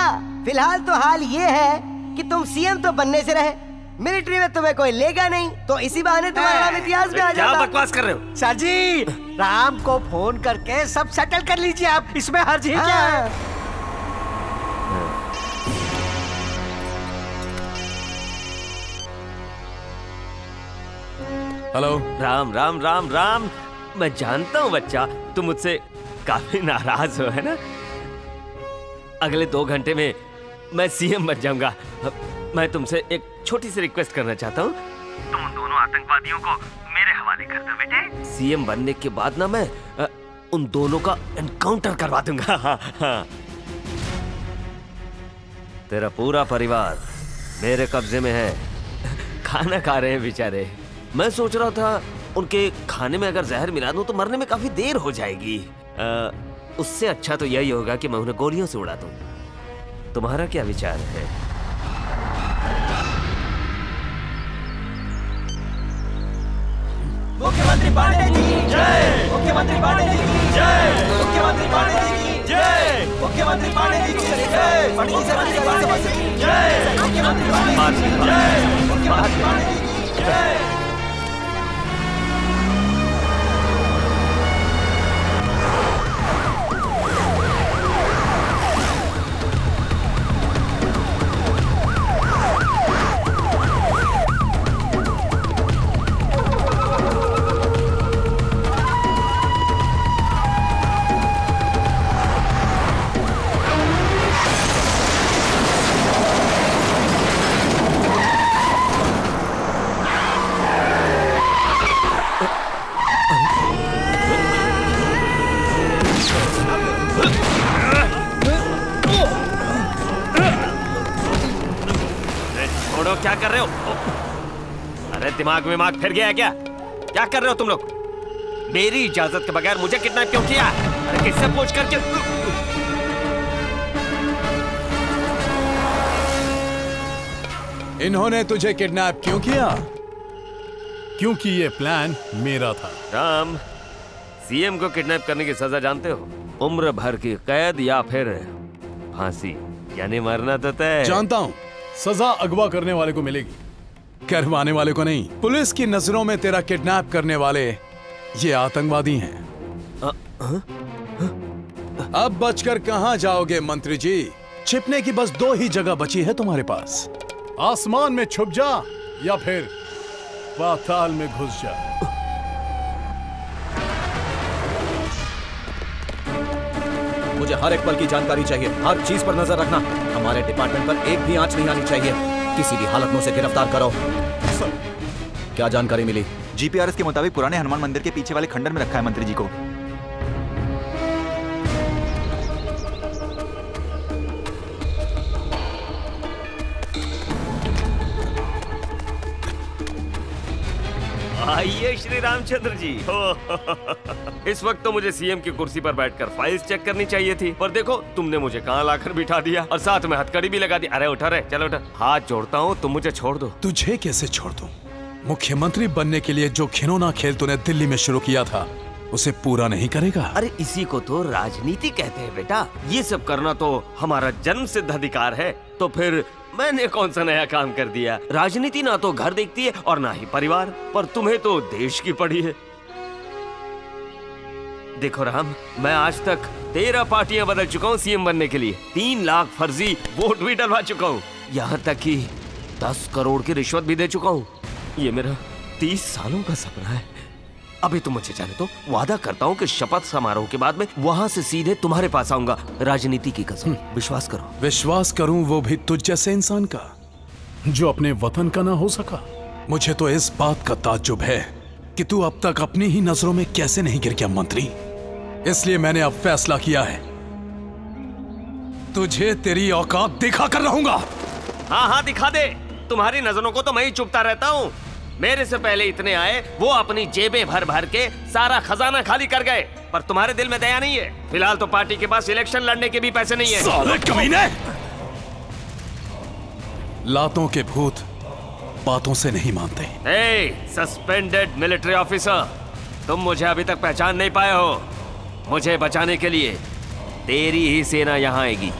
फिलहाल तो हाल ये है कि तुम सीएम तो बनने से रहे, मिलिट्री में तुम्हें कोई लेगा नहीं, तो इसी बहाने तुम्हारा नाम इतिहास में आ जाता। क्या बकवास कर रहे हो? सर जी, राम को फोन करके सब सेटल कर लीजिए आप, इसमें हर्ज है क्या? हेलो। राम राम राम राम, मैं जानता हूँ बच्चा, तुम मुझसे काफी नाराज हो, है ना? अगले 2 घंटे में मैं सीएम बन जाऊंगा। मैं तुमसे एक छोटी सी रिक्वेस्ट करना चाहता हूँ। तुम उन दोनों आतंकवादियों को मेरे हवाले कर दो बेटे। सीएम बनने के बाद ना मैं उन दोनों का एनकाउंटर करवा दूंगा। हाँ। तेरा पूरा परिवार मेरे कब्जे में है, खाना खा रहे हैं बेचारे। मैं सोच रहा था उनके खाने में अगर जहर मिला दूं तो मरने में काफी देर हो जाएगी। उससे अच्छा तो यही होगा कि मैं उन्हें गोलियों से उड़ा दूं। तुम्हारा क्या विचार है? मुख्यमंत्री पांडे जी की जय। मुख्यमंत्री पांडे जी की जय। मुख्यमंत्री पांडे जी की जय। मुख्यमंत्री पांडे जी की जय। मुख्यमंत्री पांडे जी की जय। मुख्यमंत्री पांडे जी की जय। मुख्यमंत्री पांडे जी की जय। क्या कर रहे हो? अरे दिमाग विमाग फिर गया है क्या? क्या कर रहे हो तुम लोग? मेरी इजाजत के बगैर मुझे किडनैप क्यों किया? अरे किससे पूछ करके? इन्होंने तुझे किडनैप क्यों किया? क्योंकि ये प्लान मेरा था। राम, सीएम को किडनैप करने की सजा जानते हो? उम्र भर की कैद या फिर फांसी, यानी मरना तो तय। जानता हूँ, सजा अगवा करने वाले को मिलेगी, करवाने वाले को नहीं। पुलिस की नजरों में तेरा किडनैप करने वाले ये आतंकवादी हैं। अब बचकर कहां जाओगे मंत्री जी? छिपने की बस 2 ही जगह बची है तुम्हारे पास। आसमान में छुप जा या फिर पाताल में घुस जा। मुझे हर एक पल की जानकारी चाहिए, हर चीज पर नजर रखना। हमारे डिपार्टमेंट पर एक भी आंच नहीं आनी चाहिए। किसी भी हालत में उसे गिरफ्तार करो। क्या जानकारी मिली? जीपीआरएस के मुताबिक पुराने हनुमान मंदिर के पीछे वाले खंडर में रखा है मंत्री जी को। आइए श्री रामचंद्र जी। इस वक्त तो मुझे सीएम की कुर्सी पर बैठकर फाइल्स चेक करनी चाहिए थी, पर देखो तुमने मुझे कहाँ लाकर बिठा दिया और साथ में हथकड़ी भी लगा दी। अरे उठा रे, चलो उठा। हाथ जोड़ता हूँ, तुम मुझे छोड़ दो। तुझे कैसे छोड़ दूं? मुख्यमंत्री बनने के लिए जो घिनौना खेल तूने दिल्ली में शुरू किया था, उसे पूरा नहीं करेगा? अरे इसी को तो राजनीति कहते हैं बेटा। ये सब करना तो हमारा जन्म सिद्ध अधिकार है। तो फिर मैंने कौन सा नया काम कर दिया? राजनीति ना तो घर देखती है और ना ही परिवार, पर तुम्हें तो देश की पड़ी है। देखो राम, मैं आज तक 13 पार्टियां बदल चुका हूँ सीएम बनने के लिए। 3 लाख फर्जी वोट भी डलवा चुका हूँ, यहाँ तक कि 10 करोड़ की रिश्वत भी दे चुका हूँ। ये मेरा 30 सालों का सपना है। अभी तुम मुझे जाने दो, वादा करता हूँ कि शपथ समारोह के बाद में वहाँ से सीधे तुम्हारे पास आऊंगा। राजनीति की कसम, विश्वास करो। विश्वास करूं वो भी तुझ जैसे इंसान का जो अपने वतन का ना हो सका। मुझे तो इस बात का ताज्जुब है कि तू अब तक अपनी ही नजरों में कैसे नहीं गिर गया मंत्री। इसलिए मैंने अब फैसला किया है, तुझे तेरी औकात दिखा कर रहूंगा। हाँ हाँ दिखा दे। तुम्हारी नजरों को तो मैं ही चुपता रहता हूँ। मेरे से पहले इतने आए, वो अपनी जेबें भर भर के सारा खजाना खाली कर गए, पर तुम्हारे दिल में दया नहीं है। फिलहाल तो पार्टी के पास इलेक्शन लड़ने के भी पैसे नहीं है। साले कमीने! मुलातों के भूत बातों से नहीं मानते। सस्पेंडेड मिलिट्री ऑफिसर, तुम मुझे अभी तक पहचान नहीं पाए हो। मुझे बचाने के लिए तेरी ही सेना यहाँ आएगी।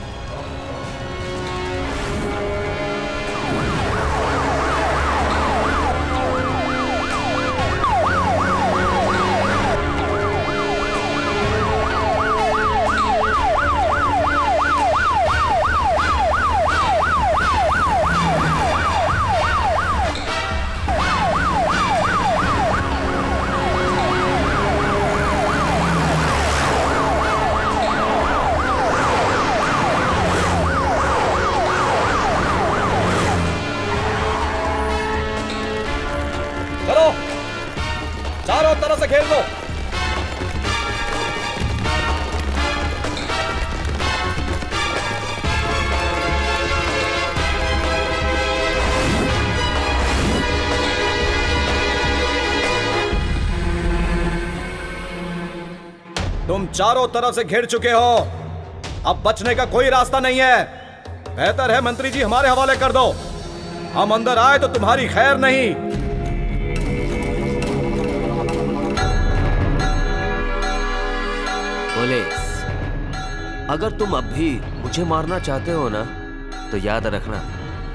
चारों तरफ से घेर लो। तुम चारों तरफ से घिर चुके हो, अब बचने का कोई रास्ता नहीं है। बेहतर है मंत्री जी हमारे हवाले कर दो। हम अंदर आए तो तुम्हारी खैर नहीं। पुलिस, अगर तुम अब भी मुझे मारना चाहते हो ना, तो याद रखना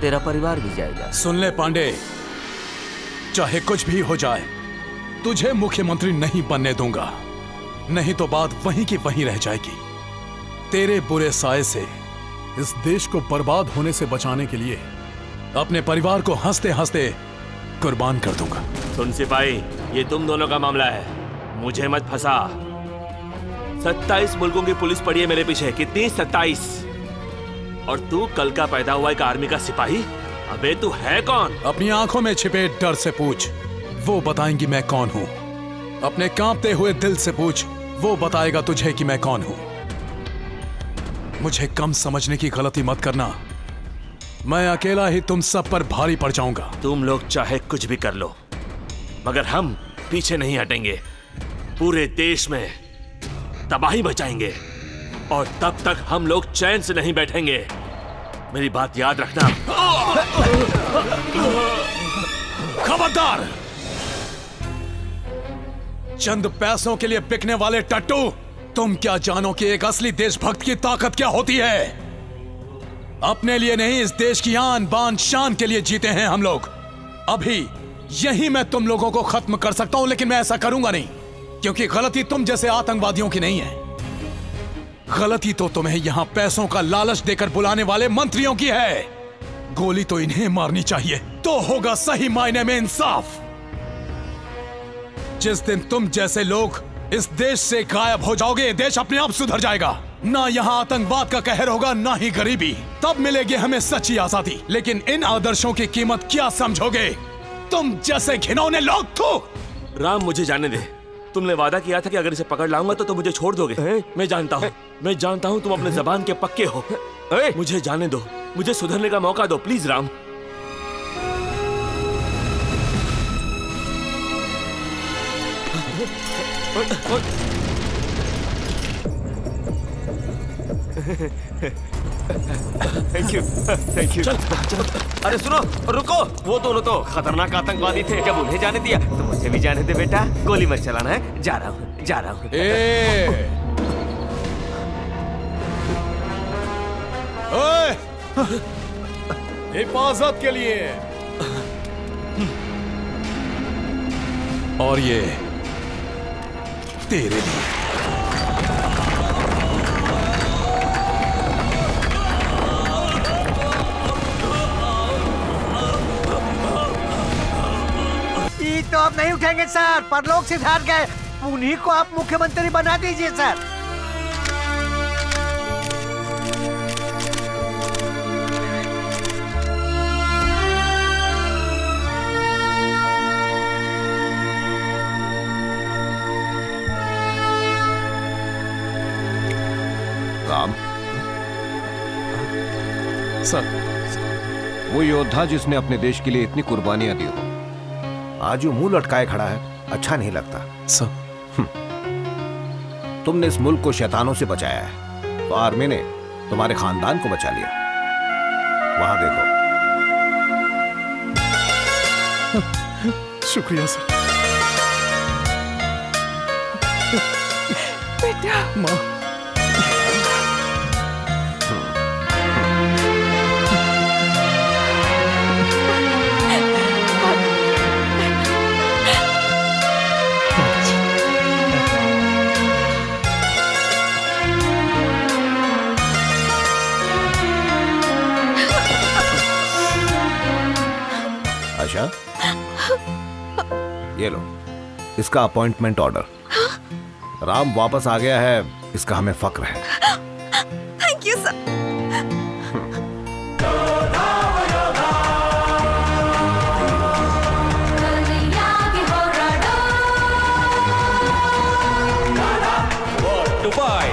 तेरा परिवार भी जाएगा। सुन ले पांडे, चाहे कुछ भी हो जाए, तुझे मुख्यमंत्री नहीं बनने दूंगा। नहीं तो बात वहीं की वहीं रह जाएगी। तेरे बुरे साए से इस देश को बर्बाद होने से बचाने के लिए अपने परिवार को हंसते हंसते कुर्बान कर दूंगा। सुन सिपाही, ये तुम दोनों का मामला है, मुझे मत फंसा। 27 मुल्कों की पुलिस पड़ी है मेरे पीछे। कितनी? 27। और तू कल का पैदा हुआ एक आर्मी का सिपाही? अबे तू है कौन? अपनी आंखों में छिपे डर से पूछ, वो बताएंगी मैं कौन हूं। अपने कांपते हुए दिल से पूछ, वो बताएगा तुझे कि मैं कौन हूं। मुझे कम समझने की गलती मत करना, मैं अकेला ही तुम सब पर भारी पड़ जाऊंगा। तुम लोग चाहे कुछ भी कर लो, मगर हम पीछे नहीं हटेंगे। पूरे देश में तबाही मचाएंगे और तब तक हम लोग चैन से नहीं बैठेंगे। मेरी बात याद रखना। खबरदार! चंद पैसों के लिए बिकने वाले टट्टू, तुम क्या जानो कि एक असली देशभक्त की ताकत क्या होती है? अपने लिए नहीं, इस देश की आन बान शान के लिए जीते हैं हम लोग। अभी यही मैं तुम लोगों को खत्म कर सकता हूं, लेकिन मैं ऐसा करूंगा नहीं, क्योंकि गलती तुम जैसे आतंकवादियों की नहीं है। गलती तो तुम्हें यहां पैसों का लालच देकर बुलाने वाले मंत्रियों की है। गोली तो इन्हें मारनी चाहिए, तो होगा सही मायने में इंसाफ। जिस दिन तुम जैसे लोग इस देश से गायब हो जाओगे, देश अपने आप सुधर जाएगा। ना यहाँ आतंकवाद का कहर होगा, ना ही गरीबी। तब मिलेगी हमें सच्ची आजादी। लेकिन इन आदर्शों की कीमत क्या समझोगे तुम जैसे घिनौने लोग? तो राम, मुझे जाने दे। तुमने वादा किया था कि अगर इसे पकड़ लाऊंगा तो तुम मुझे छोड़ दोगे। मैं जानता हूँ तुम अपने जबान के पक्के हो। मुझे जाने दो, मुझे सुधरने का मौका दो प्लीज राम। Thank you. चल। अरे सुनो, रुको। वो दोनों तो खतरनाक आतंकवादी थे। जब उन्हें जाने दिया तो मुझे भी जाने दे बेटा। गोली मत चलाना है। जा रहा हूँ। हिफाजत के लिए। और ये तेरे लिए। तो आप नहीं उठेंगे सर, परलोक सिद्धार्थ गए, उन्हीं को आप मुख्यमंत्री बना दीजिए सर। राम सर, वो योद्धा जिसने अपने देश के लिए इतनी कुर्बानियां दी हो, आज वो मुंह लटकाए खड़ा है। अच्छा नहीं लगता सर। तुमने इस मुल्क को शैतानों से बचाया है, तो आर्मी ने तुम्हारे खानदान को बचा लिया। वहां देखो। शुक्रिया सर। बेटा। माँ। आशा, ये लो इसका अपॉइंटमेंट ऑर्डर। राम वापस आ गया है, इसका हमें फक्र है। Thank you sir. Dubai.